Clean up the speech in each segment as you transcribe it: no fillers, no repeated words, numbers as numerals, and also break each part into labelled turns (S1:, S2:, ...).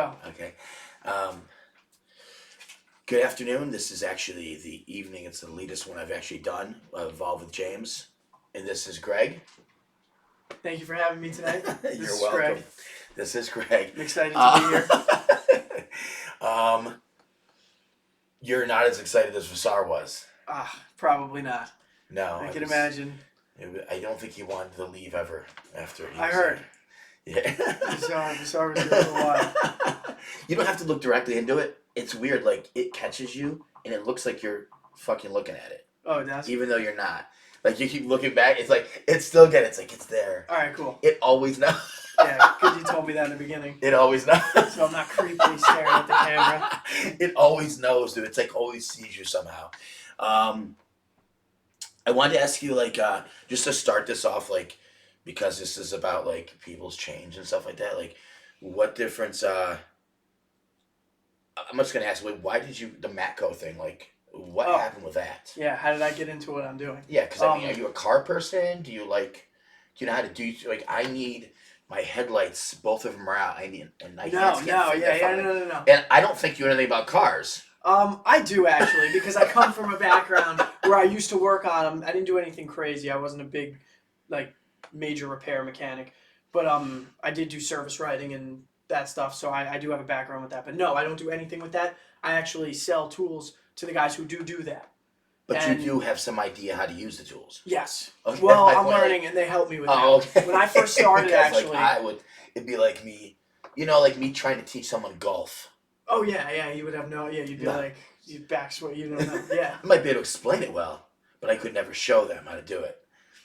S1: go.
S2: Okay. Um, Good afternoon. This is actually the evening. It's the latest one I've actually done involved with James. And this is Greg.
S1: Thank you for having me tonight. This
S2: You're
S1: is
S2: welcome.
S1: Greg.
S2: This is Greg.
S1: I'm excited to be here.
S2: You're not as excited as Vassar was.
S1: Probably not.
S2: No.
S1: I can imagine.
S2: I don't think he wanted to leave ever after he
S1: I
S2: was
S1: heard.
S2: Yeah.
S1: Vassar was there for a while.
S2: You don't have to look directly into it. It's weird. Like, it catches you, and it looks like you're fucking looking at it.
S1: Oh, it does?
S2: Even though you're not. Like, you keep looking back, it's like, it's still good. It's like, it's there.
S1: All right, cool.
S2: It always knows.
S1: Yeah, because you told me that in the beginning.
S2: It always knows.
S1: So I'm not creepily staring at the camera.
S2: It always knows, dude. It's like, always sees you somehow. I wanted to ask you, like, just to start this off, like, because this is about, like, people's change and stuff like that, like, what difference, I'm just going to ask, like, why did you, the Matco thing, like, what happened with that?
S1: Yeah, how did I get into what I'm doing?
S2: Yeah, because, I mean, are you a car person? Do you know how to do, like, I need my headlights, both of them are out. I need, and I
S1: No.
S2: And I don't think you know anything about cars.
S1: I do, actually, because I come from a background where I used to work on them. I didn't do anything crazy. I wasn't a big, like, major repair mechanic. But I did do service writing and that stuff, so I do have a background with that. But no, I don't do anything with that. I actually sell tools to the guys who do that.
S2: But you do have some idea how to use the tools.
S1: Yes.
S2: Okay,
S1: well, I'm learning, and they help me with that.
S2: Okay.
S1: When I first started,
S2: because,
S1: actually...
S2: it'd be like me, like me trying to teach someone golf.
S1: Oh, yeah, you would have you'd be like, you'd backswing, you don't know, yeah.
S2: I might be able to explain it well, but I could never show them how to do it.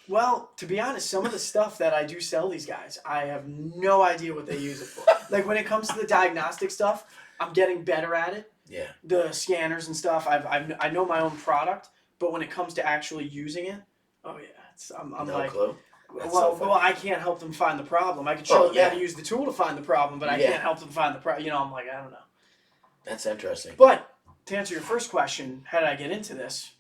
S1: Well, to be honest, some of the stuff that I do sell these guys, I have no idea what they use it for. Like, when it comes to the diagnostic stuff, I'm getting better at it.
S2: Yeah.
S1: The scanners and stuff, I know my own product, but when it comes to actually using it, oh yeah, I'm
S2: no
S1: like,
S2: clue.
S1: Well, I can't help them find the problem. I can show them how to use the tool to find the problem, but I can't help them find the problem. I'm like, I don't know.
S2: That's interesting.
S1: But to answer your first question, how did I get into this?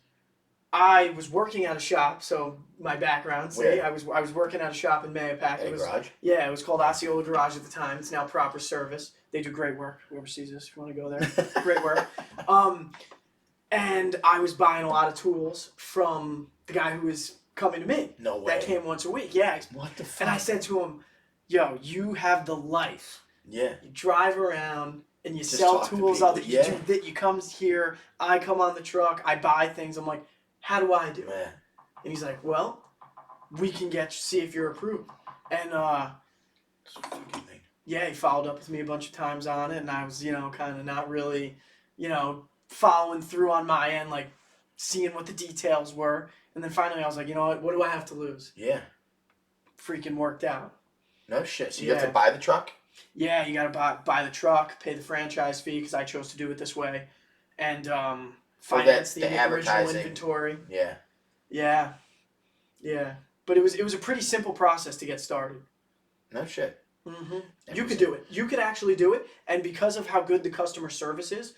S1: I was working at a shop, so my background. I was working at a shop in Mayapack.
S2: At a garage?
S1: Yeah, it was called Osceola Garage at the time. It's now Proper Service. They do great work. Whoever sees this, if you want to go there, great work. And I was buying a lot of tools from the guy who was coming to me.
S2: No way.
S1: That came once a week. Yeah.
S2: What the fuck?
S1: And I said to him, "Yo, you have the life.
S2: Yeah.
S1: You drive around." And you
S2: Just
S1: sell
S2: talk to
S1: tools
S2: people.
S1: out that you come here, I come on the truck, I buy things. I'm like, how do I do it?
S2: Man.
S1: And he's like, well, we can see if you're approved. And yeah, he followed up with me a bunch of times on it, and I was, kind of not really, following through on my end, like seeing what the details were. And then finally I was like, you know what do I have to lose?
S2: Yeah.
S1: Freaking worked out.
S2: No shit. So you have to buy the truck?
S1: Yeah, you got to buy the truck, pay the franchise fee because I chose to do it this way, and finance the original inventory.
S2: Yeah.
S1: Yeah. But it was a pretty simple process to get started.
S2: No shit.
S1: Mm-hmm. You could do it. You could actually do it, and because of how good the customer service is,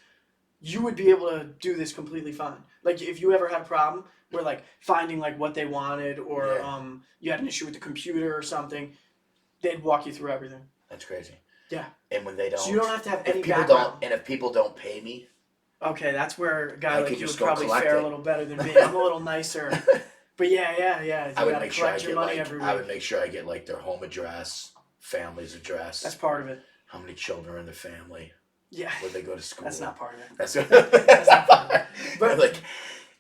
S1: you would be able to do this completely fine. Like, if you ever had a problem where, like, finding, like, what they wanted, or you had an issue with the computer or something, they'd walk you through everything.
S2: That's crazy.
S1: Yeah.
S2: And when they don't...
S1: So you don't have to have any
S2: people
S1: background.
S2: And if people don't pay me...
S1: Okay, that's where a guy like you would probably
S2: collect
S1: fare
S2: it.
S1: a little better than me. I'm a little nicer. But yeah. You gotta collect your money every week.
S2: I would make sure I get, like, their home address, family's address.
S1: That's part of it.
S2: How many children are in the family.
S1: Yeah.
S2: Where they go to school.
S1: That's not part of it.
S2: That's
S1: not part of it.
S2: But, like,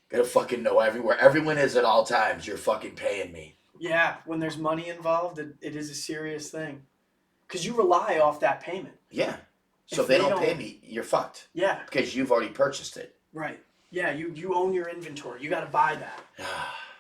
S2: gotta fucking know everywhere. Everyone is at all times. You're fucking paying me.
S1: Yeah, when there's money involved, it is a serious thing. Because you rely off that payment.
S2: Yeah. So if they don't pay me, you're fucked.
S1: Yeah.
S2: Because you've already purchased it.
S1: Right. Yeah, you own your inventory. You got to buy that.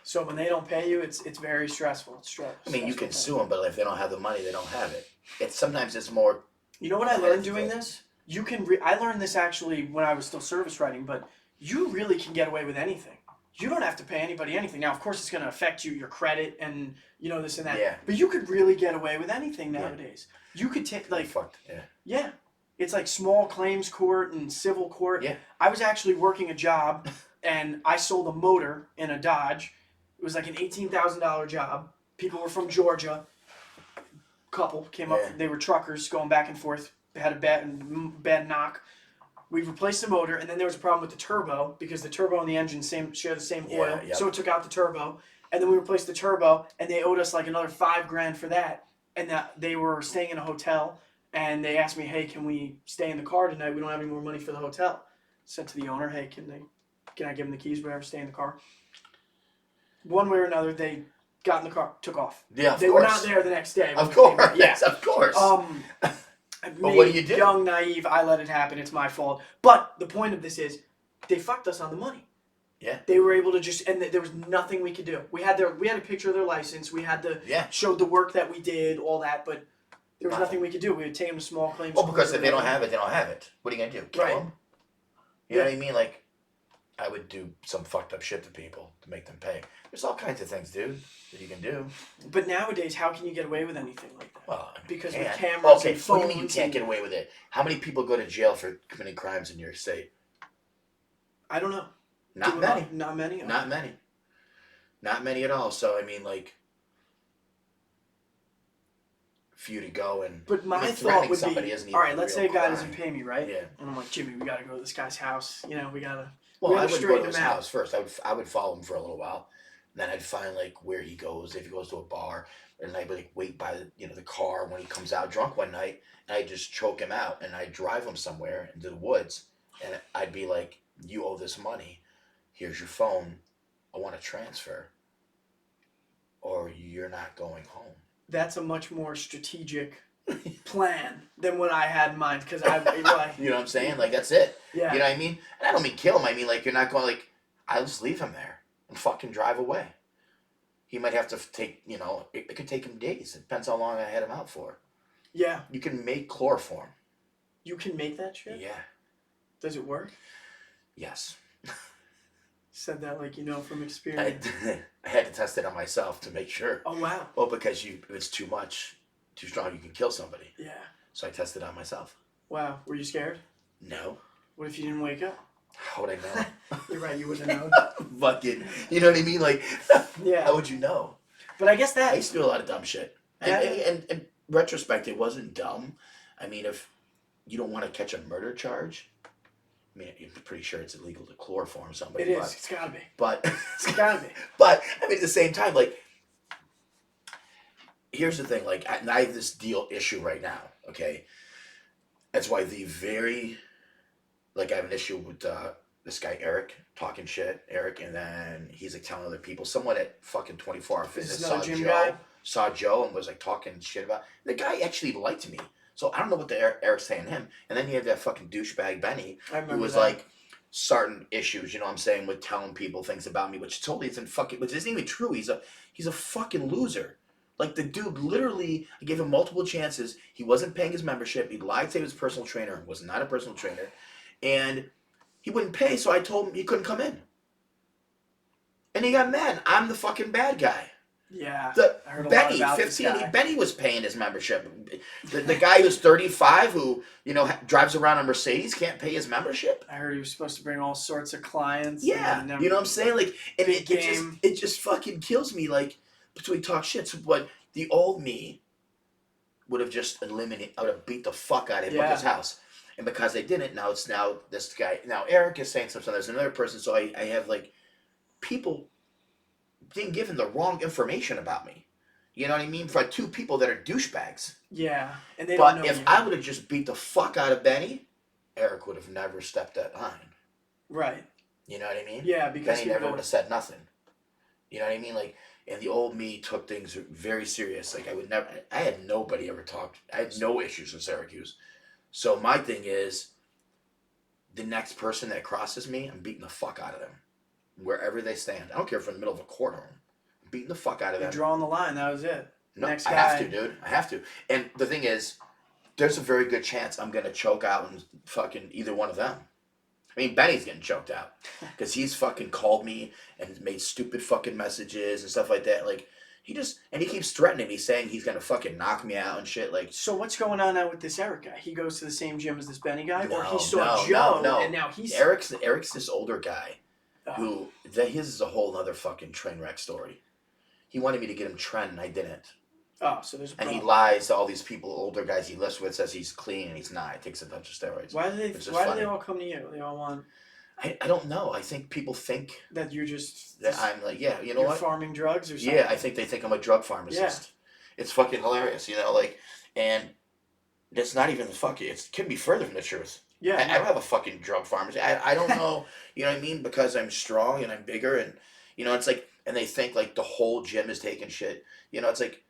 S1: So when they don't pay you, it's very stressful. It's stressful.
S2: I mean, you can sue them, but if they don't have the money, they don't have it. Sometimes it's more...
S1: You know what I learned doing this? You can... I learned this actually when I was still service writing, but you really can get away with anything. You don't have to pay anybody anything. Now, of course, it's going to affect your credit and, this and that.
S2: Yeah.
S1: But you could really get away with anything nowadays. You could take, like...
S2: Fucked, yeah.
S1: Yeah. It's like small claims court and civil court.
S2: Yeah.
S1: I was actually working a job, and I sold a motor in a Dodge. It was like an $18,000 job. People were from Georgia. Couple came up. They were truckers going back and forth had a bad knock. We replaced the motor, and then there was a problem with the turbo because the turbo and the engine share the same oil.
S2: Yep.
S1: So it took out the turbo, and then we replaced the turbo, and they owed us like another $5,000 for that. And that they were staying in a hotel, and they asked me, "Hey, can we stay in the car tonight? We don't have any more money for the hotel." Said to the owner, "Hey, can I give them the keys? Whatever, stay in the car." One way or another, they got in the car, took off.
S2: Yeah, of
S1: they
S2: course.
S1: were not there the next day.
S2: Of course.
S1: Yeah,
S2: of course.
S1: But
S2: what do you do?
S1: Young, naive, I let it happen. It's my fault. But the point of this is, they fucked us on the money.
S2: Yeah.
S1: They were able to and there was nothing we could do. We had a picture of their license. We had showed the work that we did, all that, but there was nothing we could do. We would take them to small claims.
S2: Well, because if they don't have it, they don't have it. What are you gonna do? Kill them? You know what I mean? Like, I would do some fucked up shit to people to make them pay. There's all kinds of things, dude, that you can do.
S1: But nowadays, how can you get away with anything like that?
S2: Well, I mean,
S1: because
S2: with
S1: cameras and phones.
S2: What do you mean you can't get away with it? How many people go to jail for committing crimes in your state?
S1: I don't know.
S2: Not many.
S1: Not many.
S2: Not many. Not many at all. So, I mean, like, for you to go and...
S1: But my thought would be, all right, let's say a guy doesn't pay me, right?
S2: Yeah.
S1: And I'm like, Jimmy, we got to go to this guy's house. You know, we got to...
S2: Well, I wouldn't go to his house first. I would follow him for a little while. Then I'd find, like, where he goes, if he goes to a bar. And I'd, like, wait by, the car when he comes out drunk one night. And I'd just choke him out. And I'd drive him somewhere into the woods. And I'd be like, you owe this money. Here's your phone. I want to transfer. Or you're not going home.
S1: That's a much more strategic plan than what I had in mind. Because I
S2: you know what I'm saying? Like, that's it.
S1: Yeah.
S2: You know what I mean? And I don't mean kill him. I mean, like, you're not going, like, I'll just leave him there and fucking drive away. He might have to take, it could take him days. It depends how long I had him out for.
S1: Yeah.
S2: You can make chloroform.
S1: You can make that shit?
S2: Yeah.
S1: Does it work?
S2: Yes.
S1: Said that like from experience.
S2: I had to test it on myself to make sure.
S1: Oh, wow.
S2: Well, because if it's too much, too strong, you can kill somebody.
S1: Yeah.
S2: So I tested it on myself.
S1: Wow. Were you scared?
S2: No.
S1: What if you didn't wake up?
S2: How would I know?
S1: You're right, you wouldn't know.
S2: Fucking, you know what I mean? Like,
S1: yeah.
S2: How would you know?
S1: But I guess that...
S2: I used to do a lot of dumb shit.
S1: Yeah.
S2: And in retrospect, it wasn't dumb. I mean, if you don't want to catch a murder charge... I mean, I'm pretty sure it's illegal to chloroform somebody.
S1: It is. It's gotta be.
S2: But
S1: it's gotta be.
S2: But I mean, at the same time, like, here's the thing. Like, I have this issue right now. Okay, that's why I have an issue with this guy Eric talking shit. Eric, and then he's like telling other people. Someone at fucking 24 Hour Fitness saw Joe and was like talking shit about. The guy actually liked me. So I don't know what Eric's saying to him. And then you have that fucking douchebag Benny who was like starting issues, you know what I'm saying, with telling people things about me, which totally isn't even true. He's a fucking loser. Like, the dude literally, I gave him multiple chances. He wasn't paying his membership. He lied to say he was a personal trainer. Was not a personal trainer. And he wouldn't pay, so I told him he couldn't come in. And he got mad. I'm the fucking bad guy.
S1: Yeah,
S2: I heard Benny, 15. Benny was paying his membership. The guy who's 35, who drives around a Mercedes, can't pay his membership.
S1: I heard he was supposed to bring all sorts of clients.
S2: Yeah, you know what I'm saying? Like, and it just fucking kills me. Like, between talk shit. So what the old me would have just eliminated. I would have beat the fuck out of him at his house. And because they didn't, now it's this guy. Now Eric is saying something. There's another person. So I have like people being given the wrong information about me. You know what I mean? For two people that are douchebags.
S1: Yeah, and they don't know.
S2: But if I would have just beat the fuck out of Benny, Eric would have never stepped that line.
S1: Right.
S2: You know what I mean?
S1: Yeah, because
S2: Benny never would have said nothing. You know what I mean? Like, and the old me took things very serious. Like, I had nobody ever talked. I had no issues in Syracuse. So my thing is, the next person that crosses me, I'm beating the fuck out of them. Wherever they stand. I don't care if I'm in the middle of a courtroom. I'm beating the fuck out of them.
S1: You're drawing the line. That was it.
S2: No,
S1: next
S2: I
S1: guy.
S2: have to, dude. I have to. And the thing is, there's a very good chance I'm going to choke out and fucking either one of them. I mean, Benny's getting choked out. Because he's fucking called me and made stupid fucking messages and stuff like that. Like, he keeps threatening me, saying he's going to fucking knock me out and shit. Like,
S1: so what's going on now with this Eric guy? He goes to the same gym as this Benny guy?
S2: No,
S1: or he saw Joe and now he's...
S2: Eric's this older guy. His is a whole other fucking train wreck story. He wanted me to get him Trent and I didn't.
S1: Oh, so there's a
S2: And
S1: problem.
S2: he lies to all these people, older guys he lives with, says he's clean and he's not. He takes a bunch of steroids.
S1: Why do they?
S2: It's just
S1: Why do
S2: funny.
S1: they all come to you? They all want
S2: I don't know. I think people think
S1: that you're just
S2: that I'm like, yeah, you know
S1: you're
S2: what?
S1: farming drugs or something.
S2: Yeah, I think they think I'm a drug pharmacist. It's fucking hilarious, you know, like, and it's not even the fucking, it can be further from the truth.
S1: Yeah.
S2: I don't have a fucking drug pharmacy. I don't know, you know what I mean? Because I'm strong and I'm bigger and, you know, it's like, and they think like the whole gym is taking shit. You know, it's like,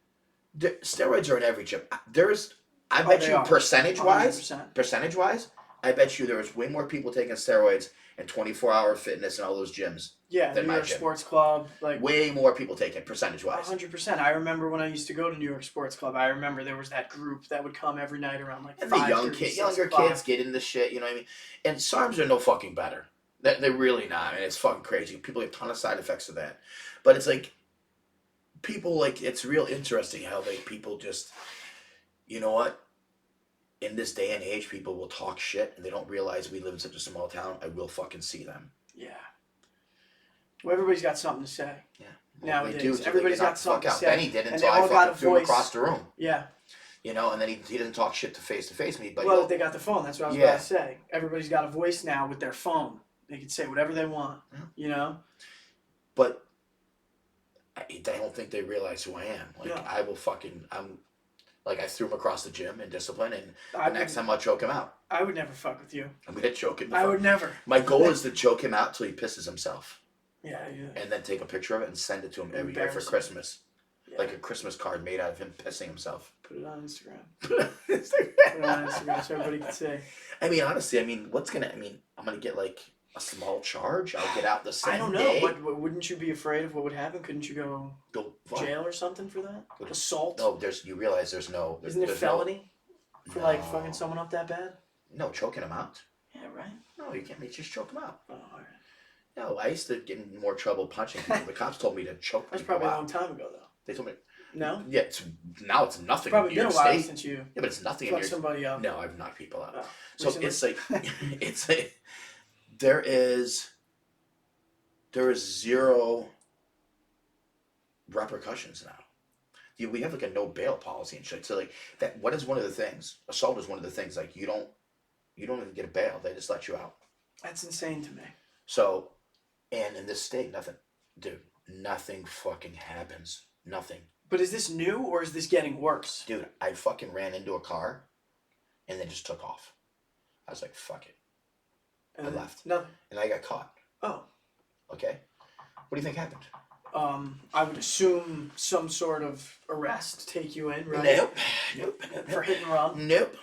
S2: steroids are in every gym. I bet
S1: they
S2: you
S1: are.
S2: percentage wise,
S1: 100%.
S2: I bet you there's way more people taking steroids and 24-hour fitness and all those gyms.
S1: Yeah,
S2: than
S1: New
S2: my
S1: York
S2: gym.
S1: Sports Club, like
S2: Way more people take it percentage wise.
S1: 100%. I remember when I used to go to New York Sports Club. I remember there was that group that would come every night around like
S2: And the
S1: 5:30, 6
S2: younger
S1: o'clock.
S2: kids get into shit, you know what I mean? And SARMs are no fucking better. They're really not, and it's fucking crazy. People get a ton of side effects of that. But it's like, people, like, it's real interesting how, like, people just, you know what? In this day and age, people will talk shit, and they don't realize we live in such a small town. I will fucking see them.
S1: Yeah. Well, everybody's got something to say.
S2: Yeah.
S1: Nowadays,
S2: They do, so
S1: everybody's
S2: they get
S1: got
S2: knocked the fuck
S1: something to
S2: out.
S1: say.
S2: Benny did
S1: And
S2: until
S1: they
S2: I
S1: all got
S2: fucking
S1: a
S2: threw him
S1: voice.
S2: across the room.
S1: Yeah.
S2: You know, and then he doesn't talk shit to face me. But
S1: Well, they got the phone. That's what I was
S2: Yeah.
S1: about to say. Everybody's got a voice now with their phone. They can say whatever they want.
S2: Yeah.
S1: You know?
S2: But I don't think they realize who I am. Like,
S1: No.
S2: I will fucking, like, I threw him across the gym in discipline, and
S1: I
S2: the next
S1: would-
S2: time I'll choke him out.
S1: I would never fuck with you.
S2: I'm gonna choke him.
S1: I would never.
S2: My goal is to choke him out till he pisses himself,
S1: Yeah.
S2: and then take a picture of it and send it to him every year for
S1: Embarrassing.
S2: Christmas,
S1: Yeah.
S2: like a Christmas card made out of him pissing himself.
S1: Put it on Instagram. Put it on Instagram so everybody can see.
S2: I mean, honestly, I'm gonna get like a small charge. I'll get out the same
S1: I don't know.
S2: day.
S1: Wouldn't you be afraid of what would happen? Couldn't you go
S2: Go fuck.
S1: jail or something for that?
S2: What?
S1: Assault?
S2: No, you realize there's no.
S1: Isn't it
S2: there's
S1: felony for like
S2: No.
S1: fucking someone up that bad?
S2: No, choking him out.
S1: Yeah, right.
S2: No, you can't. Just choke him out.
S1: Oh, all right.
S2: No, I used to get in more trouble punching people. The cops told me to choke
S1: That's
S2: people
S1: probably a
S2: out.
S1: long time ago, though.
S2: They told me.
S1: No,
S2: Yeah, now it's
S1: it's
S2: nothing
S1: probably
S2: in
S1: been
S2: New
S1: a
S2: York
S1: while
S2: State.
S1: since you
S2: Yeah, but it's nothing in
S1: fucked
S2: New York.
S1: somebody up.
S2: No, I've knocked people out.
S1: Oh,
S2: So
S1: recently?
S2: it's like there is zero repercussions now. We have like a no bail policy and shit. So like that, what is one of the things? Assault is one of the things. Like you don't even get a bail. They just let you out.
S1: That's insane to me.
S2: So, and in this state, nothing, dude, nothing fucking happens. Nothing.
S1: But is this new or is this getting worse?
S2: Dude, I fucking ran into a car and then just took off. I was like, fuck it. I left.
S1: Nothing.
S2: And I got caught.
S1: Oh.
S2: Okay. What do you think happened?
S1: I would assume some sort of arrest, take you in, right?
S2: Nope.
S1: For hit and run.
S2: Nope.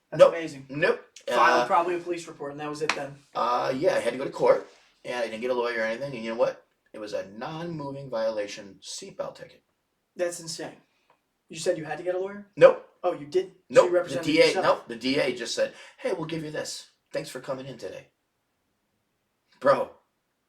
S1: That's
S2: Nope.
S1: amazing.
S2: Nope.
S1: Filed probably a police report, and that was it then.
S2: Yeah, I had to go to court, and I didn't get a lawyer or anything, and you know what? It was a non-moving violation seatbelt ticket.
S1: That's insane. You said you had to get a lawyer?
S2: Nope.
S1: Oh, you did? So
S2: Nope.
S1: you
S2: The
S1: represented
S2: DA.
S1: yourself?
S2: Nope. The DA just said, "Hey, we'll give you this. Thanks for coming in today." Bro,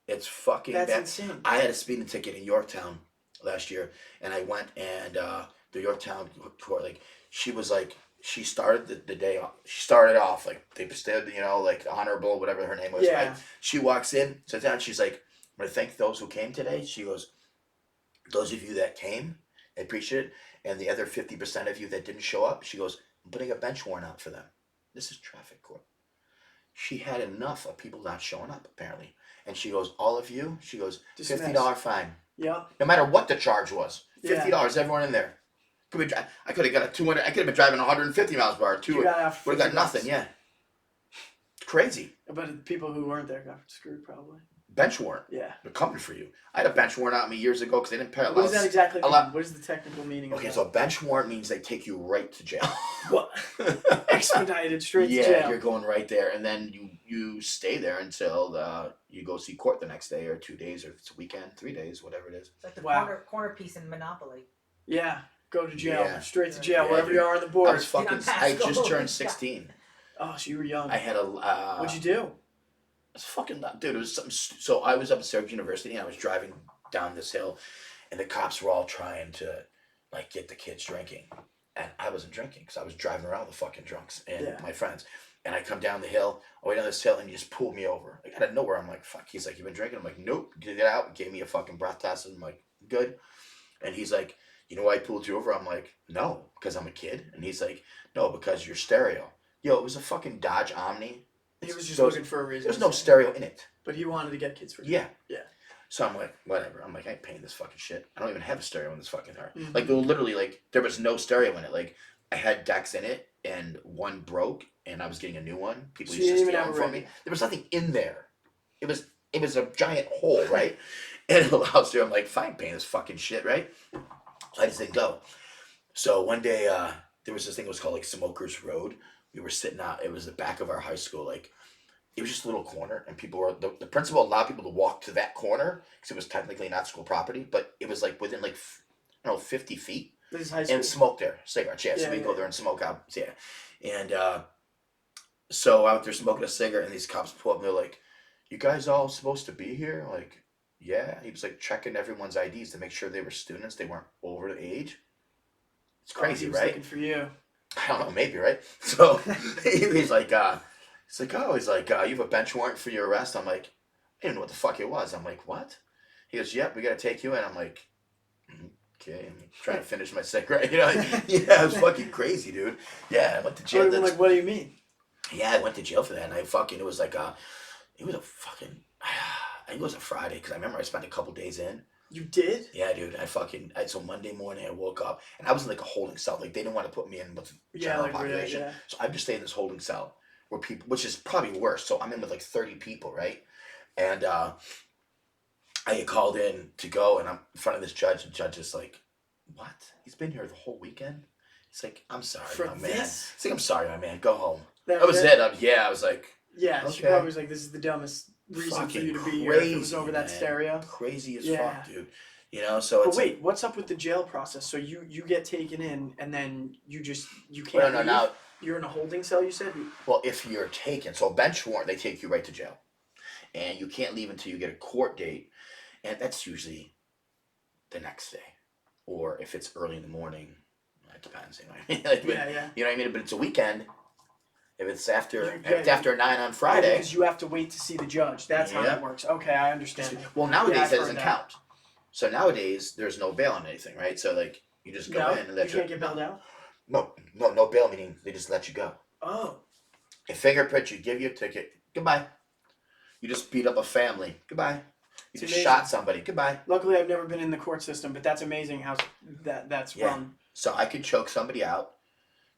S2: it's fucking
S1: That's
S2: bad.
S1: insane.
S2: I had a speeding ticket in Yorktown last year, and I went and the Yorktown court, like, she was like, she started the day off. She started off like they stood, you know, like honorable, whatever her name was.
S1: Yeah.
S2: Right? She walks in, sits down. She's like, "I'm gonna thank those who came today." She goes, "Those of you that came, I appreciate it, and the other 50% of you that didn't show up," she goes, "I'm putting a bench warrant out for them." This is traffic court. She had enough of people not showing up, apparently. And she goes, "All of you," she goes,
S1: Dismiss.
S2: $50 fine.
S1: Yeah.
S2: No matter what the charge was.
S1: Yeah.
S2: $50, everyone in there. I could have got a 200, I could have been driving 150 miles per hour,
S1: You got out
S2: would have got
S1: $50.
S2: nothing, yeah. Crazy.
S1: But the people who weren't there got screwed, probably.
S2: Bench warrant.
S1: Yeah.
S2: They're coming for you. I had a bench warrant out me years ago because they didn't pay.
S1: What does that exactly mean?
S2: lot-
S1: What is the technical meaning of
S2: Okay,
S1: that?
S2: so a bench warrant means they take you right to jail.
S1: What? Expedited straight
S2: Yeah,
S1: to jail.
S2: you're going right there, and then you stay there until you go see court the next day or 2 days, or if it's a weekend, 3 days, whatever it is.
S3: It's like the
S1: Wow.
S3: corner piece in Monopoly.
S1: Yeah. Go to jail.
S2: Yeah.
S1: Straight to jail,
S3: Yeah,
S1: wherever
S2: dude.
S1: you are on the
S2: I
S1: board.
S2: was fucking.
S3: Get on
S2: I just
S3: Pasco.
S2: turned 16.
S1: Oh, so you were young.
S2: I had a.
S1: What'd you do?
S2: It's fucking dude. It was something. So I was up at Syracuse University, and I was driving down this hill, and the cops were all trying to, like, get the kids drinking, and I wasn't drinking because I was driving around with fucking drunks and
S1: Yeah.
S2: my friends. And I come down the hill, all the way down this hill, and he just pulled me over. Like, out of nowhere, I'm like, "Fuck." He's like, "You been drinking?" I'm like, "Nope." Get out. Gave me a fucking breath test, and I'm like, "Good." And he's like, you know why I pulled you over? I'm like, no, because I'm a kid. And he's like, no, because you're stereo. Yo, it was a fucking Dodge Omni.
S1: He was just
S2: There was,
S1: looking for a reason
S2: there's
S1: to
S2: no
S1: say.
S2: stereo in it.
S1: But he wanted to get kids for dinner.
S2: Yeah.
S1: Yeah.
S2: So I'm like, whatever. I'm like, I ain't paying this fucking shit. I don't even have a stereo in this fucking car.
S1: Mhm.
S2: Like, literally, like, there was no stereo in it. Like, I had decks in it, and one broke, and I was getting a new one. People
S1: So
S2: used
S1: you
S2: to
S1: didn't
S2: steal
S1: even
S2: them
S1: have a
S2: from me.
S1: radio.
S2: There was nothing in there. It was a giant hole, right? And the loud stereo. I'm like, fine, paying this fucking shit, right? So I just didn't go. So one day, there was this thing that was called like Smokers Road. We were sitting out. It was the back of our high school. Like, it was just a little corner, and people were the principal allowed people to walk to that corner because it was technically not school property, but it was like within like I don't know 50 feet,
S1: This is high school.
S2: and smoke there, cigarettes. Yeah, so
S1: Yeah,
S2: we
S1: yeah,
S2: go there and smoke out. Yeah, and so out there smoking a cigarette, and these cops pull up and they're like, "You guys all supposed to be here?" Like, yeah. He was like checking everyone's IDs to make sure they were students, they weren't over the age. It's crazy,
S1: he was
S2: right?
S1: looking for you.
S2: I don't know, maybe, right? So he's like, he's like, you have a bench warrant for your arrest? I'm like, I didn't know what the fuck it was. I'm like, what? He goes, yep, we gotta take you in. I'm like, okay, I'm trying to finish my cigarette, you know? Yeah, it was fucking crazy, dude. Yeah, I went to jail.
S1: I'm like, what do you mean?
S2: Yeah, I went to jail for that, and it was like it was a fucking, I think it was a Friday, because I remember I spent a couple days in.
S1: You did?
S2: Yeah, dude. So Monday morning I woke up and I was in like a holding cell. Like they didn't want to put me in with the general population.
S1: Yeah.
S2: So I just stayed in this holding cell where people, which is probably worse. So I'm in with like 30 people, right? And I get called in to go, and I'm in front of this judge, and the judge is like, "What? He's been here the whole weekend?" He's like, "I'm sorry,
S1: For
S2: my man."
S1: this?
S2: He's like, "I'm sorry, my man. Go home."
S1: That
S2: was it. I was like,
S1: yeah. She
S2: okay.
S1: probably was like, "This is the dumbest reason for you to be here." If it was over that stereo.
S2: Crazy as
S1: Yeah.
S2: fuck, dude. You know, so
S1: But
S2: it's
S1: wait, what's up with the jail process? So you get taken in, and then you can't
S2: well, no,
S1: leave?
S2: now,
S1: You're in a holding cell, you said?
S2: well, if you're taken, so a bench warrant, they take you right to jail, and you can't leave until you get a court date, and that's usually the next day, or if it's early in the morning, it depends. You know what I mean? Like,
S1: Yeah.
S2: You know what I mean? But it's a weekend. If it's after
S1: Yeah,
S2: after 9 on Friday,
S1: because you have to wait to see the judge. That's how
S2: Yep.
S1: it works. Okay, I understand.
S2: well, nowadays
S1: I've
S2: that
S1: heard
S2: doesn't
S1: that.
S2: count. So nowadays there's no bail on anything, right? So like you just go
S1: No,
S2: in and
S1: you
S2: let
S1: can't get bailed out.
S2: No bail, meaning they just let you go.
S1: Oh,
S2: A fingerprint, you give you a ticket, goodbye. You just beat up a family, goodbye. You
S1: It's
S2: just
S1: amazing.
S2: shot somebody, goodbye.
S1: luckily I've never been in the court system, but that's amazing how that's
S2: Yeah.
S1: run.
S2: So I could choke somebody out.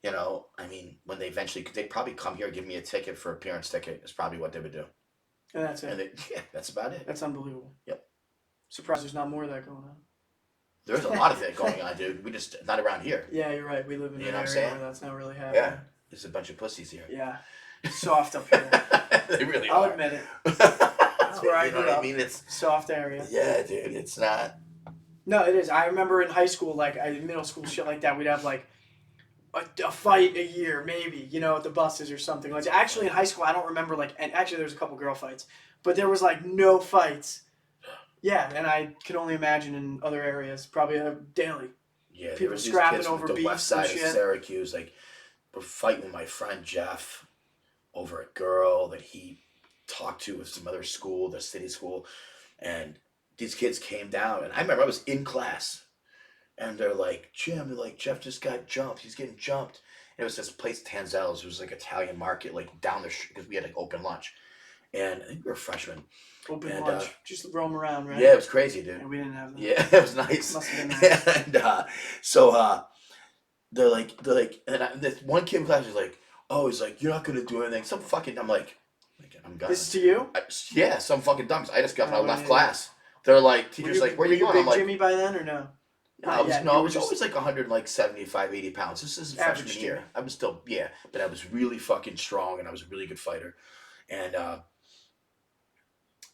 S2: You know, I mean, when they'd probably come here and give me a ticket for appearance ticket. Is probably what they would do.
S1: And that's it.
S2: And that's about it.
S1: That's unbelievable.
S2: Yep.
S1: Surprised there's not more of that going on.
S2: There's a lot of it going on, dude. We just not around here.
S1: Yeah, you're right. We live in
S2: You
S1: an
S2: know what I'm
S1: area
S2: saying?
S1: where that's not really happening.
S2: Yeah. There's a bunch of pussies here.
S1: Yeah. Soft up here.
S2: They really
S1: I'll
S2: are.
S1: admit it.
S2: That's
S1: where I
S2: you know
S1: grew
S2: what
S1: up.
S2: I mean? It's
S1: Soft area.
S2: yeah, dude. It's not.
S1: No, it is. I remember in high school, like in middle school, shit like that, we'd have like a fight a year, maybe, at the buses or something. Like actually in high school, I don't remember and actually there was a couple girl fights, but there was like no fights. Yeah, and I can only imagine in other areas, probably daily.
S2: Yeah, there
S1: People
S2: was these
S1: scrapping
S2: kids
S1: over
S2: with the west
S1: beefs and
S2: side of
S1: shit.
S2: Syracuse, like, were fighting with my friend Jeff over a girl that he talked to with some other school, the city school, and these kids came down, and I remember I was in class, and they're like, Jim, they're like, Jeff just got jumped, he's getting jumped. And it was this place, Tanzel's, it was like Italian market, like down the because we had like open lunch, and I think we were freshmen.
S1: Open lunch, just roam around, right?
S2: Yeah, it was crazy, dude.
S1: And we didn't have that.
S2: Yeah, it was nice.
S1: Must have been nice.
S2: And so they're like, and this one kid in class was like, oh, he's like, you're not gonna do anything. Some fucking, I'm like, I'm gonna.
S1: This is to you?
S2: Yeah, some fucking dummies. I just got
S1: Oh,
S2: I left
S1: yeah.
S2: class. They're like, teachers like, where
S1: were
S2: you going?
S1: Big
S2: I'm like,
S1: Jimmy by then or no?
S2: no,
S1: Not
S2: I was
S1: yet.
S2: no,
S1: You
S2: I
S1: were
S2: was
S1: just
S2: always like 175, 80 pounds. This is
S1: average
S2: freshman year.
S1: Jimmy.
S2: I was still but I was really fucking strong and I was a really good fighter. And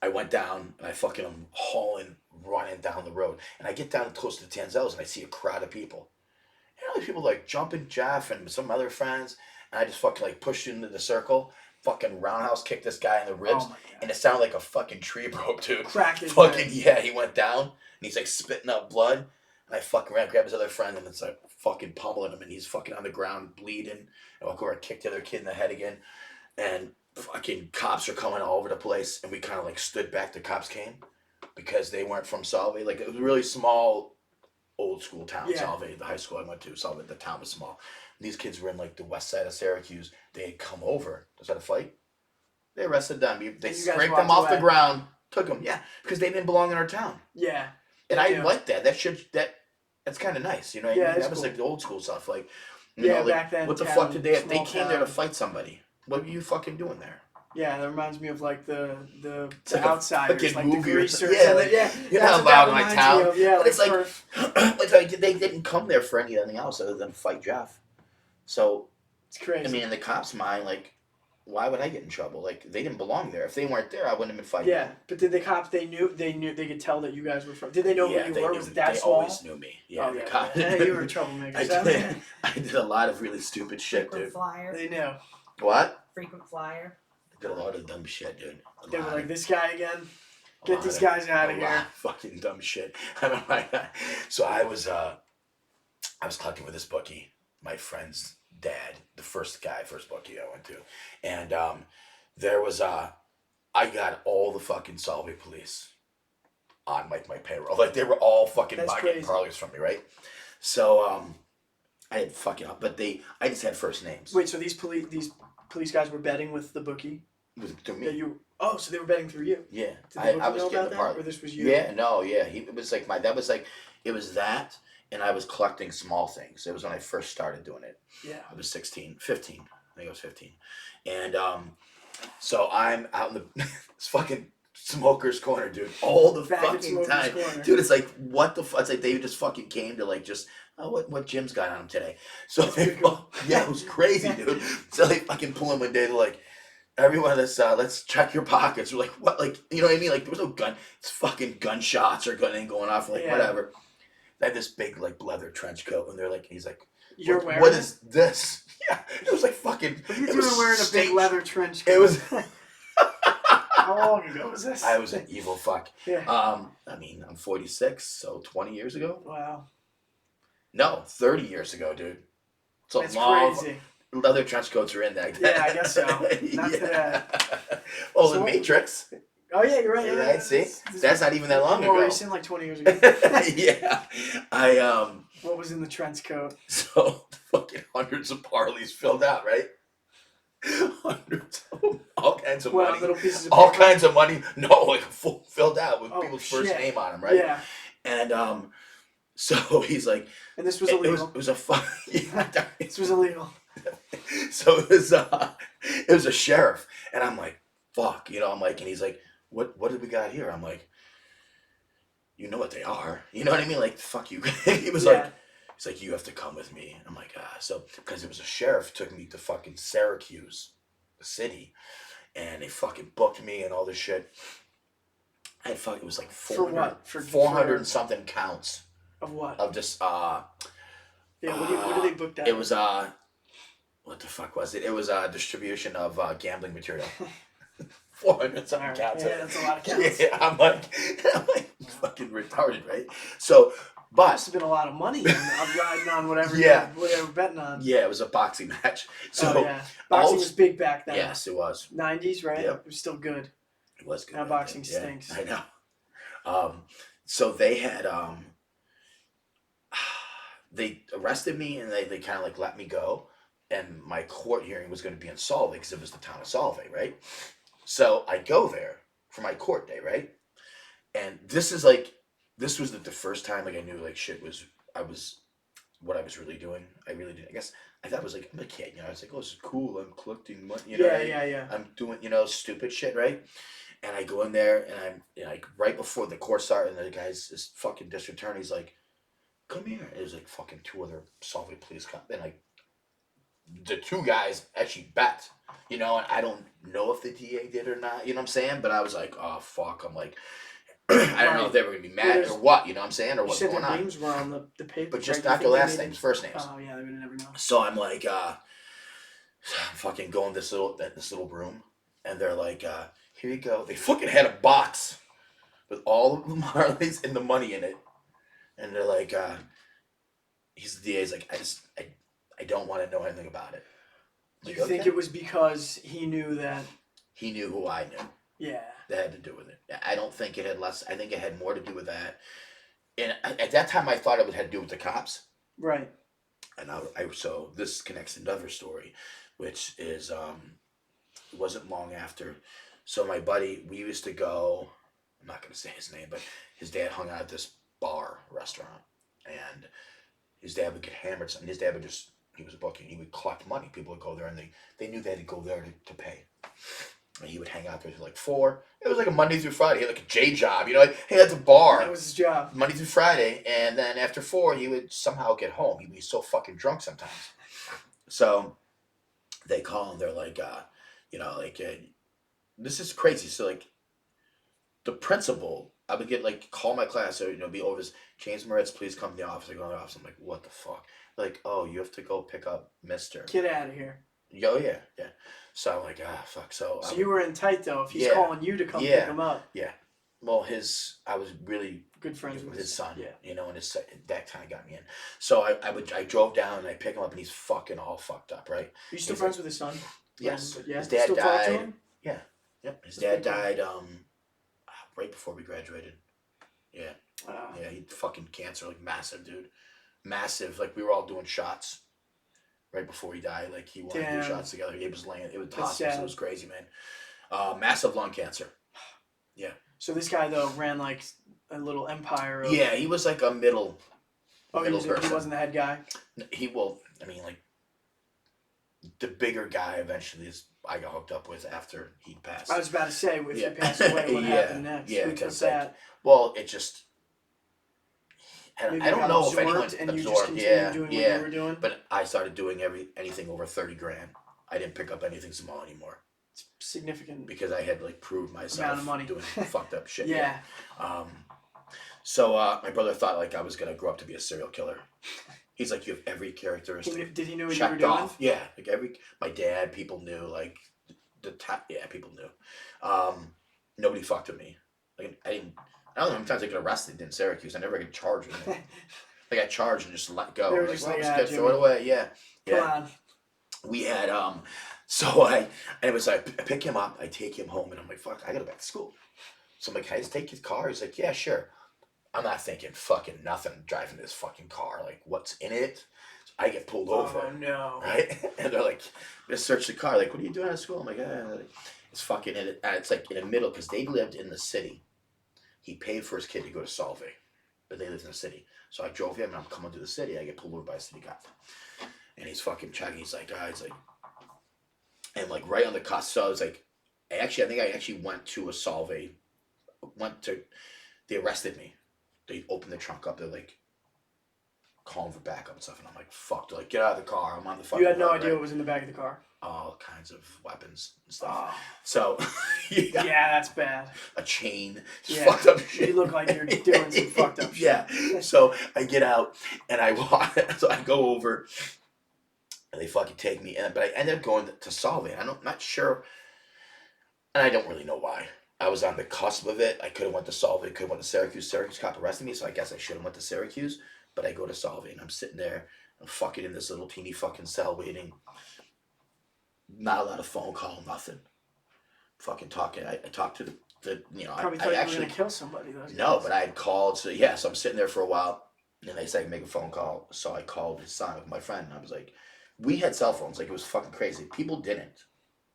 S2: I went down and I'm hauling, running down the road. And I get down close to the Tanzels and I see a crowd of people. And all these people like jumping Jeff and some other friends. And I just fucking like pushed into the circle, fucking roundhouse kicked this guy in the ribs.
S1: Oh my God.
S2: And it sounded like a fucking tree broke, dude.
S1: Cracked his
S2: Fucking,
S1: head.
S2: yeah, he went down and he's like spitting out blood. And I fucking ran, grabbed his other friend, and it's like fucking pummeling him, and he's fucking on the ground bleeding. And I walk over and kick the other kid in the head again. And fucking cops are coming all over the place, and we kind of like stood back. The cops came because they weren't from Salve. Like it was a really small old school town,
S1: Yeah.
S2: Salve, the high school I went to. Salve, the town was small. These kids were in like the west side of Syracuse. They had come over. Was that a fight? They arrested them. They
S1: And you guys
S2: scraped them
S1: walked
S2: off the
S1: away.
S2: ground, took them. Yeah, because they didn't belong in our town.
S1: Yeah.
S2: And
S1: They
S2: I
S1: do.
S2: like that. That's kind of nice. You know what
S1: Yeah,
S2: I mean?
S1: it's
S2: That was
S1: cool.
S2: like the old school stuff. Like,
S1: Yeah,
S2: like,
S1: back then,
S2: what the
S1: town,
S2: fuck did they? They
S1: small
S2: came there to
S1: town.
S2: fight somebody. What were you fucking doing there?
S1: Yeah, that reminds me of like the
S2: like a
S1: outsiders,
S2: fucking
S1: like
S2: movie
S1: the
S2: or
S1: greasers.
S2: something. Yeah,
S1: and
S2: like,
S1: yeah,
S2: you're
S1: that's
S2: not
S1: what
S2: allowed
S1: that
S2: in my
S1: reminds
S2: town.
S1: me of. Yeah,
S2: But it's like,
S1: for-
S2: it's like they didn't come there for anything else other than fight Jeff. So,
S1: it's crazy.
S2: I mean, in the cops' mind, like, why would I get in trouble? Like, they didn't belong there. If they weren't there, I wouldn't have been fighting.
S1: Yeah, but did the cops? They knew they could tell that you guys were from. Did they know
S2: Yeah,
S1: who
S2: they
S1: you were?
S2: knew
S1: Was it
S2: me.
S1: that
S2: They
S1: small?
S2: always knew me. Yeah,
S1: Oh
S2: the
S1: yeah.
S2: cops.
S1: Hey, you were a troublemaker.
S2: I did a lot of really stupid shit,
S3: Frequent
S2: dude.
S3: flyer.
S1: They knew.
S2: What?
S3: Frequent flyer.
S2: I did a lot of dumb shit, dude.
S1: They were like, this guy again.
S2: A
S1: Get
S2: lot
S1: these guys out of
S2: a
S1: here.
S2: lot fucking dumb shit. I mean, so I was collecting with this bookie, my friend's dad, the first bookie I went to, and there was I got all the fucking Salve police on my payroll. Like they were all fucking
S1: That's
S2: buying
S1: crazy.
S2: parlors from me, right? So I had fucking up, but I just had first names.
S1: Wait, so these police guys were betting with the bookie?
S2: To me.
S1: That you? Oh, so they were betting through you?
S2: Yeah,
S1: Did the
S2: I
S1: bookie
S2: was
S1: know
S2: getting
S1: about
S2: the
S1: that,
S2: part.
S1: or this was you?
S2: Yeah, no, yeah. It was like it was that, and I was collecting small things. It was when I first started doing it.
S1: Yeah.
S2: I was 16, 15. I think I was 15. And so I'm out in the this fucking smoker's corner, dude, all the
S1: Back in
S2: fucking
S1: Smoker's
S2: time.
S1: Corner.
S2: Dude, it's like, what the fuck? It's like they just fucking came to like just, oh, what Jim's got on him today. So
S1: pretty cool.
S2: yeah, it was crazy, dude. So they fucking pull him one day, they're like, everyone that's let's check your pockets. We're like, what? Like, you know what I mean? Like, there was no gun. It's fucking gunshots or gun ain't going off. Like,
S1: Yeah.
S2: whatever. They had this big like leather trench coat, and they're like, he's like,
S1: You're
S2: what,
S1: wearing
S2: what
S1: it?
S2: is this? Yeah, it was like fucking.
S1: What are you
S2: it
S1: doing
S2: was
S1: wearing a big
S2: staged.
S1: leather trench coat?
S2: It was.
S1: How long ago was this?
S2: I was an evil fuck.
S1: Yeah.
S2: I mean, I'm 46, so 20 years ago.
S1: Wow.
S2: No, 30 years ago, dude. It's a
S1: That's
S2: long.
S1: crazy.
S2: Leather trench coats are in there.
S1: Yeah, I guess so. Not today.
S2: Oh,
S1: So
S2: the
S1: what-
S2: Matrix.
S1: Oh yeah, you're right. Yeah,
S2: Right, see?
S1: This
S2: That's not even that long
S1: more
S2: ago.
S1: recent, like 20 years ago.
S2: Yeah. I
S1: What was in the trench coat?
S2: so fucking hundreds of parleys filled out, right? Hundreds of them, all kinds of
S1: What,
S2: money.
S1: little pieces of
S2: All
S1: paper?
S2: kinds of money. No, like full filled out with
S1: Oh,
S2: people's first
S1: shit.
S2: name on them, right?
S1: Yeah.
S2: And so he's like,
S1: And this was
S2: it
S1: illegal.
S2: was a fun. Yeah.
S1: This was illegal.
S2: So it was a sheriff, and I'm like, fuck, you know, I'm like, and he's like, what did we got here? I'm like, you know what they are, you know what I mean? Like, fuck you. He was
S1: Yeah.
S2: like, he's like, you have to come with me. I'm like, so because it was a sheriff took me to fucking Syracuse, the city, and they fucking booked me and all this shit. I had it was like 400,
S1: what?
S2: 400 and something counts
S1: Of what?
S2: of just
S1: Yeah. What did they book that?
S2: it was what the fuck was it? It was distribution of gambling material. 400 something
S1: Alright,
S2: counts.
S1: yeah, that's a lot of counts.
S2: Yeah, I'm like fucking retarded, right? So, but
S1: Must have been a lot of money. I'm riding on whatever.
S2: Yeah.
S1: Whatever betting on.
S2: yeah, it was a boxing match. So,
S1: Oh yeah. Boxing
S2: all-
S1: was big back then.
S2: yes, it was.
S1: 90s, right?
S2: Yep.
S1: It was still good.
S2: It was good.
S1: Now
S2: back
S1: boxing
S2: then.
S1: stinks.
S2: I know. So they had they arrested me and they kind of like let me go, and my court hearing was going to be in Solvay because it was the town of Solvay, right? So I go there for my court day, right? And this was the first time like I knew like shit was what I was really doing. I really didn't. I guess I thought it was like I'm a kid, you know. I was like, oh, this is cool. I'm collecting money, you know.
S1: Yeah.
S2: I'm doing, stupid shit, right? And I go in there, and I'm like, right before the court started, and the guy's, this fucking district attorney's like, come here. And it was like fucking two other Solvay police cops, and like, the two guys actually bet, and I don't know if the DA did or not, you know what I'm saying? But I was like, oh, fuck. I'm like, I don't know if they were going to be mad or what, you know what I'm saying? Or
S1: You
S2: wose
S1: said
S2: going
S1: their
S2: on.
S1: names were on the paper.
S2: But just
S1: right?
S2: not
S1: You
S2: their
S1: think
S2: last
S1: they
S2: names,
S1: made
S2: first names.
S1: Oh yeah, they would never know.
S2: So I'm like, I'm fucking going this little room, and they're like, here you go. They fucking had a box with all of the Marleys and the money in it, and they're like, he's the DA's like, I don't want to know anything about it.
S1: Do
S2: Like,
S1: you think
S2: okay.
S1: it was because he knew that?
S2: He knew who I knew
S1: Yeah.
S2: that had to do with it. I don't think it had less. I think it had more to do with that. And at that time, I thought it would have to do with the cops.
S1: Right.
S2: And so this connects to another story, which is it wasn't long after. So my buddy, we used to go. I'm not gonna say his name, but his dad hung out at this bar restaurant, and his dad would get hammered. And his dad would just he was booking. He would collect money. People would go there, and they knew they had to go there to pay. And he would hang out there till like 4. It was like a Monday through Friday. He had like a J job, you know. Like, he had the bar
S1: That was his job.
S2: Monday through Friday, and then after 4, he would somehow get home. He'd be so fucking drunk sometimes. So they call him. They're like, this is crazy. So like the principal, I would get like call my class, or be over. James Moritz, please come to the office. I go to the office. I'm like, what the fuck? Like, oh, you have to go pick up Mister.
S1: Get out of here.
S2: Oh yeah, yeah. So I'm like, fuck. So
S1: you were in tight though. If he's
S2: Yeah.
S1: calling you to come pick him up.
S2: Yeah. Well, I was really
S1: Good friends
S2: with his son.
S1: Yeah.
S2: And that kind of got me in. So I drove down and I pick him up, and he's fucking all fucked up, right?
S1: You still
S2: He's
S1: friends
S2: like-
S1: with his son?
S2: Yes.
S1: Yeah.
S2: His dad
S1: Still talk to
S2: died.
S1: him?
S2: Yeah. Yep. His
S1: That's
S2: dad
S1: pretty
S2: died right before we graduated. Yeah. Yeah. He fucking cancer, like massive, dude. Massive. Like we were all doing shots right before he died. Like he wanted to do
S1: Damn.
S2: shots together. He was laying. It was
S1: That's
S2: hospice.
S1: sad.
S2: It was crazy, man. Massive lung cancer.
S1: So this guy though ran like a little empire. Of,
S2: Yeah, he was like a middle
S1: he
S2: person.
S1: wasn't the head guy.
S2: Like the bigger guy eventually is I got hooked up with after he passed.
S1: I was about to say, if
S2: Yeah.
S1: he passed away, what
S2: Yeah,
S1: happened next?
S2: yeah,
S1: Who took
S2: 'cause, like,
S1: that?
S2: Well, it just
S1: Maybe
S2: I don't
S1: got
S2: know if anyone
S1: absorbed and you just
S2: absorbed.
S1: continued doing what
S2: Yeah.
S1: you were doing.
S2: But I started doing anything over 30 grand. I didn't pick up anything small anymore
S1: It's significant.
S2: because I had like proved myself
S1: Amount of money.
S2: doing fucked up shit.
S1: Yeah.
S2: So my brother thought like I was gonna grow up to be a serial killer. He's like, you have every characteristic
S1: Did he know what you were
S2: checked
S1: doing?
S2: off. Yeah, like my dad, people knew. Like people knew. Nobody fucked with me. Like I don't know how many times I got arrested in Syracuse. I never got charged with anything. I got charged and just let go.
S1: They were
S2: Like,
S1: just
S2: well,
S1: like,
S2: just
S1: "Ah,
S2: gotta throw it
S1: Jimmy."
S2: away. Yeah,
S1: Come
S2: yeah.
S1: on.
S2: We had so I pick him up, I take him home, and I'm like, fuck, I gotta go back to school. So I'm like, can I just take his car? He's like, yeah, sure. I'm not thinking fucking nothing driving this fucking car. Like, what's in it? So I get pulled over.
S1: Oh no.
S2: Right? And they're like, let's search the car. Like, what are you doing at school? I'm like, it's fucking in it. It's like in the middle because they lived in the city. He paid for his kid to go to Solvay, but they lived in the city. So I drove him, and I'm coming to the city. I get pulled over by a city cop, and he's fucking checking. He's like, and like right on the cusp. So I was like, I think I actually went to a Solvay. They arrested me. They opened the trunk up. They're like, calling for backup and stuff, and I'm like, fuck. They're like, get out of the car. I'm on the fucking.
S1: You had no
S2: road,
S1: idea
S2: right?
S1: what was in the back of the car.
S2: All kinds of weapons and stuff.
S1: Oh.
S2: So,
S1: Yeah, that's bad.
S2: a chain, just
S1: Yeah.
S2: fucked up shit.
S1: You look like you're doing some fucked up shit.
S2: Yeah. So I get out and I walk. So I go over, and they fucking take me. But I ended up going to Solvay. I'm not sure, and I don't really know why. I was on the cusp of it. I could have went to Solvay. Could have went to Syracuse. Syracuse cop arrested me, so I guess I should have went to Syracuse. But I go to Solvay, and I'm sitting there. I'm fucking in this little teeny fucking cell waiting. Not a lot of phone call, nothing. Fucking talking. I talked to the
S1: Probably thought you were gonna kill somebody. Those
S2: no,
S1: guys.
S2: but I had called. So I'm sitting there for a while, and they said I can make a phone call. So I called his son, my friend, and I was like, we had cell phones. Like it was fucking crazy. People didn't.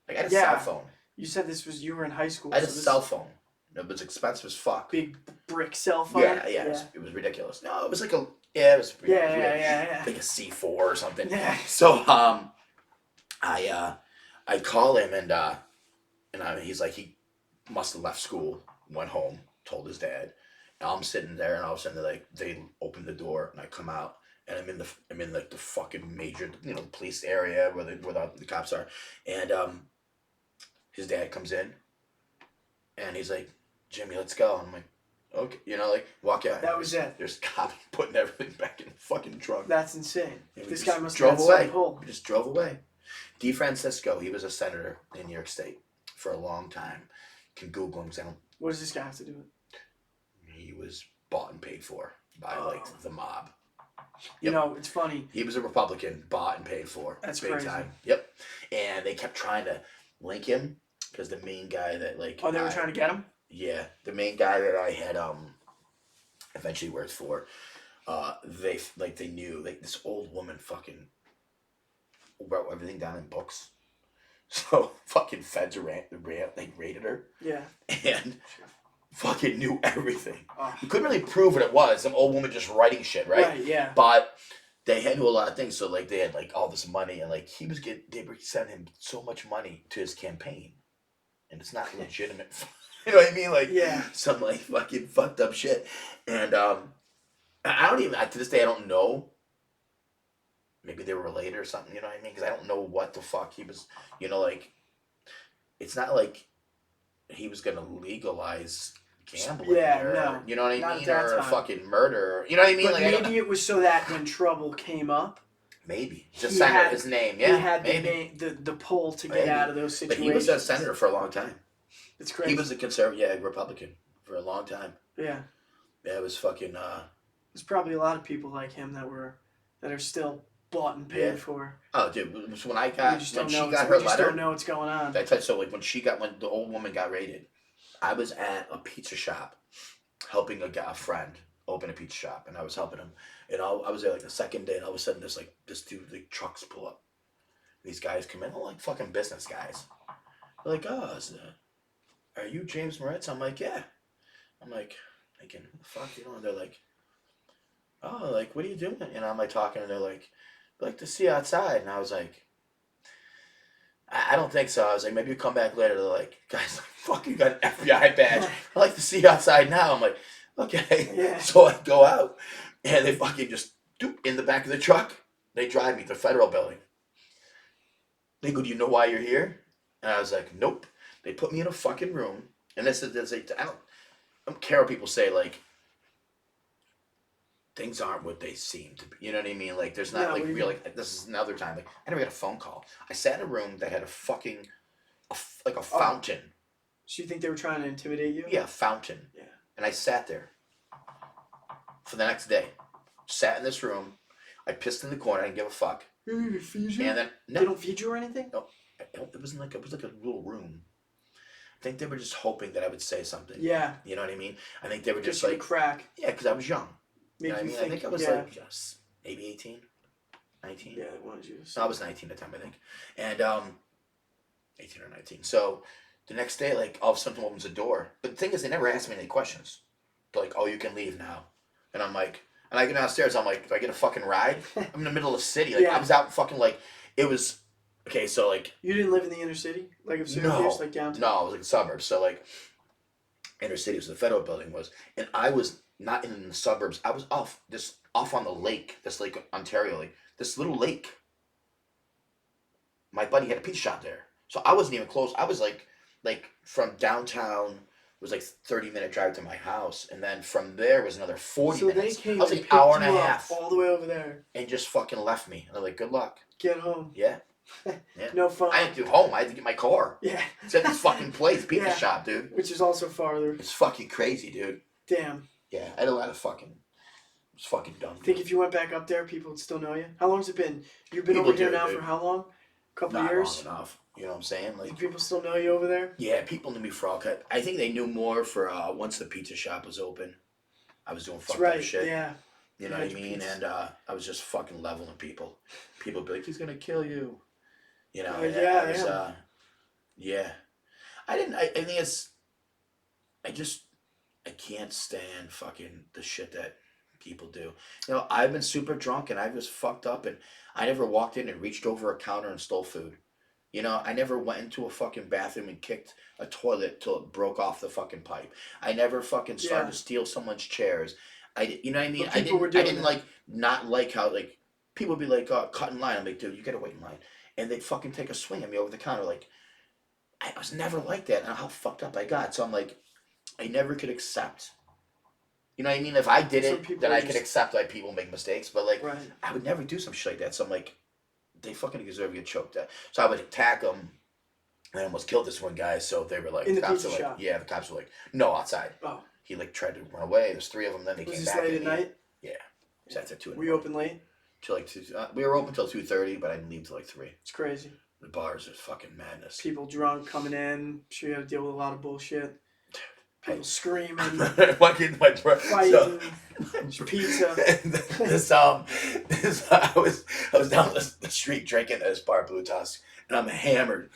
S2: Like I had a
S1: Yeah.
S2: cell phone.
S1: You said you were in high school.
S2: I had a
S1: so this
S2: cell phone. It was expensive as fuck.
S1: big brick cell phone.
S2: Yeah. It was ridiculous. No, it was like it was
S1: Yeah.
S2: like a C4 or something.
S1: Yeah.
S2: So I call him and he's like he must have left school, went home, told his dad. And I'm sitting there, and all of a sudden they open the door, and I come out, and I'm in like the fucking major police area where the cops are, and his dad comes in, and he's like, Jimmy, let's go. And I'm like, okay, like walk out.
S1: That was it.
S2: There's cops putting everything back in the fucking trunk.
S1: That's insane.
S2: And we
S1: This
S2: just
S1: guy must
S2: drove
S1: have had
S2: away.
S1: some pull.
S2: We just drove away. DeFrancisco, he was a senator in New York State for a long time. You can Google him. 'Cause
S1: What does this guy have to do with it?
S2: he was bought and paid for by like the mob.
S1: You
S2: Yep.
S1: know, it's funny.
S2: He was a Republican, bought and paid for.
S1: That's
S2: big
S1: crazy.
S2: time. Yep. And they kept trying to link him because the main guy that
S1: Oh, they were trying to get him?
S2: Yeah, the main guy that I had eventually worked for, they knew like this old woman fucking wrote everything down in books. So fucking feds like raided her
S1: Yeah.
S2: and fucking knew everything.
S1: Oh.
S2: You couldn't really prove what it was. Some old woman just writing shit, right?
S1: Right. Yeah.
S2: But they had knew a lot of things. So like they had like all this money, and like they were sending him so much money to his campaign, and it's not legitimate. You know what I mean? Like
S1: Yeah.
S2: some like fucking fucked up shit. And I don't even to this day I don't know. Maybe they were related or something. You know what I mean? Because I don't know what the fuck he was. You know, like it's not like he was gonna legalize gambling.
S1: Yeah,
S2: or,
S1: no,
S2: you know what I
S1: not
S2: mean?
S1: at that
S2: Or
S1: time.
S2: fucking murder. You know what I mean?
S1: But
S2: Like
S1: maybe it was so that when trouble came up,
S2: maybe just
S1: he
S2: senator
S1: had-
S2: his name.
S1: he
S2: Yeah,
S1: had
S2: maybe.
S1: the pull to get
S2: Maybe.
S1: out of those
S2: But
S1: situations.
S2: he was a senator for a long time.
S1: It's crazy.
S2: He was a conservative, Republican for a long time.
S1: Yeah.
S2: Yeah, it was fucking.
S1: There's probably a lot of people like him that are still bought and paid
S2: Yeah.
S1: for.
S2: Oh, dude, it was when
S1: We just don't know.
S2: got
S1: We
S2: her
S1: just
S2: letter.
S1: don't know what's going on.
S2: I tell you, so like when the old woman got raided, I was at a pizza shop, helping a friend open a pizza shop, and I was helping him, and I was there like the second day, and all of a sudden this dude like trucks pull up, these guys come in, like fucking business guys, they're like, oh, are you James Moritz? I'm like, yeah, I'm like thinking, what the fuck, you know, and they're like, oh, like what are you doing? And I'm like talking, and they're like to see you outside, and I was like, I don't think so. I was like, maybe you come back later. They're like, guys, fuck, you got an FBI badge. I'd like to see you outside now. I'm like, okay.
S1: Yeah.
S2: So I go out, and they fucking just in the back of the truck. They drive me to the federal building. They go, do you know why you're here? And I was like, nope. They put me in a fucking room, and this is I don't care what people say. Like, things aren't what they seem to be. You know what I mean? Like, there's not
S1: No,
S2: like
S1: we-
S2: real. Like, this is another time. Like, I never got a phone call. I sat in a room that had a fucking, like a fountain.
S1: So you think they were trying to intimidate you?
S2: Yeah, a fountain.
S1: Yeah.
S2: And I sat there for the next day. Sat in this room. I pissed in the corner. I didn't give a fuck.
S1: They don't even feed you?
S2: And then
S1: They don't feed you or anything?
S2: it was like a little room. I think they were just hoping that I would say something.
S1: Yeah.
S2: You know what I mean? I think they were
S1: Just
S2: just like,
S1: crack.
S2: yeah, because I was young.
S1: Make
S2: You know what I
S1: you
S2: mean?
S1: think.
S2: I think I was
S1: yeah.
S2: like just maybe 18, 19.
S1: Yeah, they wanted you to
S2: So I was 19 at the time, I think. And 18 or 19. So the next day, like, all of a sudden opens the door. But the thing is, they never asked me any questions. They're like, oh, you can leave now. And I'm like, and I get downstairs, I'm like, do I get a fucking ride? I'm in the middle of the city. Like,
S1: Yeah.
S2: I was out fucking, like, it was, okay, so, like,
S1: You didn't live in the inner city? Like of Syracuse? Like downtown?
S2: no, I was in the suburbs. So, like, inner city was the federal building was. And I was not in the suburbs. I was off on the lake, this Lake Ontario, like, this little lake. My buddy had a pizza shop there. So I wasn't even close. I was like from downtown was like 30-minute drive to my house, and then from there was another 40
S1: So
S2: minutes.
S1: they came
S2: I was
S1: and
S2: like an hour and
S1: picked
S2: a
S1: you up
S2: half
S1: all the way over there.
S2: and just fucking left me. And they're like, good luck.
S1: Get home.
S2: Yeah.
S1: No phone.
S2: I had to do home. I had to get my car.
S1: Yeah.
S2: It's at this fucking place, pizza
S1: Yeah.
S2: shop, dude.
S1: Which is also farther.
S2: It's fucking crazy, dude.
S1: Damn.
S2: Yeah, I had a lot of fucking. It was fucking dumb.
S1: Think
S2: dude.
S1: if you went back up there, people would still know you? How long's it been? You've been
S2: People
S1: over here
S2: do,
S1: now
S2: dude.
S1: for how long? Couple
S2: Not
S1: years?
S2: long enough. You know what I'm saying? Like,
S1: Do people still know you over there?
S2: yeah, people knew me for all kind. I think they knew more for once the pizza shop was open. I was doing
S1: That's
S2: fucked
S1: right.
S2: up shit.
S1: Yeah.
S2: You know
S1: You
S2: what I
S1: had your
S2: mean?
S1: pizza.
S2: And I was just fucking leveling people. People would be like, he's gonna kill you. You know?
S1: Yeah,
S2: and
S1: yeah,
S2: I was,
S1: yeah.
S2: yeah. I think it's. I can't stand fucking the shit that people do. You know, I've been super drunk and I was fucked up, and I never walked in and reached over a counter and stole food. You know, I never went into a fucking bathroom and kicked a toilet till it broke off the fucking pipe. I never fucking started
S1: Yeah.
S2: to steal someone's chairs. You know what I mean?
S1: But
S2: I
S1: people were
S2: didn't
S1: doing it.
S2: like not like how like people would be like cut in line. I'm like, dude, you gotta wait in line, and they'd fucking take a swing at me over the counter. Like, I was never like that, and how fucked up I got. So I'm like, I never could accept. You know what I mean? If I did
S1: Some
S2: it,
S1: people
S2: then
S1: are
S2: I could
S1: just-
S2: accept like people make mistakes. But like,
S1: Right.
S2: I would never do some shit like that. So I'm like, they fucking deserve to get choked at. So I would attack them. And I almost killed this one guy. So they were like,
S1: In the
S2: cops
S1: pizza
S2: were like,
S1: shop?
S2: yeah, the cops were like, no, outside.
S1: Oh.
S2: He like tried to run away. There's 3 of them. Then they
S1: Was
S2: came
S1: this
S2: back.
S1: late
S2: and
S1: at
S2: he-
S1: night?
S2: Yeah. It was after 2 in the
S1: Were you
S2: morning.
S1: open late?
S2: Till like 2. We were open till 2:30, but I didn't leave till like 3.
S1: It's crazy.
S2: The bars are fucking madness.
S1: People drunk coming in. I'm sure you had to deal with a lot of bullshit. People screaming,
S2: fucking my bro. So,
S1: fighting, pizza.
S2: I was down the street drinking at this bar, Blue Tusk, and I'm hammered.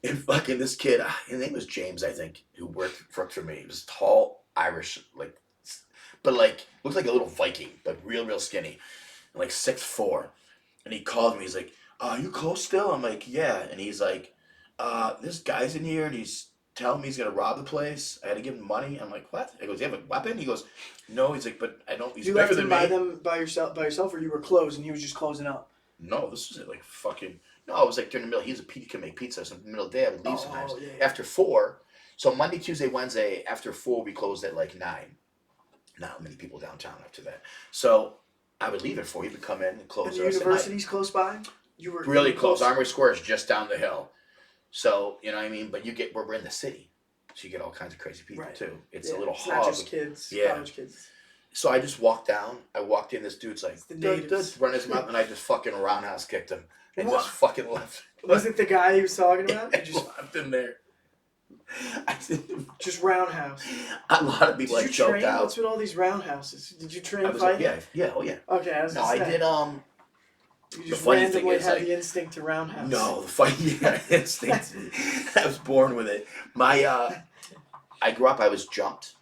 S2: And fucking this kid, his name was James, I think, who worked for me. He was tall, Irish, like, but like looked like a little Viking, but real skinny, and like 6'4". And he called me. He's like, "You close still?" I'm like, "Yeah." And he's like, "This guy's in here, and he's telling me he's gonna rob the place. I had to give him money." I'm like, "What?" I goes, "You have a weapon?" He goes, "No." He's like, "But I don't." He's
S1: You
S2: bigger
S1: left
S2: than
S1: him
S2: me.
S1: by yourself, or you were closed and he was just closing up.
S2: No, this was at like fucking. No, I was like during the middle. He could make pizza. So in the middle of the day, I would leave sometimes
S1: Yeah.
S2: after 4. So Monday, Tuesday, Wednesday after 4, we closed at like 9. Not many people downtown after that. So I would leave at 4. He would come in and close
S1: And
S2: the
S1: the
S2: rest of the night.
S1: university's close by. You were
S2: Really close. Armory Square is just down the hill. So you know what I mean. But we're in the city, so you get all kinds of crazy people too. It's a little
S1: It's
S2: hub.
S1: not just kids.
S2: Yeah.
S1: College kids.
S2: So I just walked down. I walked in. This dude's like,
S1: The natives.
S2: run his mouth, and I just fucking roundhouse kicked him and
S1: What?
S2: just fucking left.
S1: Was it the guy he was talking about?
S2: I just left him there.
S1: Just roundhouse.
S2: A lot of people
S1: Did
S2: like
S1: you
S2: choked
S1: train?
S2: out.
S1: What's with all these roundhouses? Did you train
S2: I was
S1: fighting?
S2: oh yeah.
S1: Okay, I was
S2: No,
S1: gonna
S2: I
S1: say.
S2: did.
S1: You
S2: the
S1: just
S2: funny thing
S1: randomly
S2: is,
S1: had
S2: like,
S1: the instinct to roundhouse.
S2: No, the fighting instinct. I was born with it. I grew up. I was jumped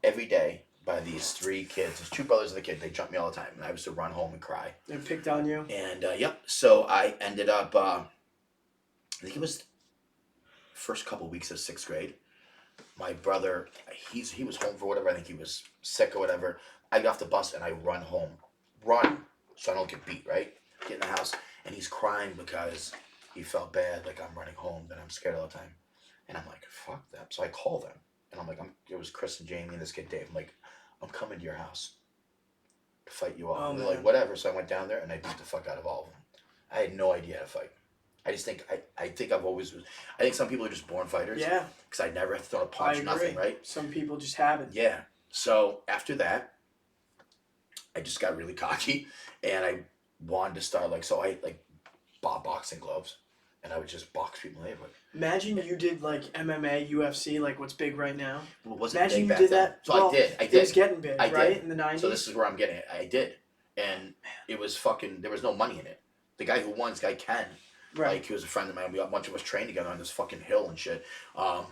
S2: every day by these 3 kids. There's 2 brothers and a kid. They jumped me all the time, and I used to run home and cry.
S1: They picked on you.
S2: And yep. So I ended up. I think it was first couple weeks of 6th grade. My brother, he was home for whatever. I think he was sick or whatever. I get off the bus and I run home, so I don't get beat. Right, get in the house, and he's crying because he felt bad, like I'm running home, that I'm scared all the time. And I'm like, fuck them. So I call them, and I'm like, it was Chris and Jamie and this kid Dave. I'm like, I'm coming to your house to fight you all. And they're like, whatever. So I went down there and I beat the fuck out of all of them. I had no idea how to fight. I just think I think I think some people are just born fighters.
S1: Yeah.
S2: Because I never have to throw a punch, nothing, right?
S1: Some people just haven't.
S2: Yeah. So after that, I just got really cocky, and I wanted to start I bought boxing gloves, and I would just box people in the neighborhood.
S1: Imagine you did like MMA, UFC, like what's big right now.
S2: Well, it wasn't
S1: Imagine
S2: big
S1: you
S2: back
S1: did
S2: then.
S1: that.
S2: So
S1: well,
S2: I did.
S1: It was getting big,
S2: I
S1: right?
S2: did.
S1: In the 90s.
S2: So this is where I'm getting it. I did, and it was fucking. There was no money in it. The guy who won, this guy Ken.
S1: Right.
S2: Like, he was a friend of mine. A bunch of us trained together on this fucking hill and shit. I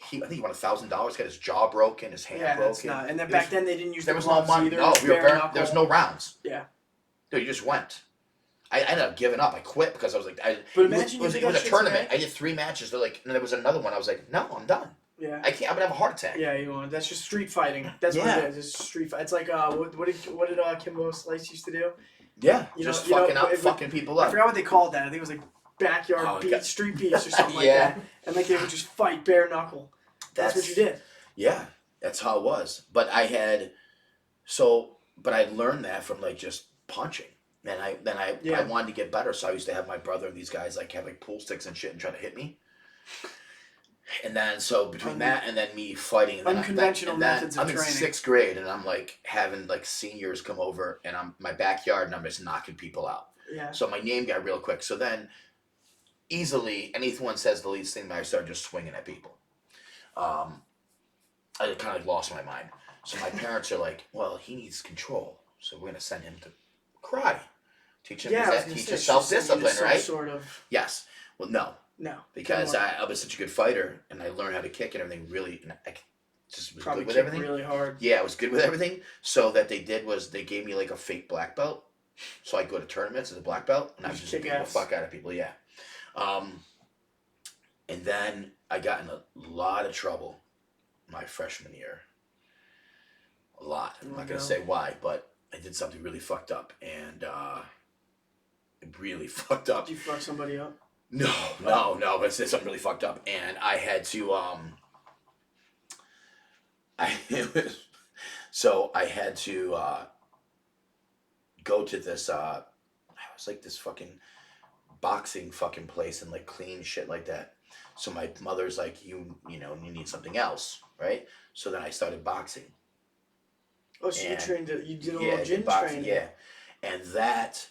S2: think he won $1,000. Got his jaw broken, his hand broken.
S1: That's not. And then back then they didn't use
S2: there
S1: the
S2: was
S1: gloves
S2: no money.
S1: either.
S2: No, there was no rounds.
S1: Yeah.
S2: Dude, you just went. I ended up giving up. I quit because I was like,
S1: But imagine
S2: it was a tournament. I did 3 matches. They're like, and there was another one. I was like, no, I'm done.
S1: Yeah.
S2: I can't. I'm gonna have a heart attack.
S1: Yeah, you want. That's just street fighting. That's what it is. It's street fight. It's like what did Kimbo Slice used to do?
S2: Yeah,
S1: fucking
S2: people up.
S1: I forgot what they called that. I think it was like backyard street beats or something like that. And like they would just fight bare knuckle. That's what you did.
S2: Yeah, that's how it was. But I learned that from like just punching. And I wanted to get better, so I used to have my brother and these guys like have like pool sticks and shit and try to hit me. And then so between that and then me fighting, and
S1: unconventional methods of training.
S2: I'm in 6th grade and I'm like having like seniors come over and I'm in my backyard and I'm just knocking people out.
S1: Yeah.
S2: So my name got real quick. So then easily anyone says the least thing, I started just swinging at people. I kind of like lost my mind. So my parents are like, well, he needs control, so we're gonna send him to karate. Teach him self-discipline, right?
S1: Sort of.
S2: Yes. Well, no.
S1: No.
S2: Because I was such a good fighter, and I learned how to kick and everything. Really, and I just was
S1: probably
S2: good with everything.
S1: Really hard.
S2: Yeah, I was good with everything. So that they did was they gave me like a fake black belt, so I go to tournaments as a black belt, and I was just beating the fuck out of people. Yeah. And then I got in a lot of trouble my freshman year. A lot. I'm not gonna say why, but I did something really fucked up, and it really fucked up.
S1: Did you fuck somebody up?
S2: No, but it's something really fucked up, and I had to I had to go to this it was like this fucking boxing fucking place and like clean shit like that. So my mother's like, you need something else, right? So then I started boxing.
S1: Oh, so you trained you did a little gym training.
S2: Yeah, and that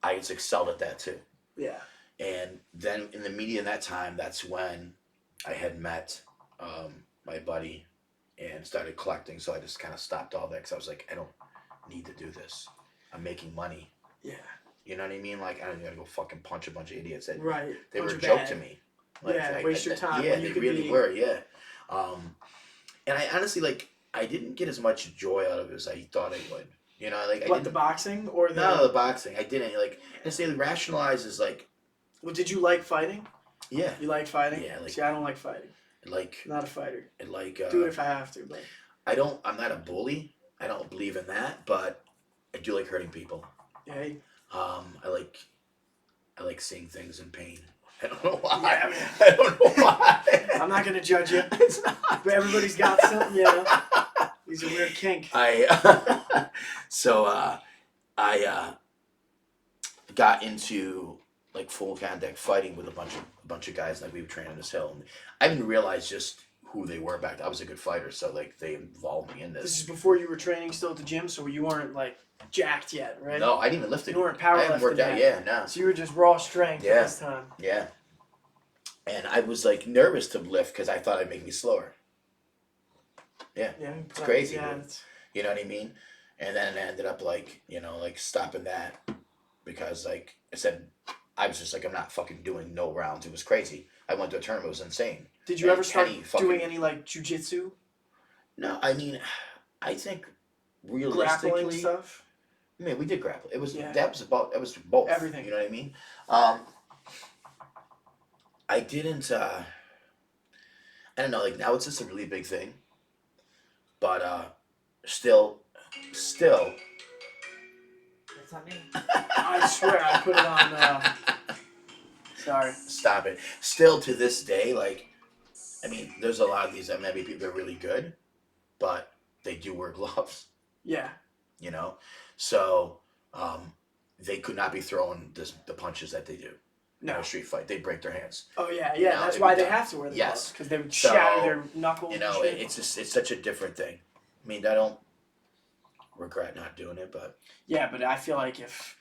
S2: I just excelled at that too.
S1: Yeah.
S2: And then in the media in that time, that's when I had met my buddy and started collecting. So I just kind of stopped all that because I was like, I don't need to do this. I'm making money.
S1: Yeah.
S2: You know what I mean? Like I don't gotta go fucking punch a bunch of idiots. That
S1: Right.
S2: they were
S1: Bunch
S2: a
S1: of
S2: joke
S1: bad.
S2: to me. Like,
S1: Yeah, waste your time
S2: Yeah,
S1: when you
S2: they
S1: could
S2: really
S1: be-
S2: were. Yeah. And I honestly like I didn't get as much joy out of it as I thought I would. You know, like I
S1: What,
S2: didn't.
S1: the boxing or the?
S2: No, the boxing. I didn't like. And say rationalize is like,
S1: Well, did you like fighting?
S2: yeah,
S1: You like fighting?
S2: Yeah, like-
S1: See, I don't like fighting.
S2: like,
S1: I'm not a fighter.
S2: like.
S1: Do it if I have to, but
S2: I don't. I'm not a bully. I don't believe in that, but I do like hurting people.
S1: hey,
S2: I like seeing things in pain. I don't know why.
S1: Yeah, man.
S2: I don't know why.
S1: I'm not gonna judge you.
S2: It's not.
S1: But everybody's got something, you know. He's a weird kink.
S2: So I got into like full contact fighting with a bunch of guys like we were training on this hill. And I didn't realize just who they were back then. I was a good fighter, so like they involved me in
S1: This
S2: this.
S1: is before you were training still at the gym, so you weren't like jacked yet, right?
S2: No, I didn't even lift it.
S1: You weren't
S2: I hadn't worked
S1: powerlifting
S2: out.
S1: yet.
S2: Yeah, no.
S1: So you were just raw strength
S2: Yeah.
S1: this time.
S2: Yeah. And I was like nervous to lift because I thought it'd make me slower.
S1: Yeah,
S2: It's crazy,
S1: Yeah,
S2: dude.
S1: it's,
S2: You know what I mean? And then I ended up like, like stopping that because like I said, I was just like, I'm not fucking doing no rounds. It was crazy. I went to a tournament. It was insane.
S1: did you
S2: And
S1: ever start
S2: Kenny fucking-
S1: doing any like jujitsu,
S2: No, I mean, I think
S1: grappling
S2: realistically,
S1: stuff?
S2: I mean, we did grapple. It was
S1: Yeah.
S2: that was both.
S1: Everything.
S2: You know what I mean? I didn't. I don't know. Like now, it's just a really big thing. But still.
S3: That's on me.
S1: I swear I put it on. Sorry.
S2: Stop it. Still to this day, like, I mean, there's a lot of these that maybe people are really good, but they do wear gloves.
S1: Yeah.
S2: So they could not be throwing the punches that they do in
S1: No.
S2: a street fight. They break their hands.
S1: Oh yeah,
S2: You
S1: yeah.
S2: know,
S1: That's
S2: it'd
S1: why
S2: be
S1: they
S2: done.
S1: have to wear the
S2: Yes.
S1: gloves because they would
S2: So,
S1: shatter their knuckles. and shit.
S2: It's such a different thing. I mean, I don't regret not doing it, but
S1: Yeah, but I feel like if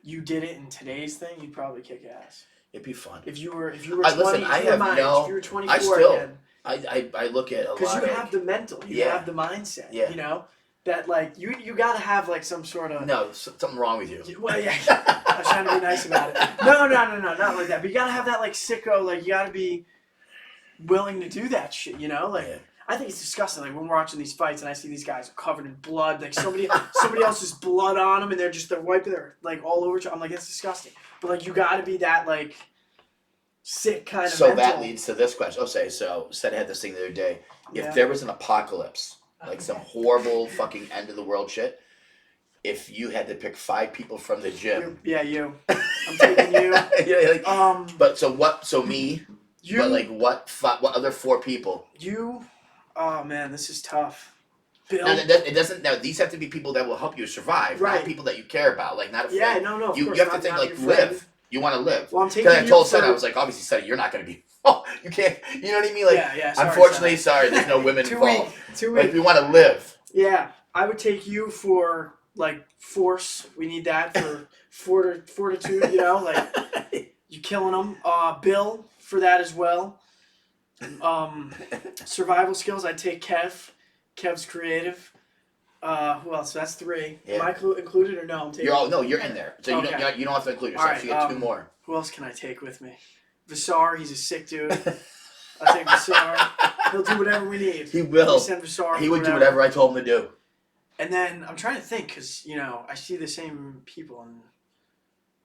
S1: you did it in today's thing, you'd probably kick ass.
S2: it'd be fun.
S1: If you were 20,
S2: listen, I
S1: if you were
S2: have
S1: mine,
S2: no-
S1: if you were 24
S2: I still-
S1: again,
S2: I look at a
S1: because
S2: lot
S1: you
S2: of
S1: have the mental, you
S2: Yeah.
S1: have the mindset,
S2: Yeah.
S1: you know, that like you gotta have like some sort of.
S2: no something wrong with you.
S1: Well, yeah, I was trying to be nice about it. No, not like that. But you gotta have that like sicko, like you gotta be willing to do that shit, you know, like.
S2: Yeah.
S1: I think it's disgusting. Like when we're watching these fights and I see these guys covered in blood, like somebody else's blood on them, and they're wiping their like all over. I'm like, it's disgusting. But like you got to be that like sick kind of.
S2: So
S1: mental.
S2: that leads to this question. Okay, so said I had this thing the other day. If
S1: Yeah.
S2: there was an apocalypse, like some horrible fucking end of the world shit, if you had to pick 5 people from the gym,
S1: Yeah, you. I'm taking you.
S2: yeah, like, but so what? So me,
S1: You.
S2: but like what other 4 people?
S1: You. Oh man, this is tough. Bill.
S2: Now, it doesn't. Now these have to be people that will help you survive,
S1: Right.
S2: not people that you care about. Like not a
S1: Yeah,
S2: friend.
S1: no, of
S2: You
S1: course.
S2: have to
S1: not-
S2: think
S1: not
S2: like
S1: your friend.
S2: live. You want to live.
S1: Well, I'm taking
S2: Because I
S1: you
S2: told
S1: for,
S2: Sonny, I was like, obviously, Sonny, you're not going to be. Oh, you can't. You know what I mean? Like,
S1: yeah. Sorry,
S2: unfortunately, sorry, there's no women
S1: Too
S2: involved.
S1: weak. Too
S2: Like,
S1: weak.
S2: we want to live.
S1: Yeah, I would take you for like force. We need that for fortitude. You know, like you killing them. Bill for that as well. Survival skills. I'd take Kev. Kev's creative. Who else? That's 3.
S2: Yeah.
S1: Am I included or no? I'm taking.
S2: You're in there. So
S1: Okay.
S2: you don't have to include yourself.
S1: Alright,
S2: So you get 2 more.
S1: Who else can I take with me? Vasar. He's a sick dude. I take Vasar. He'll do whatever we need.
S2: He will.
S1: We send Vasar.
S2: He
S1: for
S2: would do whatever I told him to do.
S1: And then I'm trying to think because I see the same people and.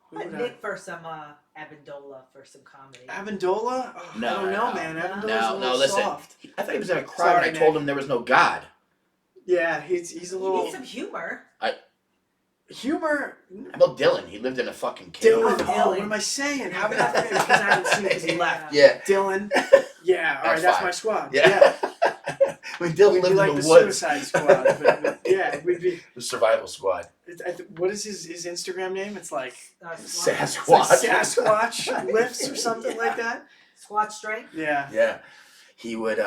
S1: Who
S3: But
S1: would
S3: Nick for some Amendola for some comedy.
S1: Amendola? Oh,
S2: No,
S1: I don't know,
S2: no.
S1: man. Amendola's
S2: No,
S1: a little
S2: listen.
S1: soft.
S2: I thought he was going to cry
S1: Sorry,
S2: when I told
S1: Nick.
S2: him there was no God.
S1: Yeah, he's a
S3: You
S1: little
S3: need some humor.
S1: humor.
S2: How about Dylan? He lived in a fucking cave.
S1: Dylan.
S3: Dylan.
S1: Oh, what am I saying? How did I forget? Because I haven't seen it because he left.
S2: Yeah.
S1: Dylan. Yeah, all right,
S2: That's
S1: that's
S2: fine.
S1: my squad.
S2: Yeah. I mean, Dylan
S1: We'd be
S2: lived
S1: like
S2: in
S1: the
S2: the woods.
S1: Suicide Squad. But yeah, we'd be.
S2: The survival squad.
S1: What is his Instagram name? It's like,
S3: Squat,
S1: it's like
S2: Sasquatch.
S1: Sasquatch lifts or something like that.
S3: squat strength.
S1: Yeah.
S2: Yeah. He would,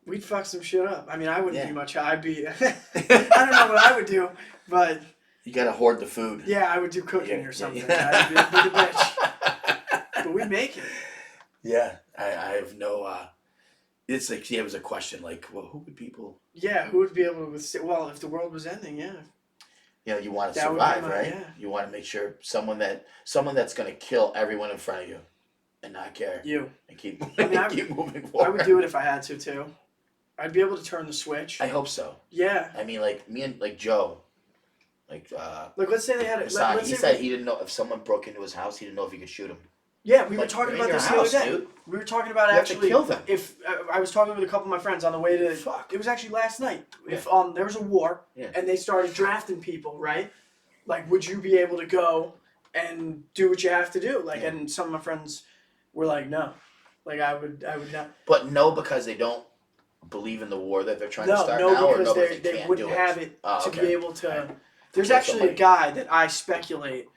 S1: We'd fuck some shit up. I mean, I wouldn't
S2: Yeah.
S1: be much. I'd be. I don't know what I would do, but
S2: you gotta hoard the food.
S1: yeah, I would do cooking
S2: Yeah,
S1: or something.
S2: yeah.
S1: I'd be the bitch. But we'd make it.
S2: Yeah. I have no, It's like it was a question like, well, who would people?
S1: Yeah, who would be able to withstand? Well, if the world was ending, yeah.
S2: You want to
S1: That would be
S2: survive,
S1: my-
S2: right?
S1: yeah.
S2: You want to make sure someone that's going to kill everyone in front of you, and not care,
S1: You.
S2: and keep keep moving forward.
S1: I would do it if I had to too. I'd be able to turn the switch.
S2: I hope so.
S1: Yeah.
S2: I mean, like me and like Joe, like
S1: Like, let's say they had it.
S2: Hassan,
S1: Let's
S2: he
S1: say
S2: said he didn't know if someone broke into his house, he didn't know if he could shoot him.
S1: Yeah, we were
S2: Like,
S1: talking
S2: they're
S1: about
S2: in
S1: this
S2: your
S1: the
S2: house,
S1: other day.
S2: dude.
S1: We were talking about
S2: You have to
S1: actually
S2: kill them.
S1: if I was talking with a couple of my friends on the way to.
S2: Fuck.
S1: It was actually last night.
S2: Yeah.
S1: If there was a war
S2: Yeah.
S1: and they started drafting people, right? Like, would you be able to go and do what you have to do? Like,
S2: Yeah.
S1: and some of my friends were like, no, like I would not.
S2: But no, because they don't believe in the war that they're trying to start now,
S1: No,
S2: or
S1: because
S2: no, because
S1: they
S2: can't
S1: wouldn't
S2: do
S1: have
S2: it.
S1: it
S2: Oh,
S1: to
S2: okay.
S1: be able to.
S2: Right.
S1: There's
S2: Kill
S1: actually
S2: somebody.
S1: a guy that I speculate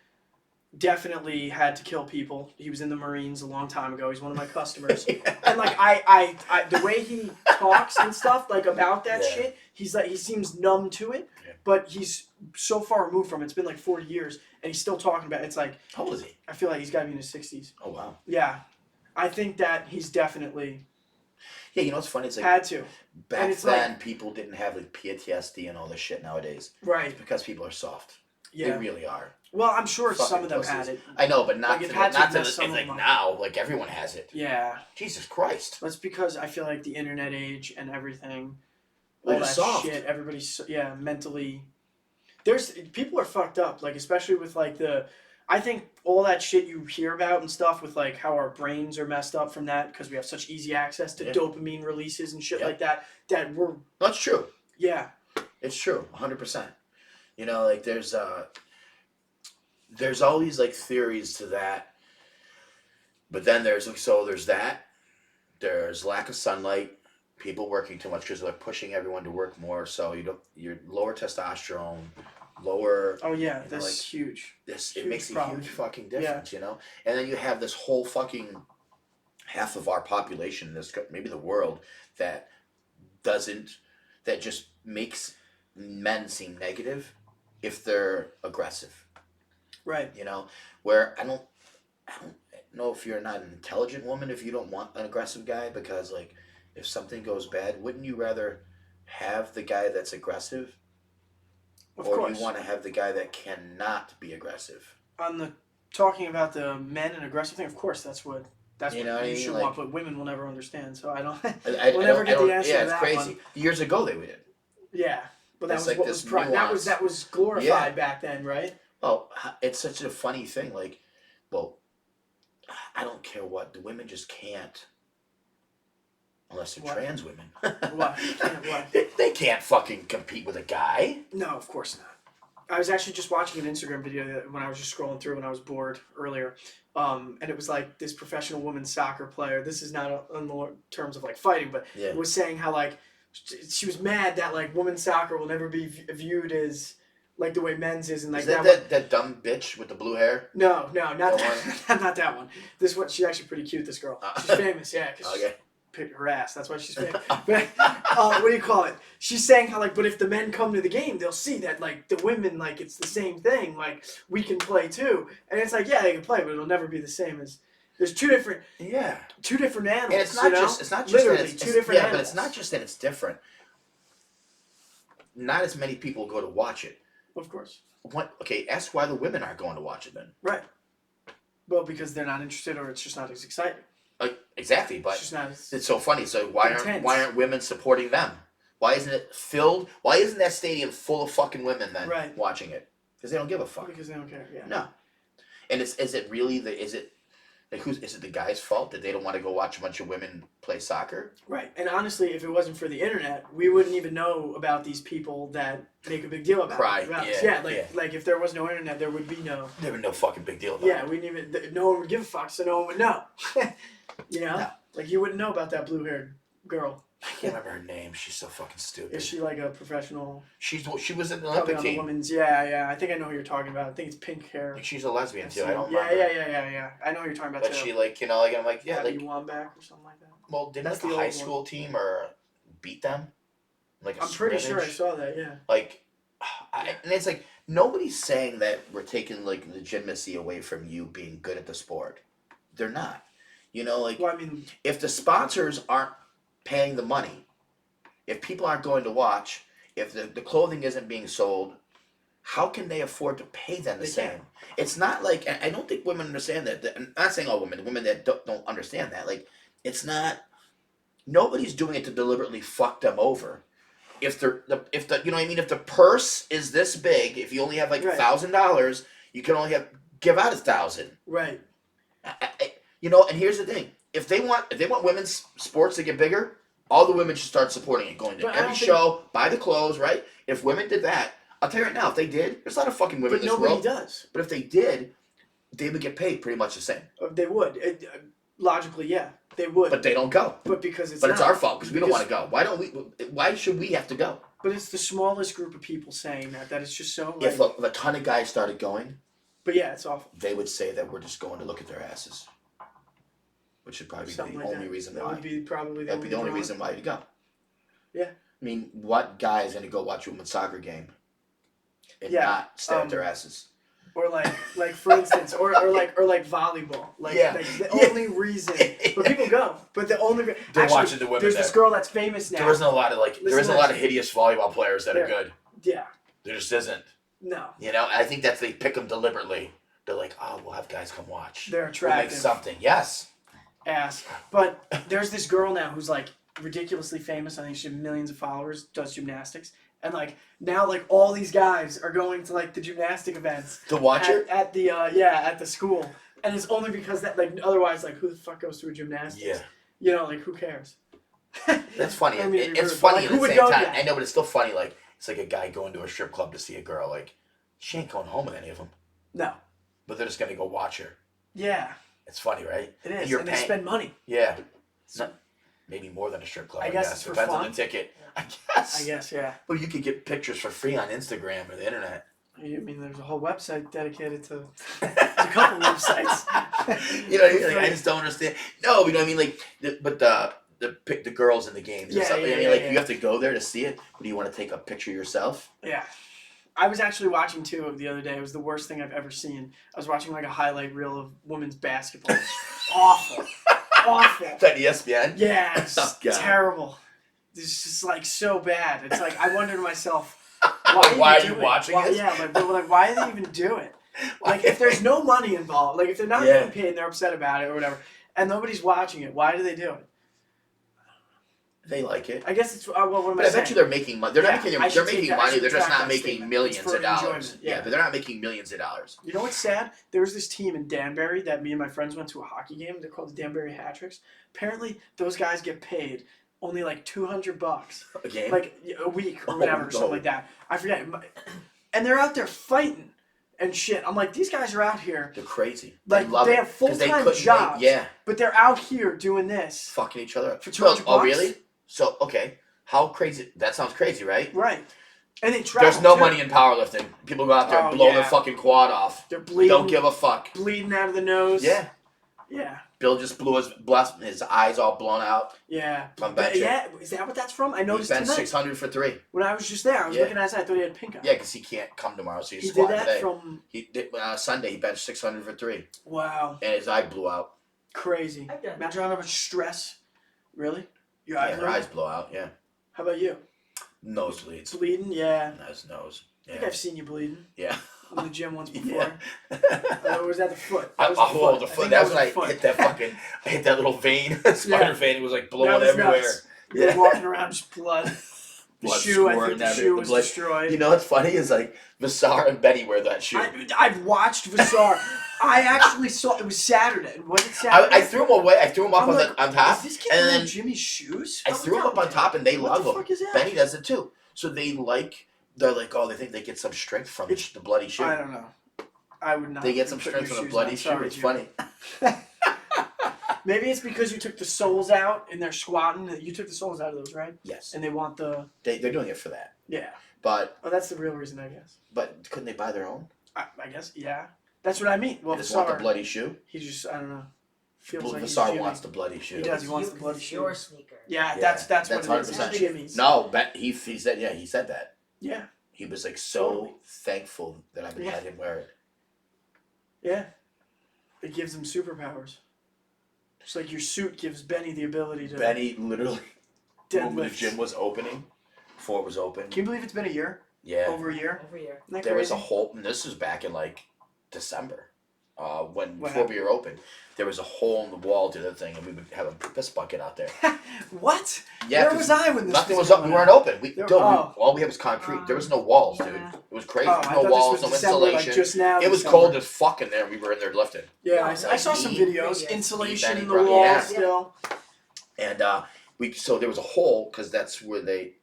S1: definitely had to kill people. He was in the Marines a long time ago. He's one of my customers. And like I the way he talks and stuff like about that
S2: Yeah.
S1: shit, he's like he seems numb to it,
S2: Yeah.
S1: but he's so far removed from it. It's been like 40 years, and he's still talking about it. It's like
S2: How old is he?
S1: I feel like he's got to be in his 60s.
S2: Oh wow.
S1: Yeah, I think that he's definitely
S2: Yeah, you know what's funny? It's like
S1: had to.
S2: back
S1: and it's
S2: then, people didn't have like PTSD and all this shit nowadays.
S1: Right.
S2: It's because people are soft.
S1: Yeah.
S2: They really are.
S1: Well, I'm sure some
S2: Fucking
S1: of them
S2: pussies.
S1: had it.
S2: I know, but not
S1: Like,
S2: to
S1: it
S2: the,
S1: had to
S2: not to
S1: mess
S2: the,
S1: some
S2: it's
S1: of
S2: like
S1: them up.
S2: now, like everyone has it.
S1: Yeah.
S2: Jesus Christ.
S1: That's because I feel like the internet age and everything,
S2: They're
S1: all that
S2: soft.
S1: shit, everybody's mentally. There's people are fucked up, like especially with like I think all that shit you hear about and stuff with like how our brains are messed up from that because we have such easy access to
S2: Yeah.
S1: dopamine releases and shit
S2: Yeah.
S1: like that. That we're
S2: That's true.
S1: yeah
S2: It's true, 100%. You know, like there's all these like theories to that, but then there's that. There's lack of sunlight, people working too much because they're pushing everyone to work more, so you're lower testosterone, lower.
S1: oh yeah
S2: You know,
S1: that's
S2: like,
S1: huge.
S2: It
S1: Huge
S2: makes a
S1: problem.
S2: huge fucking difference, you know. And then you have this whole fucking half of our population, maybe the world, that just makes men seem negative if they're aggressive.
S1: Right.
S2: You know, where I don't know if you're not an intelligent woman if you don't want an aggressive guy, because like if something goes bad, wouldn't you rather have the guy that's aggressive,
S1: Of
S2: or
S1: course.
S2: you want to have the guy that cannot be aggressive?
S1: On the talking about the men and aggressive thing, of course that's what
S2: You know what I
S1: you
S2: mean?
S1: should
S2: Like-
S1: want, but women will never understand. So I don't.
S2: I
S1: We'll never get the answer
S2: yeah,
S1: to
S2: it's
S1: that
S2: crazy.
S1: one.
S2: Years ago they did.
S1: Yeah, but that
S2: It's
S1: was
S2: like
S1: what
S2: this
S1: was
S2: nuance.
S1: that was glorified
S2: Yeah.
S1: back then, right?
S2: Oh, it's such a funny thing. Like, well, I don't care what the women just can't, unless they're
S1: What?
S2: trans women.
S1: What? What?
S2: They can't fucking compete with a guy.
S1: No, of course not. I was actually just watching an Instagram video when I was just scrolling through when I was bored earlier, and it was like this professional women's soccer player. This is not in terms of like fighting, but
S2: Yeah.
S1: was saying how like she was mad that like women's soccer will never be viewed as like the way men's is, and like
S2: Is that
S1: that
S2: that dumb bitch with the blue hair?
S1: No, not
S2: That
S1: that, not that one. This one, she's actually pretty cute. This girl, she's famous, yeah. 'Cause she
S2: Okay.
S1: picked her ass. That's why she's famous. But what do you call it? She's saying how like, but if the men come to the game, they'll see that like the women like it's the same thing. Like we can play too, and it's like yeah, they can play, but it'll never be the same as. There's two different
S2: Yeah.
S1: animals.
S2: And it's not
S1: you know?
S2: just that
S1: Literally
S2: it's,
S1: two different
S2: yeah,
S1: animals.
S2: but it's not just that it's different. Not as many people go to watch it.
S1: Of course.
S2: Okay, ask why the women aren't going to watch it then.
S1: Right. Well, because they're not interested, or it's just not as exciting.
S2: Exactly, but
S1: It's just not as
S2: it's so funny. So why
S1: intense.
S2: aren't women supporting them? Why isn't it filled? Why isn't that stadium full of fucking women then
S1: Right.
S2: watching it? Because they don't give a fuck.
S1: because they don't care. Yeah.
S2: No. And is it really is it the guy's fault that they don't want to go watch a bunch of women play soccer?
S1: Right. And honestly, if it wasn't for the internet, we wouldn't even know about these people that make a big deal about
S2: Right,
S1: it. About
S2: yeah,
S1: us. Yeah,
S2: yeah.
S1: like if there was no internet, there would be no.
S2: There was no fucking big deal about
S1: Yeah,
S2: it.
S1: we didn't even. No one would give a fuck, so no one would know. You know,
S2: No.
S1: like you wouldn't know about that blue-haired girl.
S2: I can't remember her name. She's so fucking stupid.
S1: Is she like a professional?
S2: She was in the
S1: Probably
S2: Olympic
S1: on the
S2: team.
S1: women's. Yeah. I think I know who you're talking about. I think it's pink hair.
S2: Like she's a lesbian
S1: I've
S2: too.
S1: seen-
S2: I don't
S1: yeah,
S2: remember.
S1: yeah. I know who you're talking about
S2: But
S1: too.
S2: she I'm like yeah,
S1: Abby
S2: like
S1: Wambach or something like that.
S2: well, didn't
S1: That's
S2: like the
S1: the
S2: high
S1: old one.
S2: school team or beat them? Like a
S1: I'm pretty sure I
S2: scrimmage?
S1: saw that. Yeah.
S2: Like, and it's like nobody's saying that we're taking like legitimacy away from you being good at the sport. They're not. You know, like
S1: Well, I mean,
S2: if the sponsors aren't paying the money, if people aren't going to watch, if the clothing isn't being sold, how can they afford to pay them the
S1: They
S2: same?
S1: can't.
S2: It's not like, I don't think women understand that. I'm not saying all women, the women that don't understand that. Like, it's not, nobody's doing it to deliberately fuck them over. If you know what I mean, if the purse is this big, if you only have like
S1: Right.
S2: $1,000, you can only give out 1,000.
S1: Right.
S2: You know, and here's the thing: if they want women's sports to get bigger, all the women should start supporting it, going to
S1: But I
S2: every
S1: don't think-
S2: show, buy the clothes, right? If women did that, I'll tell you right now, if they did, there's a lot of fucking women
S1: But
S2: in this
S1: nobody
S2: world.
S1: does.
S2: But if they did, they would get paid pretty much the same.
S1: They would. Logically, yeah, they would.
S2: But they don't go.
S1: But because it's
S2: But it's
S1: not.
S2: our fault because we don't want to go. Why don't we? Why should we have to go?
S1: But it's the smallest group of people saying that it's just so. Like,
S2: If a ton of guys started going,
S1: but yeah, it's awful.
S2: they would say that we're just going to look at their asses, which would probably
S1: Something
S2: be the
S1: like
S2: only
S1: that.
S2: reason
S1: That
S2: why.
S1: would be probably
S2: That'd be the only
S1: draw.
S2: reason why you go.
S1: Yeah.
S2: I mean, what guy is gonna go watch a women's soccer game and
S1: Yeah,
S2: not stare at their asses?
S1: Or like for instance, or like volleyball. Like,
S2: Yeah.
S1: like the
S2: Yeah.
S1: only reason. But people go. But the only
S2: They're
S1: actually,
S2: watching the women
S1: there's
S2: there.
S1: this girl that's famous now.
S2: There isn't a lot of hideous volleyball players that are
S1: Yeah.
S2: good.
S1: Yeah.
S2: There just isn't.
S1: No.
S2: You know, I think that they pick them deliberately. They're like, oh, we'll have guys come watch.
S1: They're
S2: We'll make
S1: attractive.
S2: something. Yes.
S1: Ass. But there's this girl now who's like ridiculously famous. I think she has millions of followers, does gymnastics. And like now like all these guys are going to like the gymnastic events.
S2: To watch her?
S1: At the at the school. And it's only because that like otherwise like who the fuck goes to a gymnastics?
S2: Yeah.
S1: You know, like who cares?
S2: That's funny.
S1: I mean,
S2: It's
S1: rude, but,
S2: funny
S1: like,
S2: at
S1: who
S2: the
S1: would
S2: same
S1: go to
S2: time.
S1: that?
S2: I know, but it's still funny. Like, it's like a guy going to a strip club to see a girl. Like, she ain't going home with any of them.
S1: No.
S2: But they're just going to go watch her.
S1: Yeah.
S2: It's funny, right?
S1: It is.
S2: You're
S1: And they
S2: paying.
S1: spend money.
S2: Yeah. Maybe more than a strip club.
S1: I guess it's for
S2: Depends on
S1: fun.
S2: the ticket. I guess.
S1: I guess, yeah.
S2: Well, you could get pictures for free on Instagram or the internet.
S1: I mean, there's a whole website dedicated to. There's a couple websites.
S2: You know what I mean? Like, I just don't understand. No, you know what I mean? Like, the girls in the games.
S1: Yeah,
S2: and stuff.
S1: yeah,
S2: I mean,
S1: yeah,
S2: like,
S1: yeah.
S2: you have to go there to see it. But do you want to take a picture yourself?
S1: Yeah. I was actually watching two the other day. It was the worst thing I've ever seen. I was watching like a highlight reel of women's basketball. Awful. Awful.
S2: Is that ESPN?
S1: Yeah, it's
S2: Oh, God.
S1: terrible. It's just like so bad. It's like I wonder to myself,
S2: Why are
S1: do
S2: you
S1: it?
S2: watching
S1: Why,
S2: it?
S1: Yeah, like why do they even do it? Like if there's no money involved, like if they're not
S2: Yeah.
S1: getting paid and they're upset about it or whatever, and nobody's watching it, why do they do it?
S2: They like it.
S1: I guess it's what am
S2: But
S1: I
S2: I bet
S1: saying?
S2: you they're making money. They're
S1: Yeah,
S2: not making.
S1: I
S2: They're
S1: should take
S2: making
S1: that- I
S2: money.
S1: should
S2: They're just
S1: retract
S2: not
S1: that
S2: making
S1: statement.
S2: millions
S1: It's for
S2: of dollars.
S1: enjoyment, yeah.
S2: But they're not making millions of dollars.
S1: You know what's sad? There was this team in Danbury that me and my friends went to a hockey game. They're called the Danbury Hat-Tricks. Apparently, those guys get paid only like $200,
S2: A game.
S1: like a week or
S2: Oh,
S1: whatever,
S2: no.
S1: something like that. I forget. And they're out there fighting and shit. I'm like, these guys are out here,
S2: They're crazy.
S1: like
S2: love
S1: they
S2: it,
S1: have
S2: 'cause they
S1: full-time
S2: couldn't
S1: jobs,
S2: make- yeah,
S1: but they're out here doing this.
S2: fucking each other up.
S1: For $200
S2: Oh,
S1: bucks?
S2: really? So okay, how crazy? That sounds crazy, right?
S1: Right. And they travel.
S2: There's no
S1: too.
S2: money in powerlifting. People go out there and
S1: Oh,
S2: blow
S1: yeah.
S2: their fucking quad off.
S1: They're bleeding.
S2: Don't give a fuck.
S1: Bleeding out of the nose.
S2: Yeah.
S1: Yeah.
S2: Bill just blew his eyes all blown out.
S1: Yeah.
S2: From benching.
S1: Yeah. Is that what that's from? I
S2: He
S1: noticed
S2: spent
S1: tonight.
S2: 600 for 3.
S1: When I was just there, I was
S2: Yeah.
S1: looking at it. I thought he had pink eye.
S2: Yeah, because he can't come tomorrow, so he's
S1: He did
S2: squatting
S1: that
S2: today.
S1: from.
S2: He did Sunday. He benched 600 for 3,
S1: Wow.
S2: and his eye blew out.
S1: Crazy.
S3: I've done
S1: Imagine how much stress. Really? Your eye
S2: Yeah, her
S1: hurt?
S2: eyes blow out. Yeah,
S1: How about you?
S2: nosebleeds.
S1: Bleeding? Yeah.
S2: His nose.
S1: I think
S2: Yeah,
S1: I've seen you bleeding
S2: yeah.
S1: in the gym once before.
S2: Yeah.
S1: Or was that the foot?
S2: I
S1: That was the foot.
S2: the
S1: I
S2: foot.
S1: think
S2: That's
S1: that
S2: when I
S1: was the foot.
S2: hit that fucking. I hit that little vein, spider
S1: Yeah.
S2: vein. It was like
S1: That
S2: blowing
S1: was
S2: everywhere.
S1: nuts. You
S2: Yeah.
S1: were walking around just blood. The
S2: Blood
S1: shoe, I
S2: squirting
S1: think the
S2: out of
S1: shoe
S2: it,
S1: was
S2: blood.
S1: destroyed.
S2: You know what's funny is like Vassar and Benny wear that shoe.
S1: I've watched Vassar. I actually saw it was Saturday. Was it Saturday?
S2: I threw them away. I threw them up
S1: I'm
S2: on
S1: like,
S2: on top,
S1: Is this kid
S2: and
S1: wearing
S2: then
S1: Jimmy's shoes?
S2: I threw them up on top, and they
S1: What
S2: love
S1: the
S2: them.
S1: fuck is that?
S2: Benny does it too. So they're like, oh, they think they get some strength from the bloody shoe.
S1: I don't know. I would not.
S2: They get some
S1: put
S2: strength
S1: your
S2: from the
S1: shoes
S2: bloody
S1: on.
S2: shoe.
S1: Sorry,
S2: It's
S1: Jimmy.
S2: funny.
S1: Maybe it's because you took the soles out and they're squatting. You took the soles out of those, right?
S2: Yes,
S1: And they want the
S2: they're doing it for that.
S1: yeah.
S2: But
S1: Oh, that's the real reason, I guess.
S2: couldn't they buy their own?
S1: I guess yeah. That's what I mean. Well,
S2: They just want the
S1: Vassar,
S2: bloody shoe.
S1: he just I don't know. Feels like he's
S2: Vassar
S1: Jimmy.
S2: wants the bloody shoe.
S1: He does. He wants
S3: You-
S1: the bloody
S3: it's
S1: shoe.
S3: your sneaker.
S1: Yeah,
S2: Yeah,
S1: that's
S2: that's
S1: what it is.
S2: 100%.
S1: It's Jimmy's.
S2: No, he said he said that.
S1: Yeah.
S2: He was like so
S1: Totally.
S2: thankful that I've
S1: Yeah.
S2: had him wear it.
S1: Yeah. It gives him superpowers. Just like your suit gives Benny the ability to.
S2: Benny literally, when the
S1: Deadlifts.
S2: gym was opening, before it was open.
S1: Can you believe it's been a year?
S2: Yeah.
S1: Over a year?
S3: Over here.
S1: Isn't that
S2: There was
S1: crazy?
S2: a hole, and this was back in like December,
S1: What
S2: before
S1: happened?
S2: we were open. There was a hole in the wall to the thing, and we would have a piss bucket out there.
S1: What?
S2: Yeah,
S1: Where
S2: 'cause
S1: was I when this
S2: nothing was
S1: going
S2: up. We
S1: on?
S2: weren't open.
S1: Oh.
S2: All we had was concrete. There was no walls, dude.
S3: Yeah.
S2: It was crazy.
S1: Oh, I
S2: No
S1: thought
S2: walls,
S1: this was
S2: no
S1: December,
S2: insulation.
S1: like just now.
S2: It was
S1: December.
S2: cold as fuck in there. We were in there lifting.
S1: Yeah,
S3: No,
S1: I saw some
S2: he-
S1: videos.
S3: yeah.
S1: Insulation
S2: He-
S1: in the
S2: Benny
S1: wall
S2: Brown, yeah.
S1: still.
S2: And so there was a hole because that's where they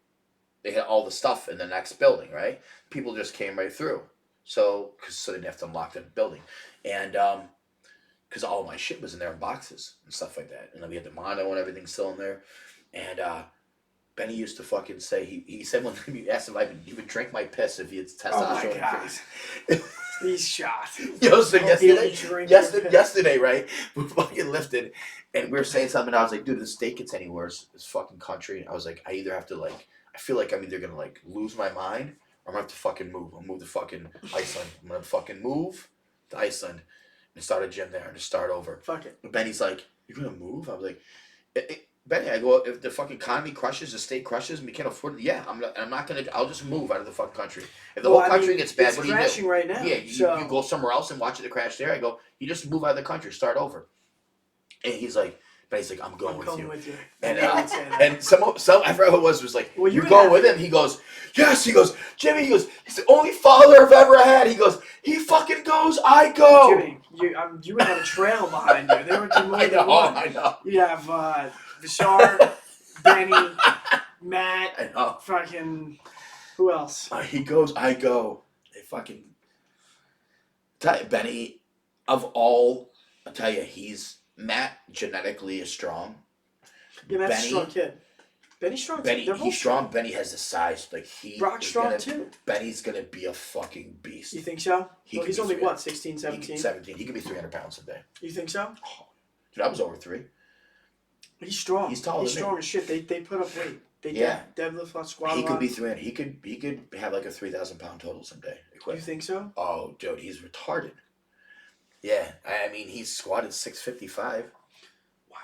S2: had all the stuff in the next building, right? People just came right through, so they didn't have to unlock the building, and because all my shit was in there in boxes and stuff like that, and then we had the mono and everything still in there, and Benny used to fucking say he said one time, he asked if he would drink my piss if he had
S1: Oh my
S2: testosterone
S1: god.
S2: increase.
S1: He's shot.
S2: Yo, so
S1: Oh, he would drink your piss.
S2: yesterday, right? We fucking lifted, and we were saying something. And I was like, dude, if the state gets any worse, this fucking country. I was like, I either have to I feel like I'm either gonna lose my mind, or I'm gonna have to fucking move. I'll move to fucking Iceland. I'm gonna fucking move to Iceland and start a gym there and just start over.
S1: Fuck it.
S2: But Benny's like, you're gonna move? I was like, Benny, I go, if the fucking economy crushes, the state crushes, and we can't afford it, yeah, I'm not gonna. I'll just move out of the fucking country. If the whole country gets bad,
S1: it's
S2: what do you
S1: crashing
S2: do?
S1: right now.
S2: Yeah,
S1: so.
S2: you go somewhere else and watch it crash there. I go, you just move out of the country, start over. And he's like, I'm going with you. And
S1: I would say that.
S2: and some I forgot who it was like,
S1: Well, you
S2: you're going
S1: have-
S2: with him? He goes, yes. He goes, Jimmy. He goes, he's the only father I've ever had. He goes, he fucking goes, I go.
S1: Jimmy, you would have a trail behind you. There would be more than one.
S2: I know.
S1: You have Vishar, Benny, Matt,
S2: I know.
S1: fucking who else?
S2: He goes, I go. They fucking tell you, Benny, of all, I tell you, Matt genetically is strong.
S1: Yeah, Matt's
S2: Benny-
S1: a strong kid. Benny's strong too.
S2: Benny,
S1: They're both
S2: he's strong. Benny has the size.
S1: Brock's
S2: is
S1: strong
S2: gonna-
S1: too.
S2: Benny's gonna be a fucking beast.
S1: You think so?
S2: He
S1: Well,
S2: could
S1: he's
S2: be
S1: only
S2: three-
S1: what, 16, 17?
S2: 17. He could be 300 pounds a day.
S1: You think so?
S2: Dude, I was over 3.
S1: He's strong.
S2: He's taller
S1: He's
S2: than me.
S1: strong as shit. They put up weight. They
S2: Yeah.
S1: deadlift on squat.
S2: He
S1: a
S2: could
S1: lot.
S2: be 300. He could have like a 3,000 pound total someday.
S1: You think so?
S2: Oh, dude, he's retarded. Yeah, I mean, he's squatted 655.
S1: Wow.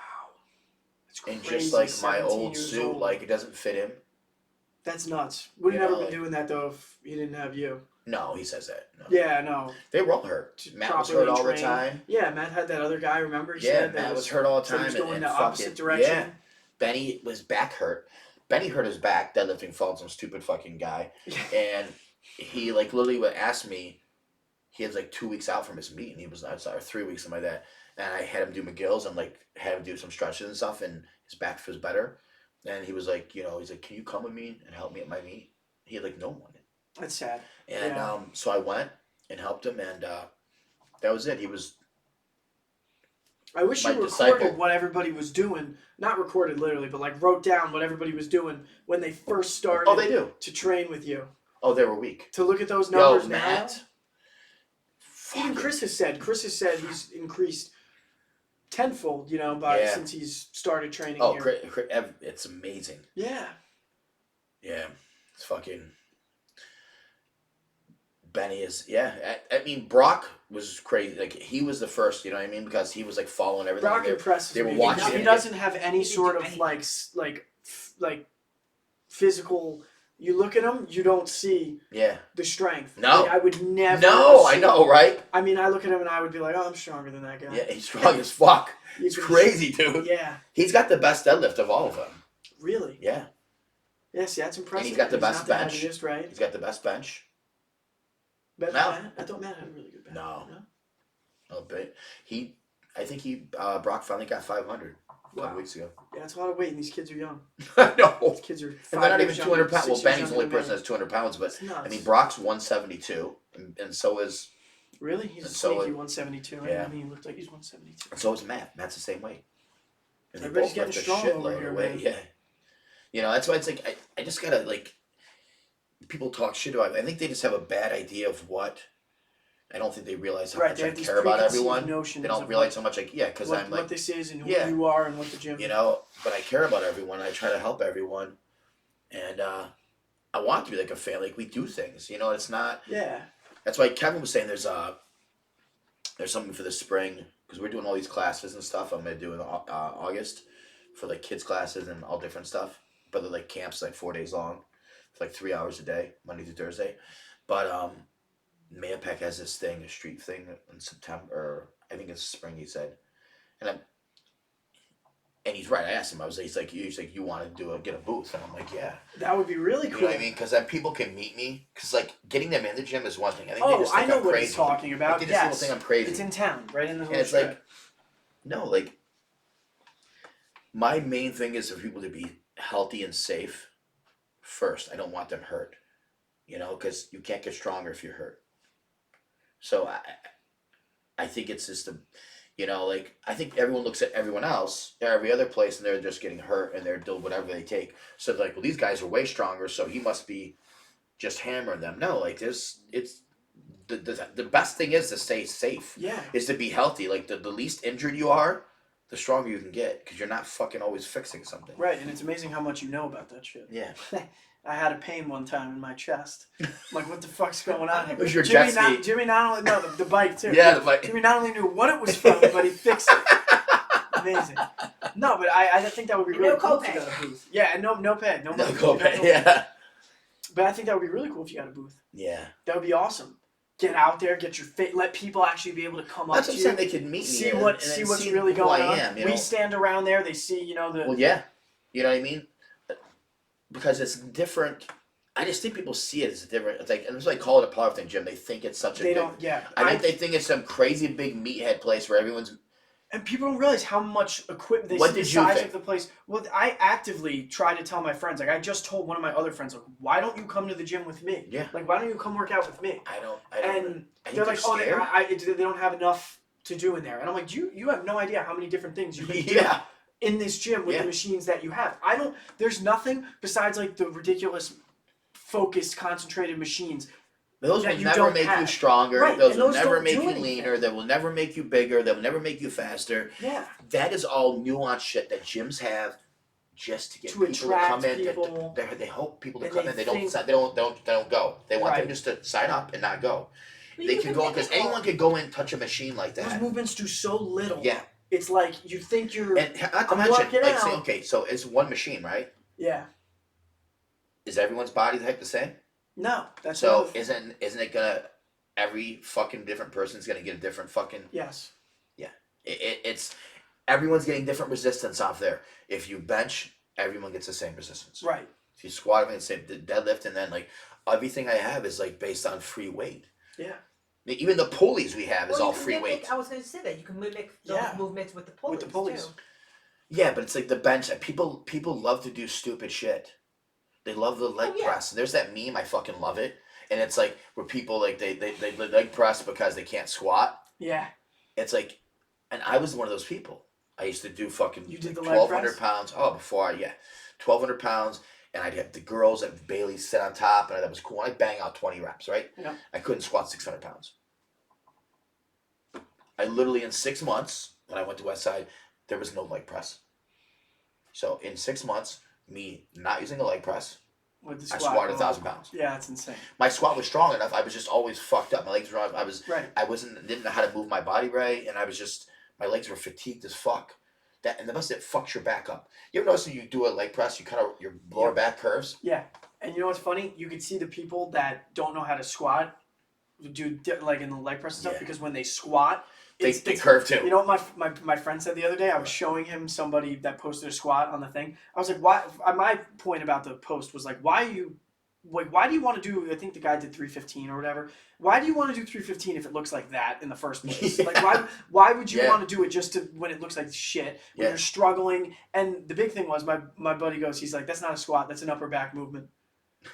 S1: That's crazy.
S2: And just like my
S1: 17
S2: old
S1: years
S2: suit,
S1: old.
S2: like it doesn't fit him.
S1: That's nuts. Would have
S2: You
S1: never
S2: know,
S1: been
S2: like-
S1: doing that though if he didn't have you.
S2: No, he says that. No.
S1: Yeah, no.
S2: They were all hurt. Matt was
S1: Properly
S2: hurt all the
S1: trained.
S2: time.
S1: Yeah, Matt had that other guy. Remember? He
S2: Yeah,
S1: said that
S2: Matt was hurt all the
S1: said he
S2: time.
S1: was going
S2: and
S1: the opposite
S2: fucking,
S1: direction.
S2: Yeah. Benny was back hurt. Benny hurt his back deadlifting, fell some stupid fucking guy. And he literally would ask me, he was 2 weeks out from his meet, and he was outside, or 3 weeks, something like that. And I had him do McGill's and had him do some stretches and stuff, and his back feels better. And he was like, he's like, can you come with me and help me at my meet? He had no one.
S1: That's sad.
S2: And
S1: Yeah.
S2: so I went and helped him, and that was it. He was
S1: I wish
S2: my
S1: you recorded
S2: disciple.
S1: what everybody was doing. Not recorded literally, but wrote down what everybody was doing when they first started
S2: oh, they do.
S1: to train with you.
S2: Oh, they were weak.
S1: To look at those numbers
S2: Yo,
S1: now.
S2: Matt.
S1: Even
S2: fucking-
S1: Chris has said he's increased tenfold,
S2: Yeah.
S1: since he's started training
S2: Oh,
S1: here.
S2: it's amazing.
S1: Yeah.
S2: Yeah, it's fucking. Benny is, yeah. I mean, Brock was crazy. He was the first, you know what I mean? Because he was following everything.
S1: Brock impresses
S2: they were
S1: me.
S2: watching
S1: He
S2: him.
S1: doesn't have any
S3: He
S1: sort
S3: didn't
S1: of
S3: do anything.
S1: like physical. You look at him, you don't see
S2: Yeah.
S1: the strength.
S2: No.
S1: I would never.
S2: No,
S1: see
S2: I know, right?
S1: I mean, I look at him and I would be like, oh, I'm stronger than that guy.
S2: Yeah, he's strong as fuck. It's
S1: He's
S2: crazy, dude.
S1: Yeah,
S2: He's got the best deadlift of all of them.
S1: really.
S2: Yeah.
S1: Yeah, see, that's impressive.
S2: he's got the best
S1: not the
S2: bench.
S1: heaviest, right?
S2: He's got the best bench.
S1: Better
S2: No.
S1: than Matt? I thought Matt had a really good bench.
S2: No. A bit. I think Brock finally got 500 a
S1: Wow.
S2: couple weeks ago.
S1: Yeah, it's a lot of weight, and these kids are young.
S2: No.
S1: These kids are.
S2: And they're not even 200 pounds. Well,
S1: Benny's
S2: Benny's the only person that's 200 pounds, but
S1: It's nuts.
S2: I mean, Brock's 172, and so is
S1: Really? He's a
S2: and so
S1: sneaky
S2: it-
S1: 172. Right?
S2: yeah.
S1: I mean, he looked like he's 172.
S2: and so is Matt. Matt's the same weight. And they
S1: Everybody's
S2: both
S1: getting
S2: lift a
S1: strong over
S2: shitload
S1: here,
S2: of weight.
S1: man.
S2: Yeah. That's why it's I just gotta people talk shit about. I think they just have a bad idea of what. I don't think they realize how
S1: Right,
S2: much
S1: they
S2: I
S1: have these
S2: care about
S1: preconceived
S2: everyone.
S1: notions
S2: They don't
S1: of
S2: realize how much because
S1: what,
S2: I'm
S1: what this is and who
S2: yeah.
S1: you are and what the gym is.
S2: but I care about everyone. I try to help everyone, and I want to be like a family. We do things, It's not.
S1: Yeah.
S2: That's why Kevin was saying there's something for the spring because we're doing all these classes and stuff. I'm gonna do in August for kids classes and all different stuff. but the like camps like 4 days long, it's like 3 hours a day, Monday through Thursday. But Mayapack has this thing, a street thing in September, or I think it's spring. He said, and I'm, and he's right. I asked him. He's like, you want to get a booth? And I'm like, yeah.
S1: That would be really
S2: You
S1: cool.
S2: know what I mean? Because then people can meet me. Because like getting them in the gym is one thing. I think they
S1: Oh,
S2: just think
S1: I know
S2: I'm
S1: what
S2: crazy.
S1: he's talking about.
S2: They just think I'm crazy.
S1: It's in town, right in the
S2: And
S1: little
S2: it's
S1: strip.
S2: like, no, like my main thing is for people to be healthy and safe first. I don't want them hurt. You know, because you can't get stronger if you're hurt. So I think it's just a, you know, like I think everyone looks at everyone else, every other place, and they're just getting hurt and they're doing whatever they take. So they're like, well, these guys are way stronger, so he must be just hammering them. No, like it's the best thing is to stay safe.
S1: Yeah.
S2: Is to be healthy. Like the least injured you are, the stronger you can get, because you're not fucking always fixing something.
S1: Right, and it's amazing how much you know about that shit.
S2: Yeah.
S1: I had a pain one time in my chest. I'm like, what the fuck's going on here?
S2: It was your jet ski.
S1: Jimmy not only the bike too.
S2: Yeah, the bike.
S1: Jimmy not only knew what it was from, but he fixed it. Amazing. No, but I think that would be
S3: And
S1: really
S3: no
S1: cool if you
S3: copay.
S1: got a booth. Yeah, and no pay, no
S2: No
S1: money.
S2: copay. Yeah.
S1: But I think that would be really cool if you got a booth.
S2: Yeah.
S1: That would be awesome. Get out there, get your fit, let people actually be able to come
S2: That's
S1: up
S2: what
S1: to
S2: I'm saying.
S1: you,
S2: They could meet me.
S1: see
S2: and
S1: what's
S2: see
S1: really
S2: who
S1: going
S2: I
S1: on.
S2: am, you know?
S1: We stand around there, they see, you know, the
S2: Well, yeah. You know what I mean? Because it's different. I just think people see it as different. It's like, and that's why I call it a powerlifting gym. They think it's such a
S1: they
S2: big.
S1: don't. Yeah,
S2: I think they think it's some crazy big meathead place where everyone's.
S1: and people don't realize how much equipment they
S2: What
S1: see the
S2: did you
S1: size
S2: think?
S1: of the place. Well, I actively try to tell my friends. Like I just told one of my other friends, like, why don't you come to the gym with me?
S2: Yeah.
S1: Like, why don't you come work out with me?
S2: I don't.
S1: And
S2: I think
S1: they're like, oh,
S2: scared.
S1: they don't have enough to do in there. And I'm like, you have no idea how many different things you can do
S2: Yeah.
S1: in this gym with
S2: Yeah.
S1: the machines that you have. There's nothing besides like the ridiculous focused concentrated machines.
S2: Those
S1: that
S2: will
S1: you
S2: never
S1: don't
S2: make you
S1: have.
S2: stronger.
S1: Right,
S2: Those
S1: and
S2: will
S1: those
S2: never
S1: don't
S2: make
S1: do
S2: you
S1: anything.
S2: leaner. They will never make you bigger. They will never make you faster.
S1: Yeah.
S2: That is all nuanced shit that gyms have, just to get
S1: To
S2: people to
S1: attract
S2: come in.
S1: people.
S2: They hope people to
S1: And
S2: come
S1: they
S2: in. They
S1: think-
S2: don't go. They want them
S1: Right.
S2: just to sign up and not go.
S3: But
S2: They
S3: you
S2: can go because
S3: think
S2: anyone can go in and touch a machine like
S1: Those
S2: that.
S1: movements do so little.
S2: Yeah,
S1: It's like you think you're.
S2: and not to
S1: I'm
S2: mention,
S1: working
S2: like, say,
S1: out.
S2: okay, so it's one machine, right?
S1: Yeah.
S2: Is everyone's body the heck the same?
S1: No, that's
S2: So
S1: another-
S2: isn't it gonna every fucking different person's gonna get a different fucking
S1: Yes.
S2: it's everyone's getting different resistance off there. If you bench, everyone gets the same resistance.
S1: Right.
S2: If you squat, everyone same the deadlift, and then like everything I have is like based on free weight.
S1: Yeah.
S2: Even the pulleys we have is
S3: you
S2: all
S3: can
S2: free
S3: mimic-
S2: weight.
S3: I was going to say that you can mimic those
S1: Yeah.
S3: movements with the pulleys.
S1: With the pulleys.
S3: Too.
S2: Yeah, but it's like the bench. People love to do stupid shit. They love the leg
S3: yeah.
S2: press. There's that meme. I fucking love it. And it's like where people like they leg press because they can't squat.
S1: Yeah.
S2: It's like, and I was one of those people. I used to do fucking
S1: You did the leg
S2: 1,200
S1: press?
S2: pounds. Oh, before I 1,200 pounds, and I'd have the girls at Bailey sit on top, and that was cool. I'd bang out 20 reps, right?
S1: Yeah.
S2: I couldn't squat 600 pounds. I literally in 6 months when I went to Westside, there was no leg press. So in 6 months, me not using a leg press,
S1: With the
S2: I
S1: squat.
S2: squatted 1,000 pounds.
S1: Yeah, it's insane.
S2: My squat was strong enough. I was just always fucked up. My legs were on.
S1: Right.
S2: Didn't know how to move my body right, and I was just my legs were fatigued as fuck. That and the best it fucks your back up. You ever notice when you do a leg press, you kind of your lower
S1: Yeah.
S2: back curves.
S1: Yeah. And you know what's funny? You can see the people that don't know how to squat do like in the leg press and stuff
S2: Yeah.
S1: because when they squat,
S2: They
S1: it's
S2: curve too.
S1: You know what my friend said the other day? I was showing him somebody that posted a squat on the thing. I was like, why? My point about the post was like, why do you want to do? I think the guy did 315 or whatever. Why do you want to do 315 if it looks like that in the first place?
S2: Yeah.
S1: Like why would you
S2: Yeah.
S1: want to do it just to when it looks like shit when
S2: Yeah.
S1: you're struggling? And the big thing was my buddy goes, he's like, that's not a squat, that's an upper back movement,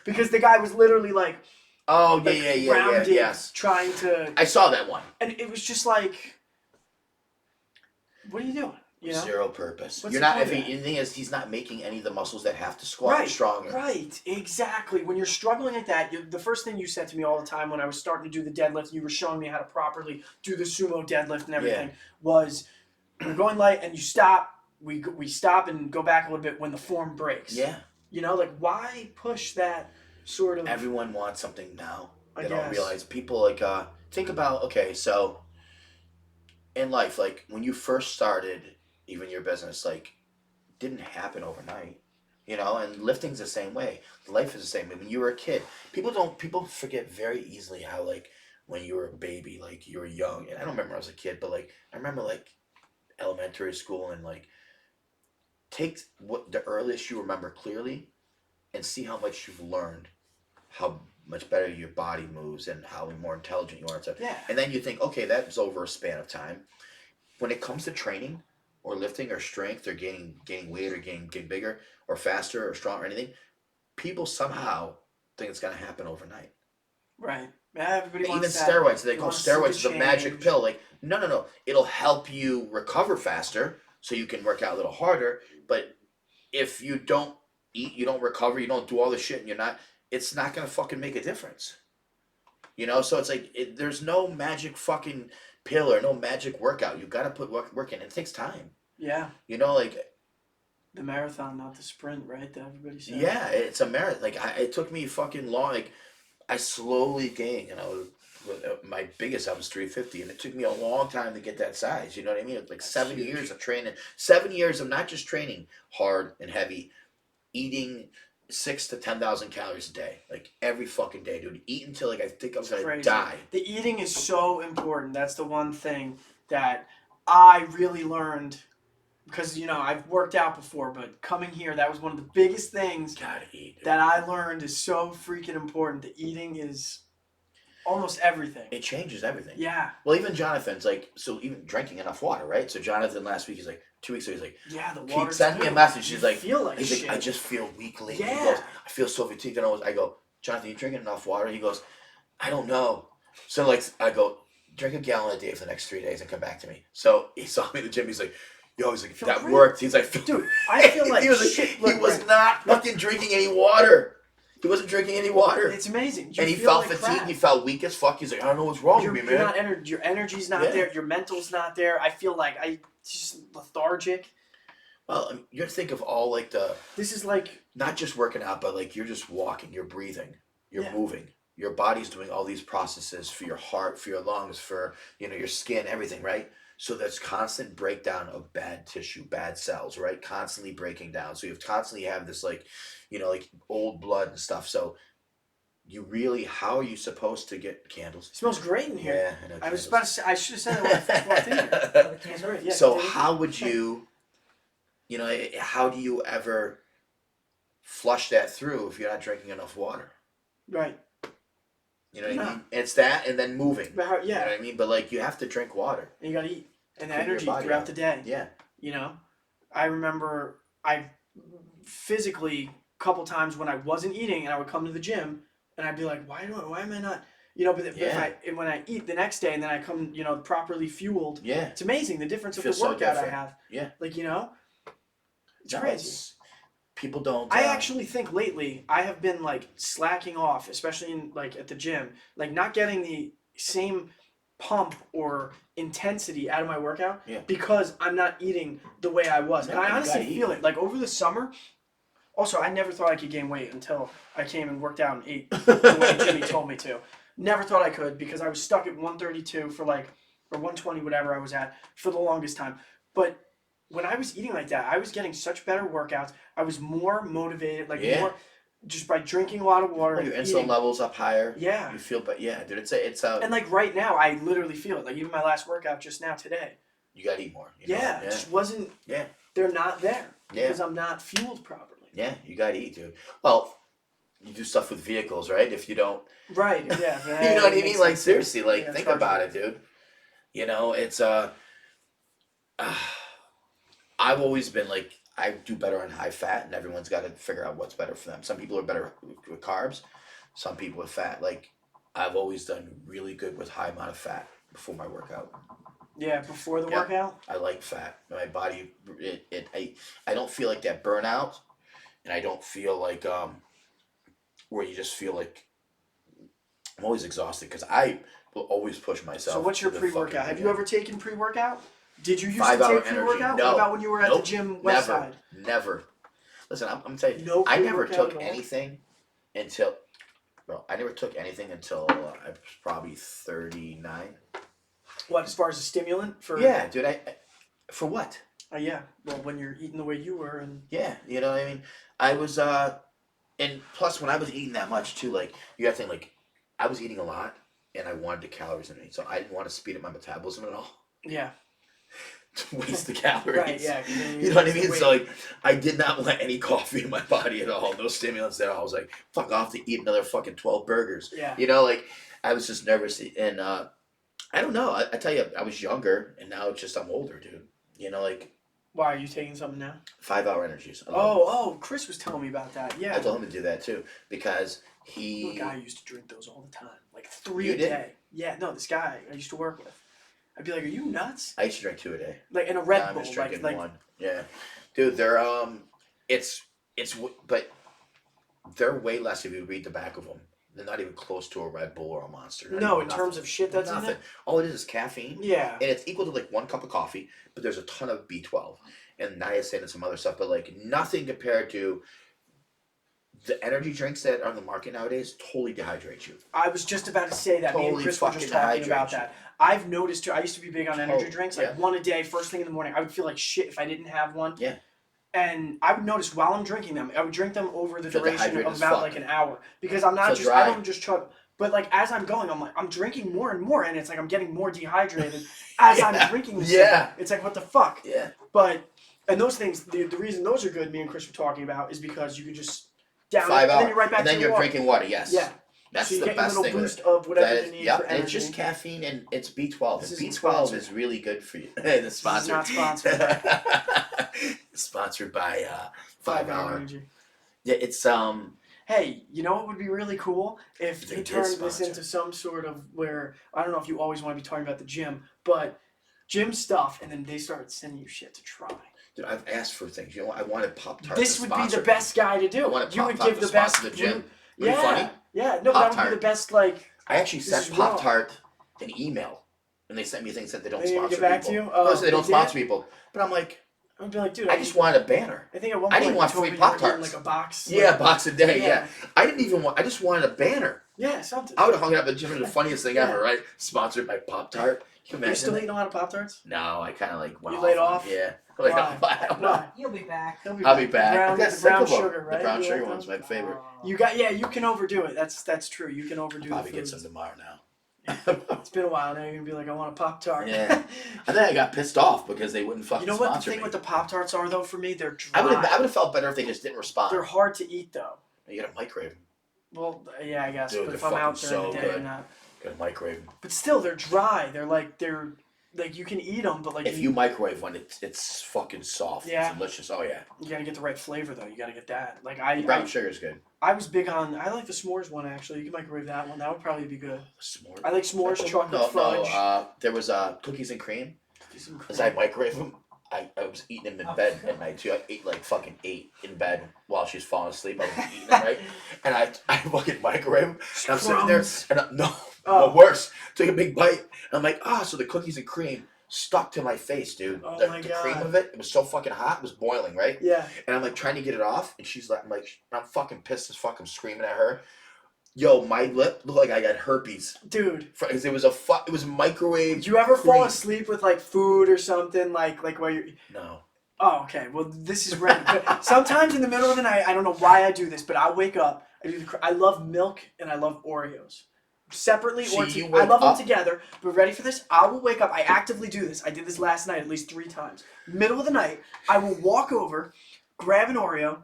S1: because the guy was literally like,
S2: Oh
S1: like
S2: yeah.
S1: rounded,
S2: Yes,
S1: trying to,
S2: I saw that one.
S1: and it was just like, what are you doing? You know?
S2: Zero purpose.
S1: What's
S2: You're
S1: the
S2: not.
S1: point
S2: If
S1: of that?
S2: the thing is, he's not making any of the muscles that have to squat stronger.
S1: Right, exactly. When you're struggling like that, the first thing you said to me all the time when I was starting to do the deadlift, you were showing me how to properly do the sumo deadlift and everything, was we're going light and you stop, we stop and go back a little bit when the form breaks.
S2: Yeah.
S1: You know, like why push that sort of...
S2: Everyone wants something now.
S1: I
S2: They don't
S1: guess.
S2: realize people like think about so in life, like when you first started even your business, like didn't happen overnight. You know, and lifting's the same way. Life is the same way. When you were a kid, people forget very easily how like when you were a baby, like you were young. And I don't remember when I was a kid, but like I remember like elementary school and like take what the earliest you remember clearly and see how much you've learned, how much better your body moves and how more intelligent you are and stuff.
S1: Yeah.
S2: And then you think, okay, that's over a span of time. When it comes to training or lifting or strength or gaining weight or getting bigger or faster or stronger or anything, people somehow think it's gonna happen overnight.
S1: Right. Yeah, everybody
S2: Even
S1: wants that.
S2: steroids, they
S1: They
S2: call
S1: want to see the
S2: steroids the magic
S1: change.
S2: pill. Like, no. It'll help you recover faster so you can work out a little harder. But if you don't eat, you don't recover, you don't do all this shit, and it's not gonna fucking make a difference. You know, so it's like there's no magic fucking pill or no magic workout. You gotta put work in. It takes time.
S1: Yeah.
S2: You know, like
S1: The marathon, not the sprint, right? That everybody says.
S2: yeah, it's a marathon. Like it took me fucking long. Like I slowly gained, and my biggest I was 350, and it took me a long time to get that size. You know what I mean? It's like
S1: That's
S2: 7 years
S1: huge.
S2: of training, 7 years of not just training hard and heavy, eating 6 to 10,000 calories a day, like every fucking day, dude. Eat until like I think I was
S1: It's
S2: gonna
S1: crazy.
S2: die.
S1: The eating is so important. That's the one thing that I really learned because I've worked out before, but coming here, that was one of the biggest things
S2: Gotta eat, dude.
S1: that I learned is so freaking important. The eating is almost everything.
S2: It changes everything.
S1: Yeah.
S2: Well, even Jonathan's like, so even drinking enough water, right? So Jonathan last week, he's like, 2 weeks ago, he's like,
S1: Yeah, the
S2: he
S1: water.
S2: sent me a message. He's like,
S1: feel like
S2: he's
S1: shit.
S2: like, I just feel weak lately.
S1: Yeah.
S2: He goes, I feel so fatigued. And I go, Jonathan, you drinking enough water? He goes, I don't know. So like, I go, drink a gallon a day for the next 3 days and come back to me. So he saw me in the gym. He's like, yo, he's like,
S1: Feel
S2: that
S1: great.
S2: worked. He's like,
S1: Dude, I feel like
S2: he was
S1: shit.
S2: he
S1: Look,
S2: was
S1: Rick,
S2: not fucking drinking any water. He wasn't drinking any water.
S1: It's amazing. You
S2: And he
S1: feel
S2: felt
S1: like
S2: fatigued.
S1: crap.
S2: He felt weak as fuck. He's like, I don't know what's wrong
S1: You're,
S2: with me,
S1: you're
S2: man.
S1: not your energy's not
S2: Yeah.
S1: there. Your mental's not there. I feel like I just lethargic.
S2: Well, I mean, you think of all like
S1: This is like
S2: not just working out, but like you're just walking, you're breathing, you're
S1: Yeah.
S2: moving. Your body's doing all these processes for your heart, for your lungs, for your skin, everything, right? So there's constant breakdown of bad tissue, bad cells, right? Constantly breaking down. So you constantly have this like old blood and stuff. So how are you supposed to get candles?
S1: it smells great in here.
S2: Yeah, I know.
S1: I was
S2: candles.
S1: about to say I should have said it when I first walked in here.
S3: Oh, the
S1: It's
S3: candle.
S1: great. Yeah,
S2: So
S1: continue.
S2: how would you, how do you ever flush that through if you're not drinking enough water?
S1: Right.
S2: You know what I
S1: No.
S2: mean? It's that and then moving.
S1: But how,
S2: You know
S1: yeah.
S2: what I mean? But like you have to drink water.
S1: And you gotta eat. And
S2: Clean your
S1: energy
S2: body
S1: throughout
S2: out.
S1: the day.
S2: Yeah.
S1: I remember I physically a couple times when I wasn't eating and I would come to the gym and I'd be like, why am I not but if
S2: Yeah.
S1: when I eat the next day and then I come, properly fueled,
S2: Yeah.
S1: it's amazing the difference of the
S2: Feels so
S1: workout I
S2: different.
S1: have.
S2: Yeah.
S1: Like, it's
S2: No,
S1: crazy.
S2: people don't.
S1: I actually think lately I have been like slacking off, especially in like at the gym, like not getting the same pump or intensity out of my workout
S2: Yeah.
S1: because I'm not eating the way I was.
S2: No,
S1: And I
S2: you
S1: honestly
S2: gotta eat.
S1: feel it. Like over the summer, also I never thought I could gain weight until I came and worked out and ate the way Jimmy told me to. Never thought I could because I was stuck at 132 for or 120, whatever I was at for the longest time. But when I was eating like that, I was getting such better workouts. I was more motivated,
S2: Yeah.
S1: more just by drinking a lot of water
S2: Well,
S1: and
S2: your insulin
S1: eating.
S2: levels up higher.
S1: Yeah.
S2: You feel, but yeah, dude, it's a.
S1: And like right now, I literally feel it. Like even my last workout just now today.
S2: You gotta eat more. It
S1: Yeah, it just wasn't.
S2: Yeah.
S1: They're not there
S2: Yeah.
S1: because I'm not fueled properly.
S2: Yeah, you gotta eat, dude. Well, you do stuff with vehicles, right? If you don't,
S1: Right. Yeah.
S2: you know what I
S1: that
S2: mean?
S1: makes
S2: Like
S1: sense.
S2: seriously, like
S1: Yeah,
S2: think
S1: charge
S2: about
S1: it.
S2: it, dude. It's I've always been like I do better on high fat, and everyone's got to figure out what's better for them. Some people are better with carbs, some people with fat. Like I've always done really good with high amount of fat before my workout.
S1: Yeah, before the
S2: Yeah.
S1: workout.
S2: I like fat. My body, I don't feel like that burnout, and I don't feel like where you just feel like I'm always exhausted because I will always push myself.
S1: So what's your
S2: to the
S1: pre-workout?
S2: fucking
S1: Have you
S2: limit.
S1: ever taken pre-workout? Did you used
S2: 5
S1: to
S2: hour
S1: take
S2: energy?
S1: pre-workout?
S2: No.
S1: What about when you were at
S2: Nope.
S1: the gym west
S2: Never,
S1: side?
S2: never. Listen, I'm telling you,
S1: No
S2: I never
S1: pre-workout
S2: took
S1: at all?
S2: anything until. Well, I never took anything until I was probably 39.
S1: What, as far as a stimulant for?
S2: Yeah, dude. For what?
S1: Yeah. Well, when you're eating the way you were, and
S2: Yeah, you know what I mean. I was and plus when I was eating that much too, like you got to think like I was eating a lot and I wanted the calories in me, so I didn't want to speed up my metabolism at all
S1: yeah,
S2: to waste the calories.
S1: right, yeah. 'Cause then
S2: You know what I
S1: lose the
S2: mean?
S1: weight.
S2: So like, I did not want any coffee in my body at all. No stimulants at all. I was like, fuck off to eat another fucking 12 burgers.
S1: Yeah.
S2: You know, like I was just nervous, and I don't know. I tell you, I was younger, and now it's just I'm older, dude. You know, like
S1: Why are you taking something now?
S2: 5 hour energies. I love
S1: Oh, Chris was telling me about that.
S2: them.
S1: Yeah.
S2: I told him to do that too because
S1: Look,
S2: he.
S1: I used to drink those all the time, like 3
S2: You
S1: a
S2: did?
S1: day. Yeah, no, this guy I used to work with. I'd be like, "Are you nuts?"
S2: I used to drink 2 a day.
S1: Like in a
S2: Now
S1: Red
S2: I'm
S1: Bull,
S2: just drinking
S1: like
S2: 1. Yeah, dude, they're but they're way less if you read the back of them. They're not even close to a Red Bull or a Monster. Not
S1: no,
S2: even
S1: in
S2: nothing.
S1: terms of shit that's in
S2: Nothing.
S1: it.
S2: All it is caffeine,
S1: Yeah,
S2: and it's equal to like 1 cup of coffee, but there's a ton of B12 and niacin and some other stuff, but like nothing compared to the energy drinks that are on the market nowadays. Totally dehydrate you.
S1: I was just about to say that. Me and
S2: Totally
S1: Chris were just
S2: fucking
S1: talking
S2: dehydrate
S1: about
S2: you.
S1: that. I've noticed too. I used to be big on energy
S2: Oh,
S1: drinks, like
S2: yeah.
S1: 1 a day, first thing in the morning. I would feel like shit if I didn't have one.
S2: Yeah.
S1: And I would notice while I'm drinking them, I would drink them over the
S2: Feel
S1: duration
S2: dehydrated
S1: of
S2: as
S1: about
S2: fuck.
S1: like an hour because I'm not
S2: Feel
S1: just I
S2: dry.
S1: don't just chug. But like as I'm going, I'm drinking more and more, and it's like I'm getting more dehydrated as I'm
S2: Yeah.
S1: drinking this.
S2: Yeah.
S1: Thing. It's like what the fuck.
S2: Yeah.
S1: But and those things, the reason those are good, me and Chris were talking about, is because you can just down
S2: 5
S1: it, and
S2: hours.
S1: then you're right back
S2: And then
S1: to
S2: you're
S1: your
S2: drinking water. Yes.
S1: Yeah.
S2: That's
S1: so you
S2: the
S1: get your
S2: best
S1: little
S2: thing.
S1: boost of whatever
S2: That is,
S1: you need
S2: yep,
S1: for
S2: and
S1: energy.
S2: it's just caffeine and it's B12.
S1: This
S2: And
S1: isn't
S2: B12
S1: sponsored.
S2: is really good for you. The
S1: This is
S2: sponsor.
S1: not sponsored.
S2: Sponsored by
S1: 5
S2: 5
S1: hour
S2: Hour.
S1: energy.
S2: Yeah, it's
S1: Hey, you know what would be really cool if
S2: If
S1: they
S2: they did
S1: turned this
S2: sponsor.
S1: into some sort of where I don't know if you always want to be talking about the gym, but gym stuff, and then they started sending you shit to try.
S2: dude, I've asked for things. You know, I wanted Pop-Tarts.
S1: This
S2: to
S1: would be
S2: sponsor
S1: the
S2: me.
S1: best guy to
S2: I
S1: do.
S2: wanted
S1: You would
S2: Pop-Tart
S1: give
S2: to
S1: the best.
S2: sponsor the gym.
S1: Yeah,
S2: Would it be funny?
S1: yeah. No, but that would be
S2: Pop-Tart.
S1: the best. Like
S2: I actually
S1: This
S2: sent
S1: is raw.
S2: Pop-Tart an email, and they sent me things that they don't
S1: They didn't
S2: sponsor
S1: get back
S2: people.
S1: to you?
S2: No,
S1: Oh,
S2: so they don't
S1: they did?
S2: sponsor people. But I'm like,
S1: I'd be like, dude,
S2: I just wanted a banner.
S1: I think at one
S2: I
S1: point
S2: didn't want
S1: you told
S2: free
S1: me you were
S2: Pop-Tarts.
S1: getting, like a box.
S2: Yeah,
S1: like,
S2: box a day.
S1: Yeah.
S2: Yeah. I didn't even want. I just wanted a banner.
S1: yeah, something.
S2: I would have hung it up at the gym. It was the funniest thing
S1: Yeah.
S2: ever, right? Sponsored by Pop-Tart. Can you
S1: Are you still
S2: imagine
S1: eating a lot of Pop Tarts?
S2: that? No, I kind of like went
S1: You
S2: off.
S1: laid
S2: on-
S1: off?
S2: Yeah. Like,
S1: Why?
S2: I don't know.
S1: Why?
S3: You'll be back.
S1: He'll
S2: I'll be
S1: The
S2: back.
S1: brown,
S2: I got
S1: the
S2: sick
S1: brown
S2: of them.
S1: sugar, right?
S2: The brown
S1: You
S2: sugar
S1: like
S2: one's
S1: those?
S2: my favorite.
S1: You got you can overdo it. That's true. You can overdo
S2: Probably
S1: the
S2: get
S1: foods.
S2: some tomorrow now.
S1: It's been a while now. You're gonna be like, I want a Pop Tart.
S2: Yeah. And then I got pissed off because they wouldn't fucking
S1: You know what the
S2: sponsor
S1: thing
S2: me.
S1: with the Pop Tarts are though? For me, they're dry.
S2: I would have felt better if they just didn't respond.
S1: They're hard to eat though.
S2: You gotta microwave them.
S1: Well, yeah, I guess.
S2: Dude,
S1: but if
S2: they're
S1: I'm out
S2: fucking
S1: during
S2: so
S1: the day,
S2: good.
S1: or not.
S2: Gotta microwave them.
S1: But still, they're dry. They're like you can eat them, but like
S2: If you microwave one, it's fucking soft.
S1: Yeah.
S2: It's delicious. Oh yeah.
S1: you gotta get the right flavor though. You gotta get that. Like
S2: Brown sugar's good.
S1: I was big on. I like the s'mores one actually. You can microwave that one. That would probably be good.
S2: S'more.
S1: I like s'mores, chocolate
S2: no,
S1: fudge.
S2: No, there was cookies and cream.
S1: Cookies and
S2: As I microwave them, I was eating them in bed at night too. I ate like fucking 8 in bed while she's falling asleep. I was eating them, right? And I fucking microwave them. And I'm sitting there,
S1: Crumbs.
S2: and no,
S1: Oh.
S2: worse. Took a big bite. And I'm like, so the cookies and cream stuck to my face, dude.
S1: Oh
S2: the
S1: my
S2: the
S1: God.
S2: cream of it was so fucking hot. It was boiling, right?
S1: Yeah.
S2: And I'm like trying to get it off, and she's like, I'm fucking pissed as fuck. I'm screaming at her. Yo, my lip looked like I got herpes.
S1: Dude.
S2: Because it was it was microwave.
S1: Did you ever fall
S2: cream.
S1: asleep with like food or something like while you're?
S2: No.
S1: Oh, okay. Well, this is random. But sometimes in the middle of the night, I don't know why I do this, but I wake up. I love milk and I love Oreos. Separately or
S2: See, you
S1: I
S2: wake
S1: love them
S2: up-
S1: together. But ready for this? I will wake up. I actively do this. I did this last night at least 3 times. Middle of the night, I will walk over, grab an Oreo,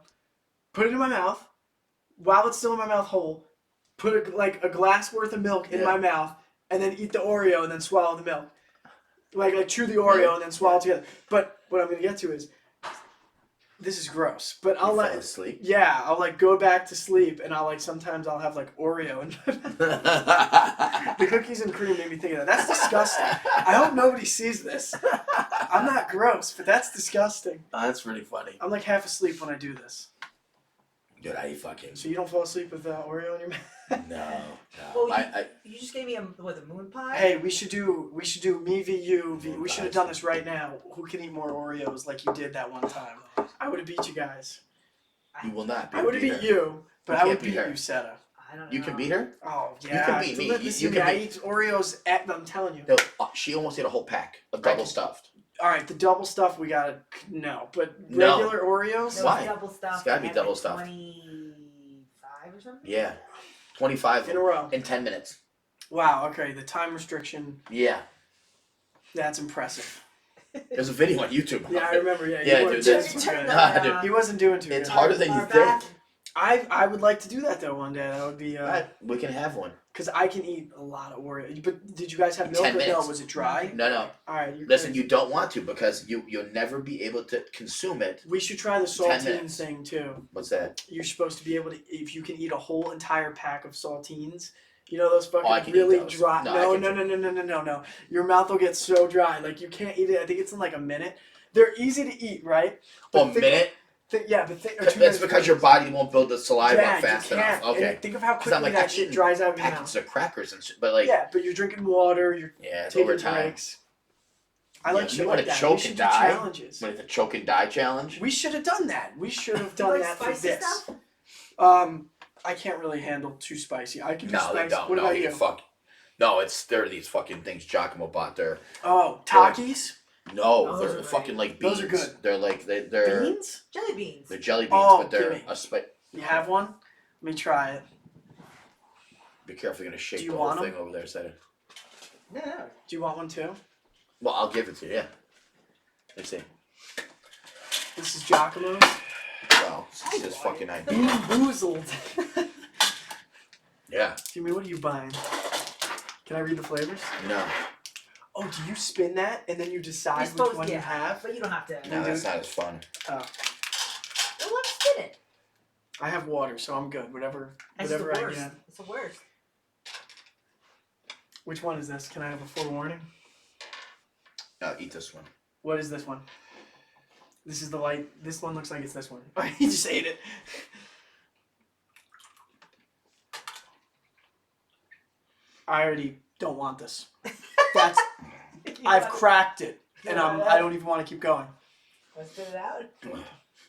S1: put it in my mouth. While it's still in my mouth whole, put a glass worth of milk in
S2: Yeah.
S1: my mouth, and then eat the Oreo and then swallow the milk. Like chew the Oreo and then swallow it together. But what I'm gonna get to is, this is gross. But I'll
S2: You
S1: let
S2: fell asleep.
S1: yeah, I'll like go back to sleep and I'll like sometimes I'll have like Oreo and the cookies and cream made me think of that. That's disgusting. I hope nobody sees this. I'm not gross, but that's disgusting.
S2: That's pretty funny.
S1: I'm like half asleep when I do this.
S2: Dude, I fucking
S1: So you don't fall asleep with Oreo in your mouth?
S2: no.
S3: Well,
S2: I
S3: you just gave me a moon pie.
S1: Hey, we should do me v you.
S2: Moon
S1: We should have
S2: pies.
S1: done this right now. Who can eat more Oreos like you did that one time? I would have beat you guys.
S2: you will not be.
S1: I would have beat
S2: her.
S1: you, but
S2: You
S1: I would
S2: can't beat
S1: beat
S2: her.
S1: you, Seta.
S3: I don't know.
S2: You can beat her.
S1: Oh
S2: You
S1: yeah,
S2: can beat me.
S1: Listen
S2: You
S1: to me.
S2: can
S1: I
S2: beat-
S1: eat Oreos. I'm telling you.
S2: No, she almost ate a whole pack of double stuffed.
S1: All right, the double stuff we gotta no, but
S2: No.
S1: regular Oreos.
S3: No,
S2: Why?
S3: double stuff.
S2: It's gotta be
S3: and
S2: double
S3: like
S2: stuff.
S3: 25 or something?
S2: Yeah. 25
S1: In a row.
S2: in 10 minutes.
S1: Wow. Okay, the time restriction.
S2: Yeah.
S1: That's impressive.
S2: There's a video on YouTube.
S1: Yeah, I remember. Yeah,
S2: Yeah,
S1: you
S2: dude,
S1: weren't
S2: that's-
S1: doing
S3: Turn
S1: good.
S3: that,
S2: Nah, dude.
S1: He wasn't doing too
S2: It's
S1: good.
S2: harder than you
S3: Our
S2: think.
S3: back-
S1: I would like to do that though one day. That would be
S2: Right, we can have one.
S1: because I can eat a lot of Oreo. But did you guys have milk
S2: 10
S1: or no?
S2: minutes.
S1: Was it dry?
S2: No.
S1: All right, you're
S2: Listen,
S1: crazy.
S2: you don't want to because you'll never be able to consume it.
S1: We should try the
S2: 10
S1: saltines
S2: minutes.
S1: thing too.
S2: What's that?
S1: You're supposed to be able to, if you can eat a whole entire pack of saltines. You know those fucking
S2: I can eat
S1: really
S2: those.
S1: dry.
S2: No,
S1: No,
S2: I
S1: no,
S2: can
S1: no, no. Your mouth will get so dry, like you can't eat it. I think it's in like a minute. They're easy to eat, right?
S2: Oh, a
S1: think-
S2: minute?
S1: Yeah, but or 2
S2: That's
S1: minutes.
S2: because your body won't build the saliva
S1: yeah,
S2: up fast
S1: you can't.
S2: enough. Okay.
S1: And think of how
S2: 'Cause
S1: quickly
S2: I'm like,
S1: that
S2: I'm
S1: shit
S2: eating
S1: dries out of your mouth.
S2: packets of crackers and shit, but like,
S1: Yeah, but you're drinking water. You're
S2: yeah, it's
S1: taking
S2: over time.
S1: breaks. I
S2: Yeah,
S1: like
S2: you
S1: shit
S2: wanna
S1: like that.
S2: choke
S1: We should
S2: and
S1: do
S2: die?
S1: challenges.
S2: When it's a choke and die challenge.
S1: We should have done that. We should have
S3: You
S1: done
S3: like
S1: that for
S3: spicy
S1: this.
S3: stuff?
S1: I can't really handle too spicy. I can do
S2: No,
S1: spicy.
S2: they don't.
S1: What
S2: No,
S1: about
S2: you
S1: you?
S2: fuck. No, there are these fucking things Giacomo bought. They're
S1: Oh, Takis?
S2: no,
S3: Those
S2: they're
S3: are great.
S2: fucking like beans.
S1: Those are good.
S2: They're like they're
S1: Beans?
S3: Jelly beans.
S2: they're jelly beans,
S1: Oh,
S2: but they're
S1: gimme.
S2: a spice.
S1: You have one? Let me try it.
S2: Be careful, you're gonna shake
S1: Do you
S2: the whole
S1: want 'em?
S2: thing over there. Instead.
S3: No.
S1: Do you want one too?
S2: Well, I'll give it to you. Yeah. Let's see.
S1: This is Giacomo's.
S2: Wow, this is fucking idea.
S1: Bean boozled.
S2: Yeah.
S1: Jimmy, what are you buying? Can I read the flavors?
S2: No,
S1: Oh, do you spin that and then you decide
S3: You're
S1: which
S3: supposed
S1: one
S3: to
S1: you have?
S3: but you don't have to.
S2: no, that's not as fun.
S1: Oh,
S3: Well, let's spin it.
S1: I have water, so I'm good. Whatever
S3: That's
S1: I
S3: the worst.
S1: get.
S3: It's the worst.
S1: Which one is this? Can I have a forewarning?
S2: Eat this one.
S1: What is this one? This is the light. This one looks like it's this one. He just ate it. I already don't want this. That's I've cracked it, and I don't even want to keep going.
S3: Let's spit it out.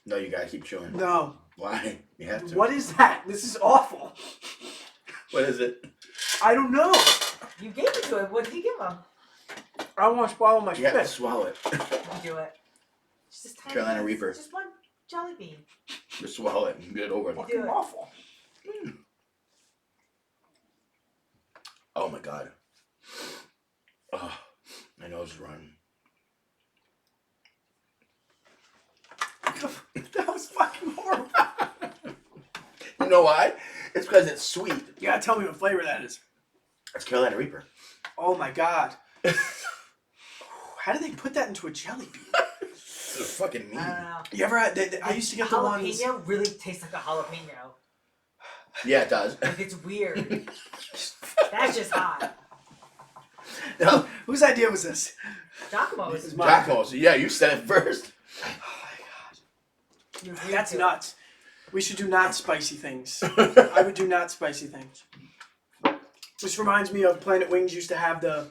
S2: No, you gotta keep chewing.
S1: No.
S2: Why? You have to.
S1: What is that? This is awful.
S2: What is it?
S1: I don't know.
S3: You gave it to him. What did you give him?
S1: I want to swallow my
S2: You have to
S1: spit.
S2: swallow it.
S3: You do it. It's just tiny
S2: Carolina
S3: bits.
S2: Reaper.
S3: Just one jelly bean.
S2: Just swallow it and get it over it.
S3: You do
S1: Fucking
S3: it.
S1: awful.
S2: Oh my god. Oh, my nose is running.
S1: That was fucking horrible.
S2: You know why? It's because it's sweet.
S1: You gotta tell me what flavor that is.
S2: It's Carolina Reaper.
S1: Oh my god. How did they put that into a jelly bean?
S2: It's fucking mean.
S3: I don't know.
S1: You ever had? I used to get the ones.
S3: Jalapeno really tastes like a jalapeno.
S2: Yeah, it does.
S3: Like it's weird. That's just hot.
S2: No,
S1: Whose idea was this?
S3: Giacomo's.
S1: This is mine.
S2: Giacomo's. Yeah, you said it first.
S1: Oh my
S3: You're
S1: god.
S3: weird
S1: That's
S3: too.
S1: nuts. We should do not spicy things. I would do not spicy things. This reminds me of Planet Wings used to have the,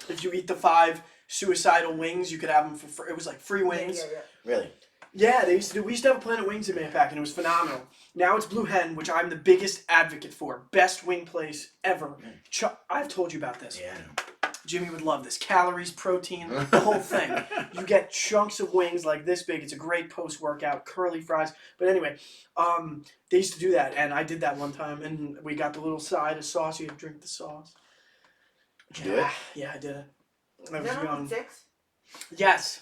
S1: if you eat the 5 suicidal wings, you could have them for free. It was like free wings.
S3: Yeah.
S2: Really?
S1: Yeah, they used to do. We used to have a Planet Wings in Maypac, and it was phenomenal. Now it's Blue Hen, which I'm the biggest advocate for. Best wing place ever. I've told you about this.
S2: Yeah.
S1: Jimmy would love this. Calories, protein, the whole thing. You get chunks of wings like this big. It's a great post-workout. Curly fries. But anyway, they used to do that, and I did that one time, and we got the little side of sauce. You had to drink the sauce.
S2: Did you do it?
S1: Yeah, I did it. I
S3: Is
S1: was
S3: that
S1: young.
S3: on 6?
S1: Yes.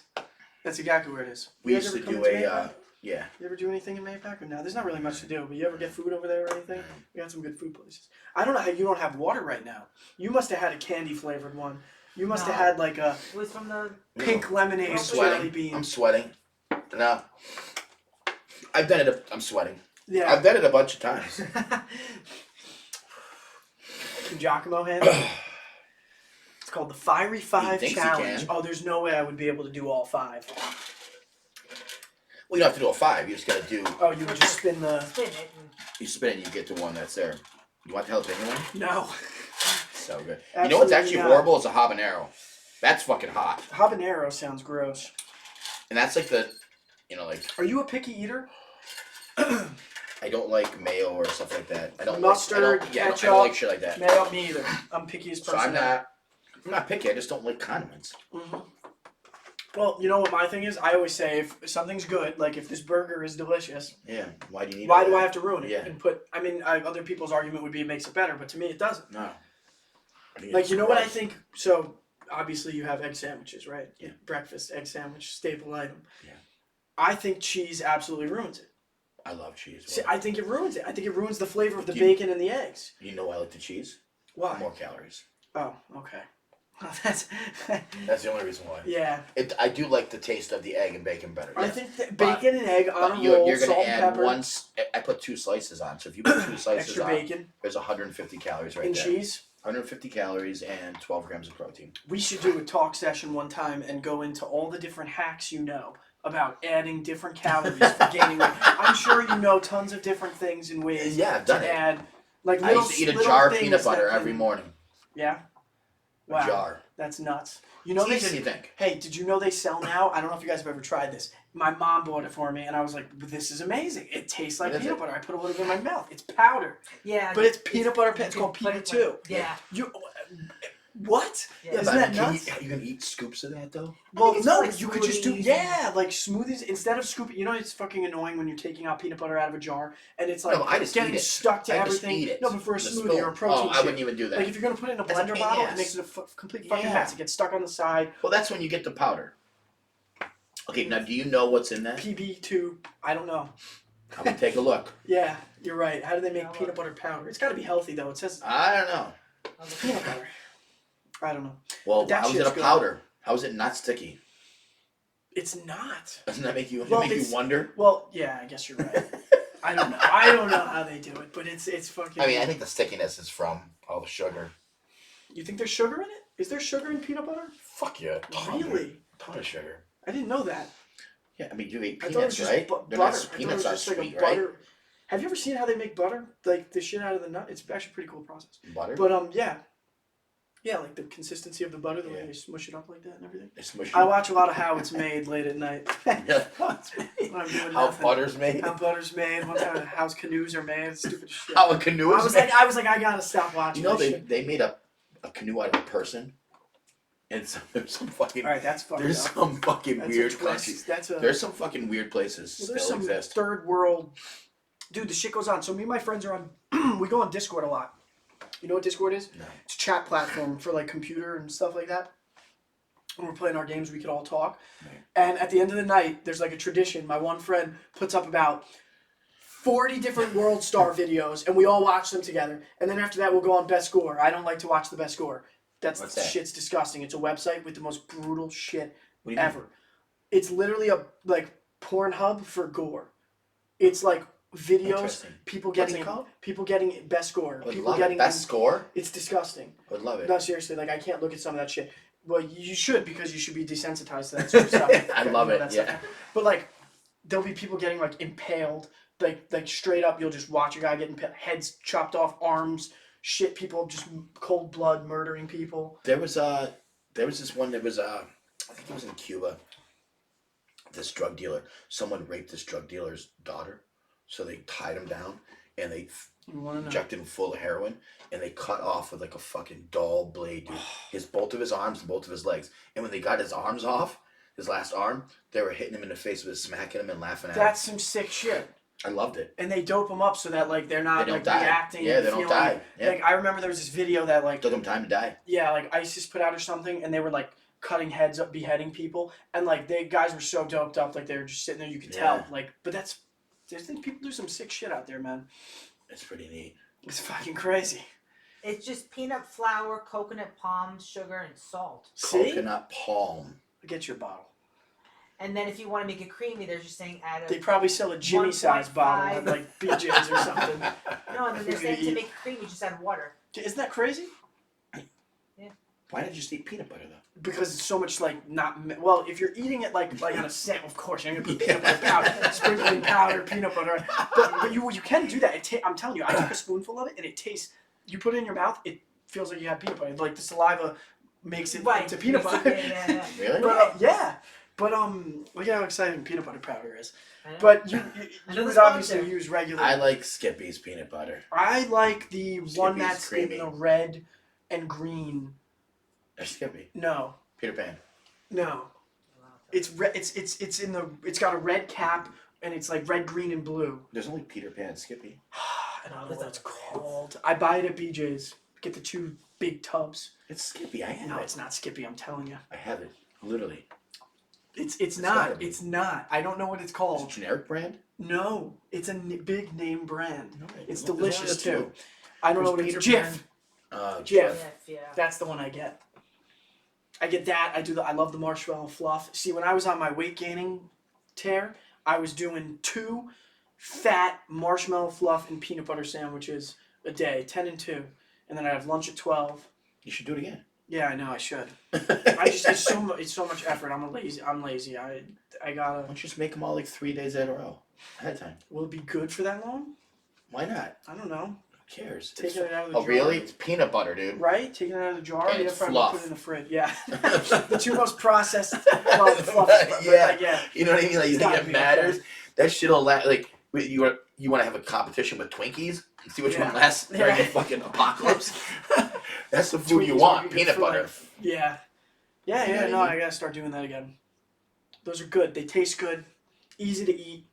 S1: That's exactly where it is.
S2: We
S1: You guys
S2: used to
S1: ever come
S2: do
S1: into
S2: a,
S1: Maypac?
S2: yeah.
S1: You ever do anything in Maypac or no? There's not really much to do, but you ever get food over there or anything? We got some good food places. I don't know how you don't have water right now. You must have had a candy flavored one. You must have
S3: No.
S1: had like a
S3: It was from the.
S1: pink lemonade
S2: I'm
S1: jelly
S2: sweating.
S1: bean.
S2: I'm sweating. No. I've done it. I'm sweating.
S1: Yeah.
S2: I've done it a bunch of times.
S1: Can Giacomo handle it? It's called the Fiery 5
S2: thinks he
S1: Challenge.
S2: can.
S1: Oh, there's no way I would be able to do all 5.
S2: Well, you don't have to do a 5. You just gotta do.
S1: Oh, you would just spin the...
S3: Spin it. And
S2: You spin it and you get to one that's there. You want the jalapeno one?
S1: No.
S2: So good. You know what's
S1: Absolutely
S2: actually
S1: not.
S2: horrible? It's a habanero. That's fucking hot.
S1: Habanero sounds gross.
S2: And that's like the, like,
S1: Are you a picky eater?
S2: I don't like mayo or stuff like that. I don't
S1: Mustard,
S2: like, I don't
S1: ketchup,
S2: like shit like that.
S1: Mayo, me either. I'm picky as
S2: So
S1: person.
S2: I'm not picky. I just don't like condiments.
S1: Mm-hmm. Well, you know what my thing is? I always say if something's good, like if this burger is delicious,
S2: Yeah. Why do you need?
S1: why
S2: all
S1: do
S2: that?
S1: I have to ruin it?
S2: Yeah.
S1: And put. I mean, other people's argument would be it makes it better, but to me it doesn't.
S2: No. I think
S1: Like
S2: it's
S1: you know what I
S2: gross.
S1: think? So obviously you have egg sandwiches, right?
S2: Yeah.
S1: Breakfast egg sandwich, staple item.
S2: Yeah.
S1: I think cheese absolutely ruins it.
S2: I love cheese.
S1: See,
S2: Well,
S1: I think it ruins it. I think it ruins the flavor of the
S2: Do you-
S1: bacon and the eggs.
S2: you know why I like the cheese?
S1: Why?
S2: More calories.
S1: Oh, okay. That's
S2: That's the only reason why.
S1: yeah.
S2: I do like the taste of the egg and bacon better.
S1: I
S2: yes.
S1: think that
S2: But-
S1: bacon and egg on a
S2: You're
S1: roll,
S2: gonna
S1: salt and
S2: add
S1: pepper,
S2: I put 2 slices on. So if you put 2 slices
S1: extra
S2: on,
S1: bacon
S2: there's 150 calories right
S1: and
S2: there.
S1: cheese.
S2: 150 calories and 12 grams of protein.
S1: We should do a talk session one time and go into all the different hacks you know about adding different calories for gaining weight. I'm sure you know tons of different things and ways
S2: Yeah, I've
S1: to
S2: done it.
S1: add. Like
S2: I
S1: little,
S2: used to eat a
S1: little
S2: jar of
S1: things
S2: peanut butter
S1: that
S2: every
S1: can-
S2: morning.
S1: Yeah.
S2: A
S1: Wow.
S2: jar.
S1: That's nuts. You know
S2: It's
S1: they
S2: easier than you think.
S1: Hey, did you know they sell now? I don't know if you guys have ever tried this. My mom bought it for me, and I was like, "This is amazing! It tastes like
S2: What is
S1: peanut
S2: it?
S1: butter." I put a little bit in my mouth. It's powder,
S3: Yeah.
S1: but it's peanut butter. It's
S3: you
S1: called
S3: can put
S1: peanut
S3: it
S1: too.
S3: Yeah.
S1: You what?
S3: Yeah,
S1: Isn't
S2: but
S1: that
S2: can
S1: nuts?
S2: you can eat scoops of that though?
S1: Well,
S3: it's
S1: no,
S3: for, like,
S1: you could just do
S3: smoothies
S1: like smoothies instead of scooping. You know, it's fucking annoying when you're taking out peanut butter out of a jar and it's like
S2: No, I just
S1: getting
S2: eat it.
S1: stuck to
S2: I just
S1: everything.
S2: eat it.
S1: No, but for a
S2: The
S1: smoothie
S2: spoon.
S1: or a protein
S2: I
S1: shake.
S2: wouldn't even do that.
S1: Like if you're gonna put it in a
S2: That's a
S1: blender
S2: pain in
S1: bottle,
S2: the
S1: it
S2: ass.
S1: makes it a complete fucking
S2: Yeah.
S1: mess. It gets stuck on the side.
S2: Well, that's when you get the powder. Okay, now do you know what's in that?
S1: PB2, I don't know.
S2: I'm gonna take a look.
S1: Yeah, you're right. How do they make
S3: Yeah,
S1: peanut
S3: well-
S1: butter powder? It's got to be healthy though. It says
S2: I don't know.
S1: peanut butter. I don't know.
S2: Well,
S1: But that
S2: how is it
S1: shit's
S2: a
S1: good.
S2: powder? How is it not sticky?
S1: It's not.
S2: Doesn't that make you
S1: Well,
S2: make you
S1: it's-
S2: wonder?
S1: Well, yeah, I guess you're right. I don't know. I don't know how they do it, but it's fucking.
S2: I mean, I think the stickiness is from all the sugar.
S1: You think there's sugar in it? Is there sugar in peanut butter?
S2: Fuck yeah.
S1: Really?
S2: Ton of sugar.
S1: I didn't know that.
S2: Yeah, I mean, you eat
S1: I thought it was
S2: peanuts,
S1: just
S2: right?
S1: butter.
S2: They're not,
S1: I thought it
S2: peanuts
S1: was
S2: are
S1: just like
S2: sweet,
S1: a
S2: right?
S1: butter. Have you ever seen how they make butter? Like the shit out of the nut. It's actually a pretty cool process.
S2: Butter?
S1: But yeah, like the consistency of the butter, the way
S2: Yeah.
S1: they smush it up like that and everything.
S2: They smush
S1: I
S2: it.
S1: watch a lot of How It's Made late at night.
S2: Yeah.
S1: When I'm doing
S2: How
S1: nothing.
S2: butter's made?
S1: How butter's made. One time, how canoes are made. Stupid shit.
S2: How a canoe
S1: I
S2: is
S1: was
S2: made?
S1: like, I gotta stop watching.
S2: You know,
S1: this
S2: they,
S1: shit.
S2: they made a canoe out of a person. And so, there's some fucking
S1: All right, that's fucked
S2: there's
S1: up.
S2: some fucking
S1: That's
S2: weird
S1: a twist.
S2: countries.
S1: That's a.
S2: There's some fucking weird places
S1: Well, there's
S2: still
S1: some
S2: exist.
S1: third world. Dude, the shit goes on. So me and my friends are on. We go on Discord a lot. You know what Discord is?
S2: No.
S1: It's a chat platform for like computer and stuff like that. When we're playing our games, we could all talk.
S2: Right.
S1: And at the end of the night, there's like a tradition. My one friend puts up about 40 different World Star videos, and we all watch them together. And then after that, we'll go on Best Score. I don't like to watch the Best Score.
S2: What's that?
S1: Shit's disgusting. It's a website with the most brutal shit
S2: What do you mean?
S1: ever. It's literally a like Pornhub for gore. It's like videos,
S2: Interesting.
S1: people
S2: What's
S1: getting
S2: it called?
S1: People getting best score,
S2: I would
S1: people
S2: love
S1: getting
S2: it. Best score?
S1: It's disgusting.
S2: I would love it.
S1: No, seriously, like I can't look at some of that shit. Well, you should because you should be desensitized to that sort of stuff.
S2: I
S1: You
S2: love
S1: know
S2: it,
S1: that
S2: yeah.
S1: stuff. But like, there'll be people getting like impaled, like straight up. You'll just watch a guy getting heads chopped off, arms, shit. People just cold blood murdering people.
S2: There was this one that was I think it was in Cuba. This drug dealer, someone raped this drug dealer's daughter, so they tied him down and they
S1: You want to know?
S2: injected him full of heroin and they cut off with like a fucking dull blade, dude. Both of his arms and both of his legs. And when they got his arms off, his last arm, they were hitting him in the face with smacking him and laughing at him.
S1: That's some sick shit.
S2: I loved it.
S1: And they dope them up so that like they're not
S2: They don't
S1: like
S2: die.
S1: reacting.
S2: Yeah,
S1: and
S2: they don't
S1: feeling
S2: die. Yeah.
S1: Like I remember there was this video that like
S2: Took him time to die.
S1: yeah, like ISIS put out or something, and they were like cutting heads up, beheading people, and like they guys were so doped up, like they were just sitting there, you could tell.
S2: Yeah.
S1: Like, but I think people do some sick shit out there, man.
S2: It's pretty neat.
S1: It's fucking crazy.
S3: It's just peanut flour, coconut palm sugar, and salt.
S1: See,
S2: Coconut palm.
S1: get your bottle.
S3: And then if you want to make it creamy, they're just saying add
S1: They
S3: a
S1: probably sell a Jimmy size bottle at
S3: 1.5.
S1: like BJ's or something.
S3: no, and then they're
S1: You're
S3: saying
S1: gonna
S3: to
S1: eat-
S3: make it creamy, just add water.
S1: Isn't that crazy?
S2: Why not just eat peanut butter though?
S1: Because it's so much like not well. If you're eating it like on a sandwich, of course you're gonna put peanut butter powder, sprinkling powder, peanut butter. But you can do that. I'm telling you, I took a spoonful of it and it tastes. You put it in your mouth, it feels like you have peanut butter. Like the saliva makes it into peanut
S3: makes it-
S1: butter.
S3: yeah.
S2: Really?
S1: But yeah, but look at how exciting peanut butter powder is.
S3: I know.
S1: But you
S3: Another
S1: would obviously
S3: sponsor.
S1: use regular.
S2: I like Skippy's peanut butter.
S1: I like the one
S2: Skippy's
S1: that's
S2: creamy.
S1: in the red and green.
S2: Skippy.
S1: No,
S2: Peter Pan.
S1: no. It's in the. It's got a red cap and it's like red, green, and blue.
S2: There's only Peter Pan and Skippy.
S1: I don't know what it's called. I buy it at BJ's. Get the 2 big tubs.
S2: It's Skippy. I have
S1: No,
S2: it.
S1: it's not Skippy. I'm telling you.
S2: I have it. Literally.
S1: It's
S2: gotta
S1: not.
S2: be.
S1: It's not. I don't know what it's
S2: Is it
S1: called.
S2: a generic brand?
S1: No, it's a big name brand.
S2: No,
S1: It's
S2: there's
S1: delicious
S2: only
S1: too.
S2: two.
S1: I don't know what
S2: There's
S1: it's.
S2: Peter
S1: Jif.
S2: Pan.
S1: Jif.
S3: Yeah.
S1: That's the one I get. I get that. I love the marshmallow fluff. See, when I was on my weight gaining tear, I was doing 2 fat marshmallow fluff and peanut butter sandwiches a day, 10 and 2, and then I'd have lunch at 12.
S2: You should do it again.
S1: Yeah, I know I should. It's so much effort. I'm lazy. I gotta.
S2: Why don't you just make them all like 3 days in a row ahead of time?
S1: Will it be good for that long?
S2: Why not?
S1: I don't know.
S2: Who cares?
S1: Taking it out of the
S2: Oh,
S1: jar.
S2: really? It's peanut butter, dude.
S1: Right? Taking it out of the jar.
S2: And
S1: Yeah,
S2: it's
S1: probably
S2: fluff.
S1: put it in the fridge. Yeah. The 2 most processed fluff.
S2: Yeah. You know what I mean? Like, you
S1: It's
S2: think
S1: gotta
S2: it
S1: be
S2: matters? That shit'll last. Like, you want to have a competition with Twinkies and see which
S1: Yeah.
S2: one lasts during the
S1: Yeah.
S2: fucking apocalypse? That's the food you
S1: Twinkies
S2: want.
S1: would be good
S2: Peanut
S1: for,
S2: butter.
S1: like, yeah. Yeah,
S2: You know
S1: yeah.
S2: what
S1: No,
S2: I mean?
S1: I gotta start doing that again. Those are good. They taste good. Easy to eat.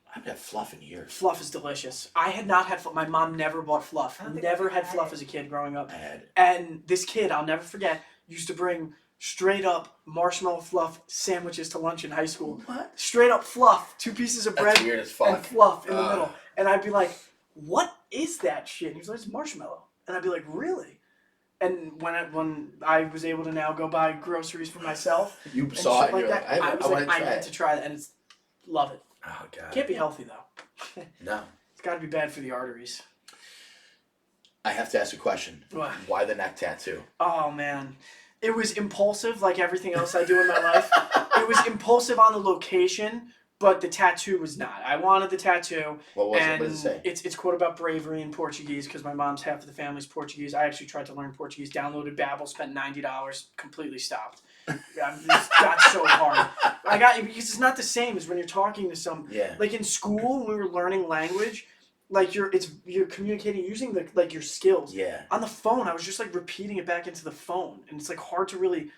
S2: I haven't had fluff in years.
S1: Fluff is delicious. I had not had fluff. My mom never bought fluff.
S3: I don't think
S1: Never
S3: I've
S1: had
S3: had
S1: fluff
S3: it.
S1: as a kid growing up.
S2: I had it.
S1: And this kid, I'll never forget, used to bring straight up marshmallow fluff sandwiches to lunch in high school.
S2: What?
S1: Straight up fluff. 2 pieces of bread
S2: That's weird as fuck.
S1: and fluff in the
S2: Ugh.
S1: middle. And I'd be like, what is that shit? And he was like, it's marshmallow. And I'd be like, really? And when I was able to now go buy groceries for myself
S2: You
S1: and
S2: saw it
S1: shit
S2: and you're
S1: that,
S2: like, I
S1: was
S2: want
S1: like,
S2: to
S1: I
S2: try
S1: need to
S2: it.
S1: try that. And it's, love it.
S2: Oh, God.
S1: Can't be healthy though.
S2: No.
S1: It's got to be bad for the arteries.
S2: I have to ask a question.
S1: What?
S2: Why the neck tattoo?
S1: Oh man, it was impulsive, like everything else I do in my life. It was impulsive on the location, but the tattoo was not. I wanted the tattoo,
S2: What was it?
S1: and
S2: What does it say?
S1: it's quote about bravery in Portuguese because my mom's half of the family's Portuguese. I actually tried to learn Portuguese, downloaded Babbel, spent $90, completely stopped. It got so hard. Because it's not the same as when you're talking to some.
S2: Yeah.
S1: Like in school, when we were learning language, like you're communicating using your skills.
S2: Yeah.
S1: On the phone, I was just like repeating it back into the phone, and it's like hard to really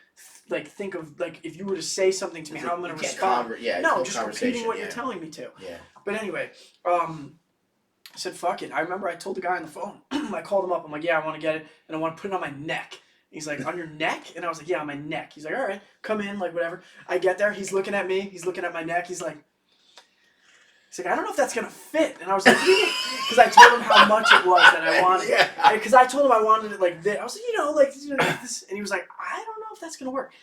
S1: like think of like if you were to say something to me, how I'm gonna respond. No, just repeating what you're telling me to.
S2: Yeah.
S1: But anyway, I said fuck it. I remember I told the guy on the phone. I called him up. I'm like, yeah, I want to get it, and I want to put it on my neck. He's like, on your neck? And I was like, yeah, on my neck. He's like, all right, come in, like whatever. I get there. He's looking at me. He's looking at my neck. He's like, I don't know if that's gonna fit. And I was like, because I told him how much it was that I wanted.
S2: Yeah.
S1: Because I told him I wanted it like this. I was like, this. And he was like, I don't know if that's gonna work.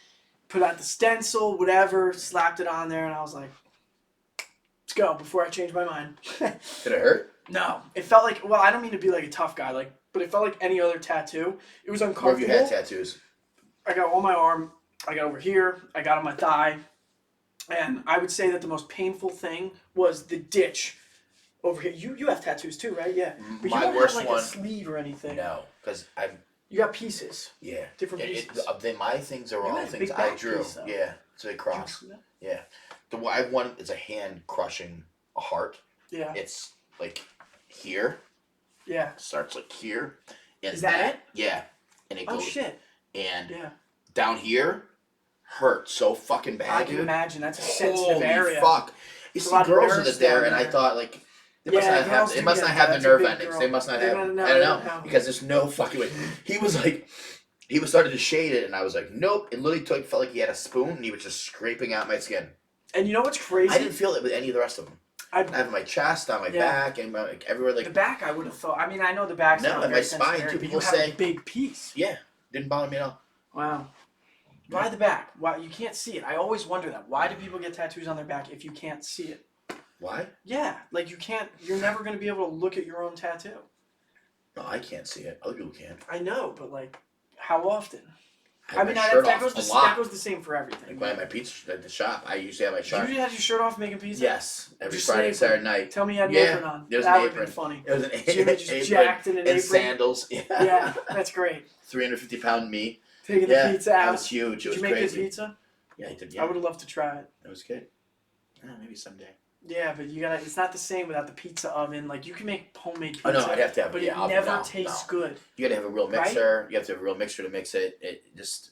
S1: Put out the stencil, whatever, slapped it on there, and I was like, let's go before I change my mind.
S2: Did it hurt?
S1: No, it felt like, well, I don't mean to be like a tough guy, like, but it felt like any other tattoo. It was
S2: Where have
S1: uncomfortable.
S2: you had tattoos?
S1: I got on my arm, I got over here, I got on my thigh, and I would say that the most painful thing was the ditch over here. You have tattoos too, right? Yeah. But
S2: My
S1: you don't
S2: worst
S1: have like
S2: one.
S1: a sleeve or anything.
S2: No, because I've
S1: You got pieces.
S2: yeah.
S1: Different pieces.
S2: My things are
S1: You
S2: all
S1: had a
S2: things
S1: big
S2: I
S1: back
S2: drew.
S1: piece, though.
S2: Yeah, so they cross. Yeah, the one I want is a hand crushing a heart.
S1: Yeah.
S2: It's like here.
S1: Yeah.
S2: Starts like here. And
S1: Is that it?
S2: Yeah, and it
S1: Oh
S2: goes
S1: shit.
S2: and
S1: Yeah.
S2: down here hurts so fucking bad,
S1: I can
S2: dude.
S1: imagine that's a sensitive
S2: Holy
S1: area.
S2: fuck! You
S1: There's a
S2: see
S1: lot of
S2: girls with
S1: nerves
S2: it there,
S1: down
S2: and I
S1: there.
S2: thought like. They
S1: Yeah,
S2: must not
S1: girls
S2: have.
S1: do
S2: They must
S1: get
S2: not
S1: that.
S2: have the
S1: That's a
S2: nerve
S1: big
S2: endings.
S1: girl.
S2: They must not
S1: They
S2: have.
S1: don't know,
S2: I
S1: they
S2: don't
S1: don't
S2: know
S1: know.
S2: because there's no fucking way. He was like, he was starting to shade it, and I was like, nope. It literally felt like he had a spoon, and he was just scraping out my skin.
S1: And you know what's crazy?
S2: I didn't feel it with any of the rest of them. I have it on my chest, on my
S1: Yeah.
S2: back, and like everywhere. Like
S1: the back, I would have thought. I mean, I know the back's
S2: No,
S1: not a
S2: and
S1: very
S2: my spine,
S1: sensitive
S2: too,
S1: area, but
S2: people
S1: you have
S2: say-
S1: a big piece.
S2: yeah, didn't bother me at all.
S1: Wow. Why the back? Why you can't see it? I always wonder that. Why do people get tattoos on their back if you can't see it?
S2: Why?
S1: Yeah, like you can't. You're never gonna be able to look at your own tattoo.
S2: No, I can't see it. Other people can.
S1: I know, but like, how often?
S2: I have
S1: mean,
S2: my
S1: that,
S2: shirt
S1: that
S2: off
S1: goes
S2: a
S1: the
S2: lot.
S1: that goes the same for everything.
S2: Like when I have my pizza at the shop, I usually have my
S1: Did
S2: shirt.
S1: you have your shirt off making pizza?
S2: Yes, every
S1: Just
S2: Friday
S1: an
S2: and Saturday night.
S1: Tell me you had an
S2: Yeah,
S1: apron on.
S2: there's
S1: That
S2: an
S1: would have been
S2: apron.
S1: funny.
S2: It was an
S1: Jimmy just
S2: apron
S1: jacked in an
S2: and
S1: apron.
S2: sandals. Yeah,
S1: Yeah, that's great.
S2: 350-pound me.
S1: Taking
S2: Yeah,
S1: the pizza
S2: that
S1: out.
S2: was huge. It
S1: Did
S2: was
S1: you make
S2: crazy.
S1: good pizza?
S2: Yeah, I did.
S1: I
S2: Yeah,
S1: would have loved to try it.
S2: that was good. Maybe someday.
S1: Yeah, but you gotta. It's not the same without the pizza oven. Like you can make homemade pizza.
S2: Oh no, I'd have to have.
S1: but
S2: yeah,
S1: it
S2: oven,
S1: never
S2: no,
S1: tastes
S2: no.
S1: good.
S2: You got to have a real
S1: Right?
S2: mixer. You have to have a real mixer to mix it. It just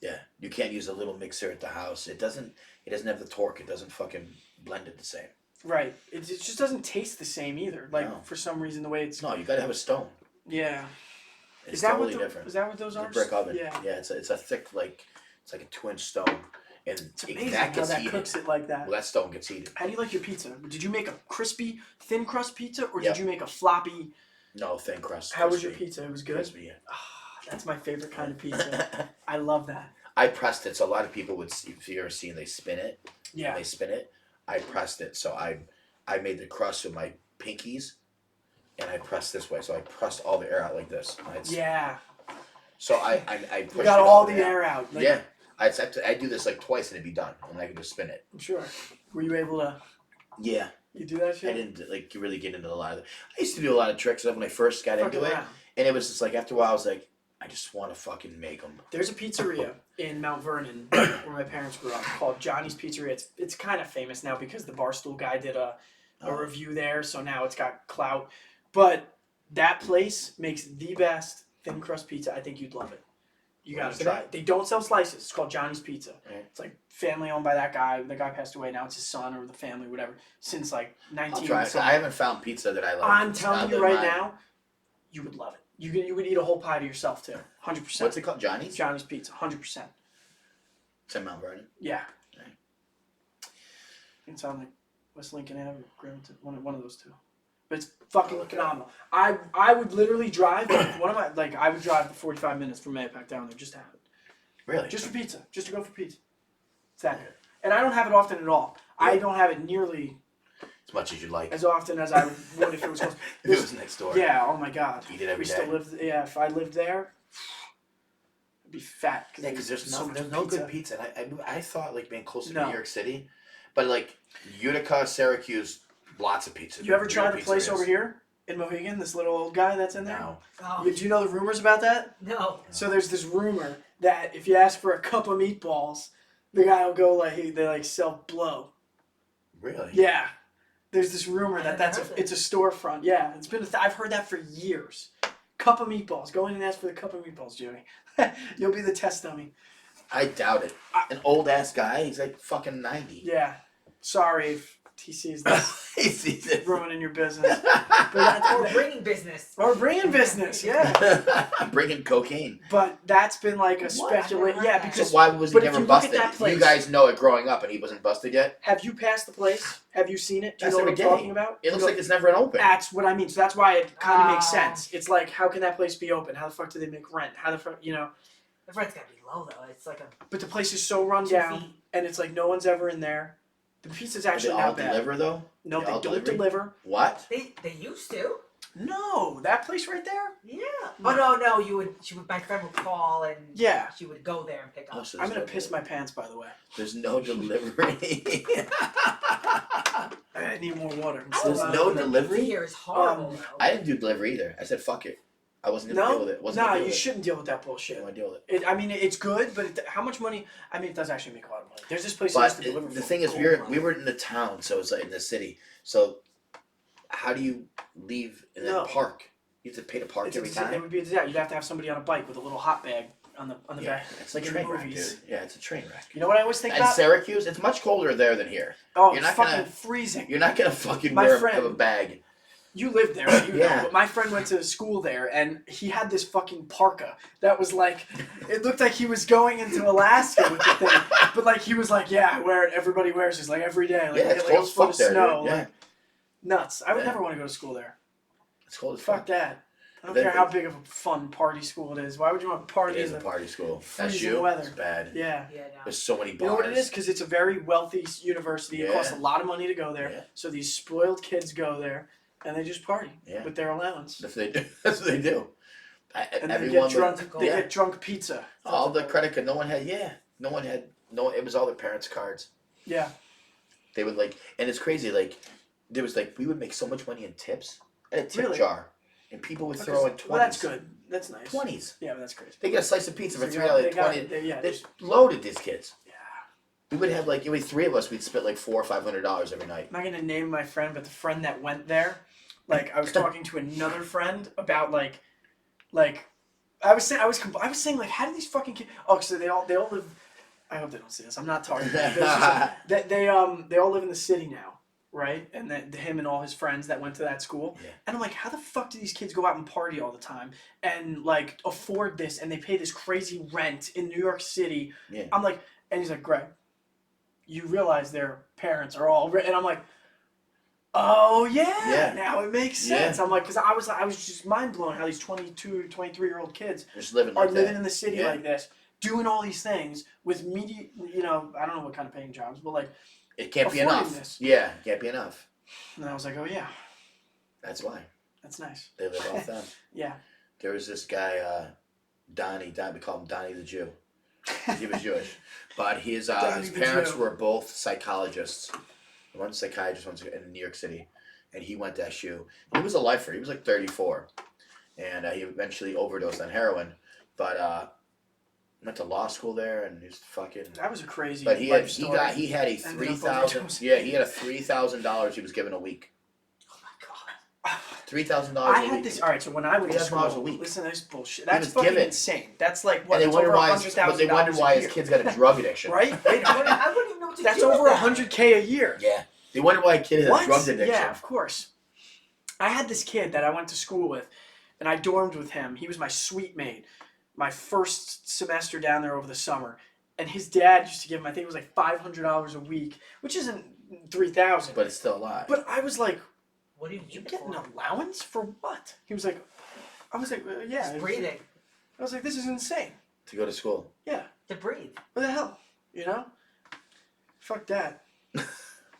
S2: Yeah, you can't use a little mixer at the house. It doesn't have the torque. It doesn't fucking blend it the same.
S1: Right. It just doesn't taste the same either. Like
S2: No.
S1: for some reason, the way it's.
S2: No, you gotta have a stone.
S1: Yeah.
S2: It's
S1: Is that
S2: totally
S1: what
S2: different.
S1: Is that what those
S2: It's
S1: are?
S2: a brick oven.
S1: Yeah.
S2: Yeah, it's a thick it's like a 2-inch stone, and
S1: It's amazing
S2: that
S1: how
S2: gets
S1: that
S2: heated.
S1: cooks it like that.
S2: Well, that stone gets heated.
S1: How do you like your pizza? Did you make a crispy, thin crust pizza, or
S2: Yep.
S1: did you make a floppy?
S2: No, thin crust.
S1: How was your
S2: crispy.
S1: pizza? It was good.
S2: Crispy, yeah.
S1: Ah, that's my favorite kind of pizza. I love that.
S2: I pressed it, so a lot of people would see, if you ever seen they spin it.
S1: Yeah.
S2: When they spin it, I pressed it. So I made the crust with my pinkies, and I pressed this way. So I pressed all the air out like this.
S1: Yeah.
S2: So I pushed
S1: You got
S2: it
S1: all the
S2: way out.
S1: air out. Like,
S2: Yeah. I do this like twice and it'd be done, and I could just spin it.
S1: I'm sure. Were you able to?
S2: Yeah.
S1: You do that
S2: I
S1: shit?
S2: didn't like really get into a lot of it. I used to do a lot of tricks when I first got
S1: Fucking
S2: into it,
S1: around.
S2: and it was just like after a while I was like, I just want to fucking make them.
S1: There's a pizzeria in Mount Vernon where my parents grew up called Johnny's Pizzeria. It's kind of famous now because the Barstool guy did a review there, so now it's got clout. But that place makes the best thin crust pizza. I think you'd love it. You gotta
S2: Where's it
S1: try
S2: at?
S1: it. They don't sell slices. It's called Johnny's Pizza.
S2: Right.
S1: It's like family owned by that guy. The guy passed away. Now it's his son or the family, whatever. Since like
S2: I'll
S1: 19.
S2: try it. I haven't found pizza that I like.
S1: I'm telling you
S2: Other
S1: right
S2: than
S1: now, you would love it. You would eat a whole pie to yourself too. 100%.
S2: What's it called? Johnny's?
S1: Johnny's Pizza. 100%.
S2: It's in Mount Vernon.
S1: Yeah.
S2: Right.
S1: It's on like West Lincoln Avenue, Grimton, one of those two. But it's fucking phenomenal. I would literally drive I would drive the 45 minutes from Mayapack down there just to have it.
S2: Really?
S1: Just for pizza. Just to go for pizza. It's that good. And I don't have it often at all.
S2: Yeah.
S1: I don't have it nearly
S2: As much as you'd like.
S1: as often as I would if it was close.
S2: If it was next door.
S1: Yeah, oh my god.
S2: Eat it every
S1: We still
S2: day.
S1: live if I lived there, I'd be fat.
S2: Yeah, because there's
S1: so much
S2: no good pizza. And I thought like being close to
S1: No.
S2: New York City, but like Utica, Syracuse, lots of pizza.
S1: You ever tried the
S2: Real
S1: place
S2: pizzerias.
S1: over here in Mohegan? This little old guy that's in there.
S2: No.
S3: Oh,
S1: Do you know the rumors about that?
S3: no.
S1: So there's this rumor that if you ask for a cup of meatballs, the guy will go they sell blow.
S2: Really?
S1: Yeah. There's this rumor that
S3: I never heard
S1: it's a storefront. Yeah, it's been I've heard that for years. Cup of meatballs. Go in and ask for the cup of meatballs, Joey. You'll be the test dummy.
S2: I doubt it. An old ass guy. He's like fucking 90.
S1: Yeah. Sorry if he sees this
S2: He sees it.
S1: ruining your business. But
S3: Or bringing business.
S1: or bringing business, yeah.
S2: I'm bringing cocaine.
S1: But that's been like a
S3: What?
S1: speculation.
S3: I've
S1: Yeah,
S3: never heard
S1: because
S2: So why was he
S1: but if
S2: never
S1: you look at
S2: busted?
S1: that place-
S2: You guys know it growing up, and he wasn't busted yet.
S1: have you passed the place? Have you seen it? Do you
S2: That's
S1: know what I'm
S2: every day.
S1: talking about?
S2: It looks
S1: You
S2: like it's never open.
S1: That's what I mean. So that's why it kind of makes
S3: Oh.
S1: sense. It's like, how can that place be open? How the fuck do they make rent? How the fuck,
S3: The rent's gotta be low though. It's like a
S1: But the place is so run
S3: 2
S1: down,
S3: feet.
S1: and it's like no one's ever in there. The pizza's
S2: Do they
S1: actually
S2: all
S1: not bad.
S2: deliver though?
S1: No,
S2: They
S1: they
S2: all
S1: don't
S2: delivery?
S1: deliver.
S2: What?
S3: They used to.
S1: No, that place right there.
S3: Yeah. Oh no, my friend would call and
S1: Yeah.
S3: she would go there and pick up.
S2: Oh, so
S1: I'm
S2: there's
S1: gonna
S2: no
S1: piss my pants. By the way,
S2: There's no delivery.
S1: I need more water.
S2: There's no delivery?
S3: Here is horrible though.
S2: I didn't do delivery either. I said fuck it. I wasn't gonna deal with it. Wasn't
S1: No,
S2: gonna
S1: you
S2: deal with
S1: shouldn't deal with that
S2: it. Didn't
S1: bullshit.
S2: want to deal with it.
S1: I mean, it's good, but how much money? I mean, it does actually make a lot of money. There's this place that
S2: But
S1: used to deliver.
S2: the
S1: for
S2: thing is,
S1: gold
S2: we
S1: money.
S2: were in the town, so it's like in the city. So how do you leave and then
S1: No.
S2: park? You have to pay to park
S1: It's
S2: every
S1: It
S2: time.
S1: would be exact. You'd have to have somebody on a bike with a little hot bag on the
S2: Yeah,
S1: back.
S2: it's
S1: like
S2: a
S1: in
S2: train
S1: the
S2: wreck,
S1: movies.
S2: dude. Yeah, it's a train wreck.
S1: You know what I always think
S2: And
S1: about?
S2: Syracuse, it's much colder there than here.
S1: Oh,
S2: you're
S1: it's
S2: not
S1: fucking
S2: gonna-
S1: freezing.
S2: You're not gonna fucking
S1: My
S2: wear
S1: friend-
S2: a bag.
S1: You lived there, so you
S2: Yeah.
S1: know. But my friend went to school there, and he had this fucking parka that was like, it looked like he was going into Alaska with the thing. But like he was like, yeah, I wear it. Everybody wears it like every day. Like,
S2: Yeah,
S1: I
S2: it's
S1: get, like
S2: cold
S1: a
S2: as
S1: foot
S2: fuck
S1: of
S2: there,
S1: snow.
S2: dude. Yeah.
S1: Like, nuts. I would
S2: Yeah.
S1: never want to go to school there.
S2: It's cold as
S1: Fuck
S2: fuck.
S1: that. I don't
S2: Then
S1: care
S2: they-
S1: how big of a fun party school it is. Why would you want to party
S2: It is
S1: in
S2: a
S1: the
S2: party school. That's
S1: freezing
S2: you.
S1: weather?
S2: It's bad.
S1: Yeah.
S3: Yeah, no.
S2: There's so many bars.
S1: You know what it is? Because it's a very wealthy university. It costs a
S2: Yeah.
S1: lot of money to go there.
S2: Yeah.
S1: So these spoiled kids go there, and they just party
S2: Yeah.
S1: with their allowance.
S2: That's what they do. That's what they do.
S1: And they
S2: Everyone
S1: get drunk.
S3: would-
S1: They
S2: yeah.
S1: get drunk pizza.
S2: All the credit card. No one had. Yeah. No one had. No. It was all their parents' cards.
S1: Yeah.
S2: They would like, and it's crazy. Like, there was like we would make so much money in tips. I had a tip
S1: Really?
S2: jar, and people would throw in 20s.
S1: Well, that's good. That's nice.
S2: 20s.
S1: Yeah, but that's crazy.
S2: They get a slice of pizza for
S1: So
S2: $3.
S1: they got
S2: 20.
S1: it. Yeah.
S2: They loaded these kids.
S1: Yeah.
S2: We would have like, it was 3 of us. We'd split like $400 or $500 every night.
S1: I'm not gonna name my friend, but the friend that went there, like I was talking to another friend about like I was saying like, how do these fucking kids? Oh, so they all live. I hope they don't see this. I'm not talking about it. But it's just like, they all live in the city now, right? And him and all his friends that went to that school.
S2: Yeah.
S1: And I'm like, how the fuck do these kids go out and party all the time and like afford this and they pay this crazy rent in New York City?
S2: Yeah.
S1: I'm like, and he's like, Greg, you realize their parents are all rich, and I'm like, oh yeah, now it makes sense. I'm like, because I was just mind blown how these 22, 23-year-old kids
S2: Just living
S1: are
S2: like
S1: living
S2: that.
S1: in the city like this, doing all these things with media. You know, I don't know what kind of paying jobs, but like,
S2: It can't be
S1: affording
S2: enough.
S1: this.
S2: Yeah, it can't be enough.
S1: And I was like, oh yeah,
S2: That's why
S1: that's nice.
S2: they live off them.
S1: Yeah.
S2: There was this guy, Donnie. We call him Donnie the Jew. He was Jewish, but his
S1: Donnie the
S2: parents
S1: Jew.
S2: were both psychologists. One's a psychiatrist, one's in New York City, and he went to SU. He was a lifer. He was like 34, and he eventually overdosed on heroin. But went to law school there, and he's fucking.
S1: That was a crazy.
S2: But he had
S1: story.
S2: he had a
S1: Ended up
S2: $3,000.
S1: overdosing.
S2: Yeah, he had a $3,000 he was given a week.
S1: Oh my god.
S2: $3,000
S1: I
S2: a week.
S1: had this. All right, so when I went to
S2: $3,000
S1: school,
S2: a week.
S1: listen to this bullshit. That's
S2: was
S1: fucking
S2: given.
S1: insane. That's like what?
S2: And
S1: It's
S2: they wonder
S1: over
S2: why.
S1: $100,000
S2: But they wonder why
S1: a
S2: his
S1: year.
S2: kid's got a drug addiction.
S1: Right? Wait,
S3: I wouldn't even know what to
S1: that's
S3: do with
S1: over
S3: that.
S1: $100K a year.
S2: Yeah, they wonder why a kid has
S1: What?
S2: drug addiction.
S1: Yeah, of course. I had this kid that I went to school with, and I dormed with him. He was my suite mate, my first semester down there over the summer. And his dad used to give him, I think it was like $500 a week, which isn't $3,000.
S2: But it's still alive.
S1: But I was like,
S3: What do you
S1: you
S3: need
S1: get
S3: it
S1: an
S3: for?
S1: allowance for what? He was like, I was like, yeah.
S3: Just breathing.
S1: I was like, this is insane.
S2: To go to school.
S1: Yeah.
S3: To breathe.
S1: What the hell? You know? Fuck that.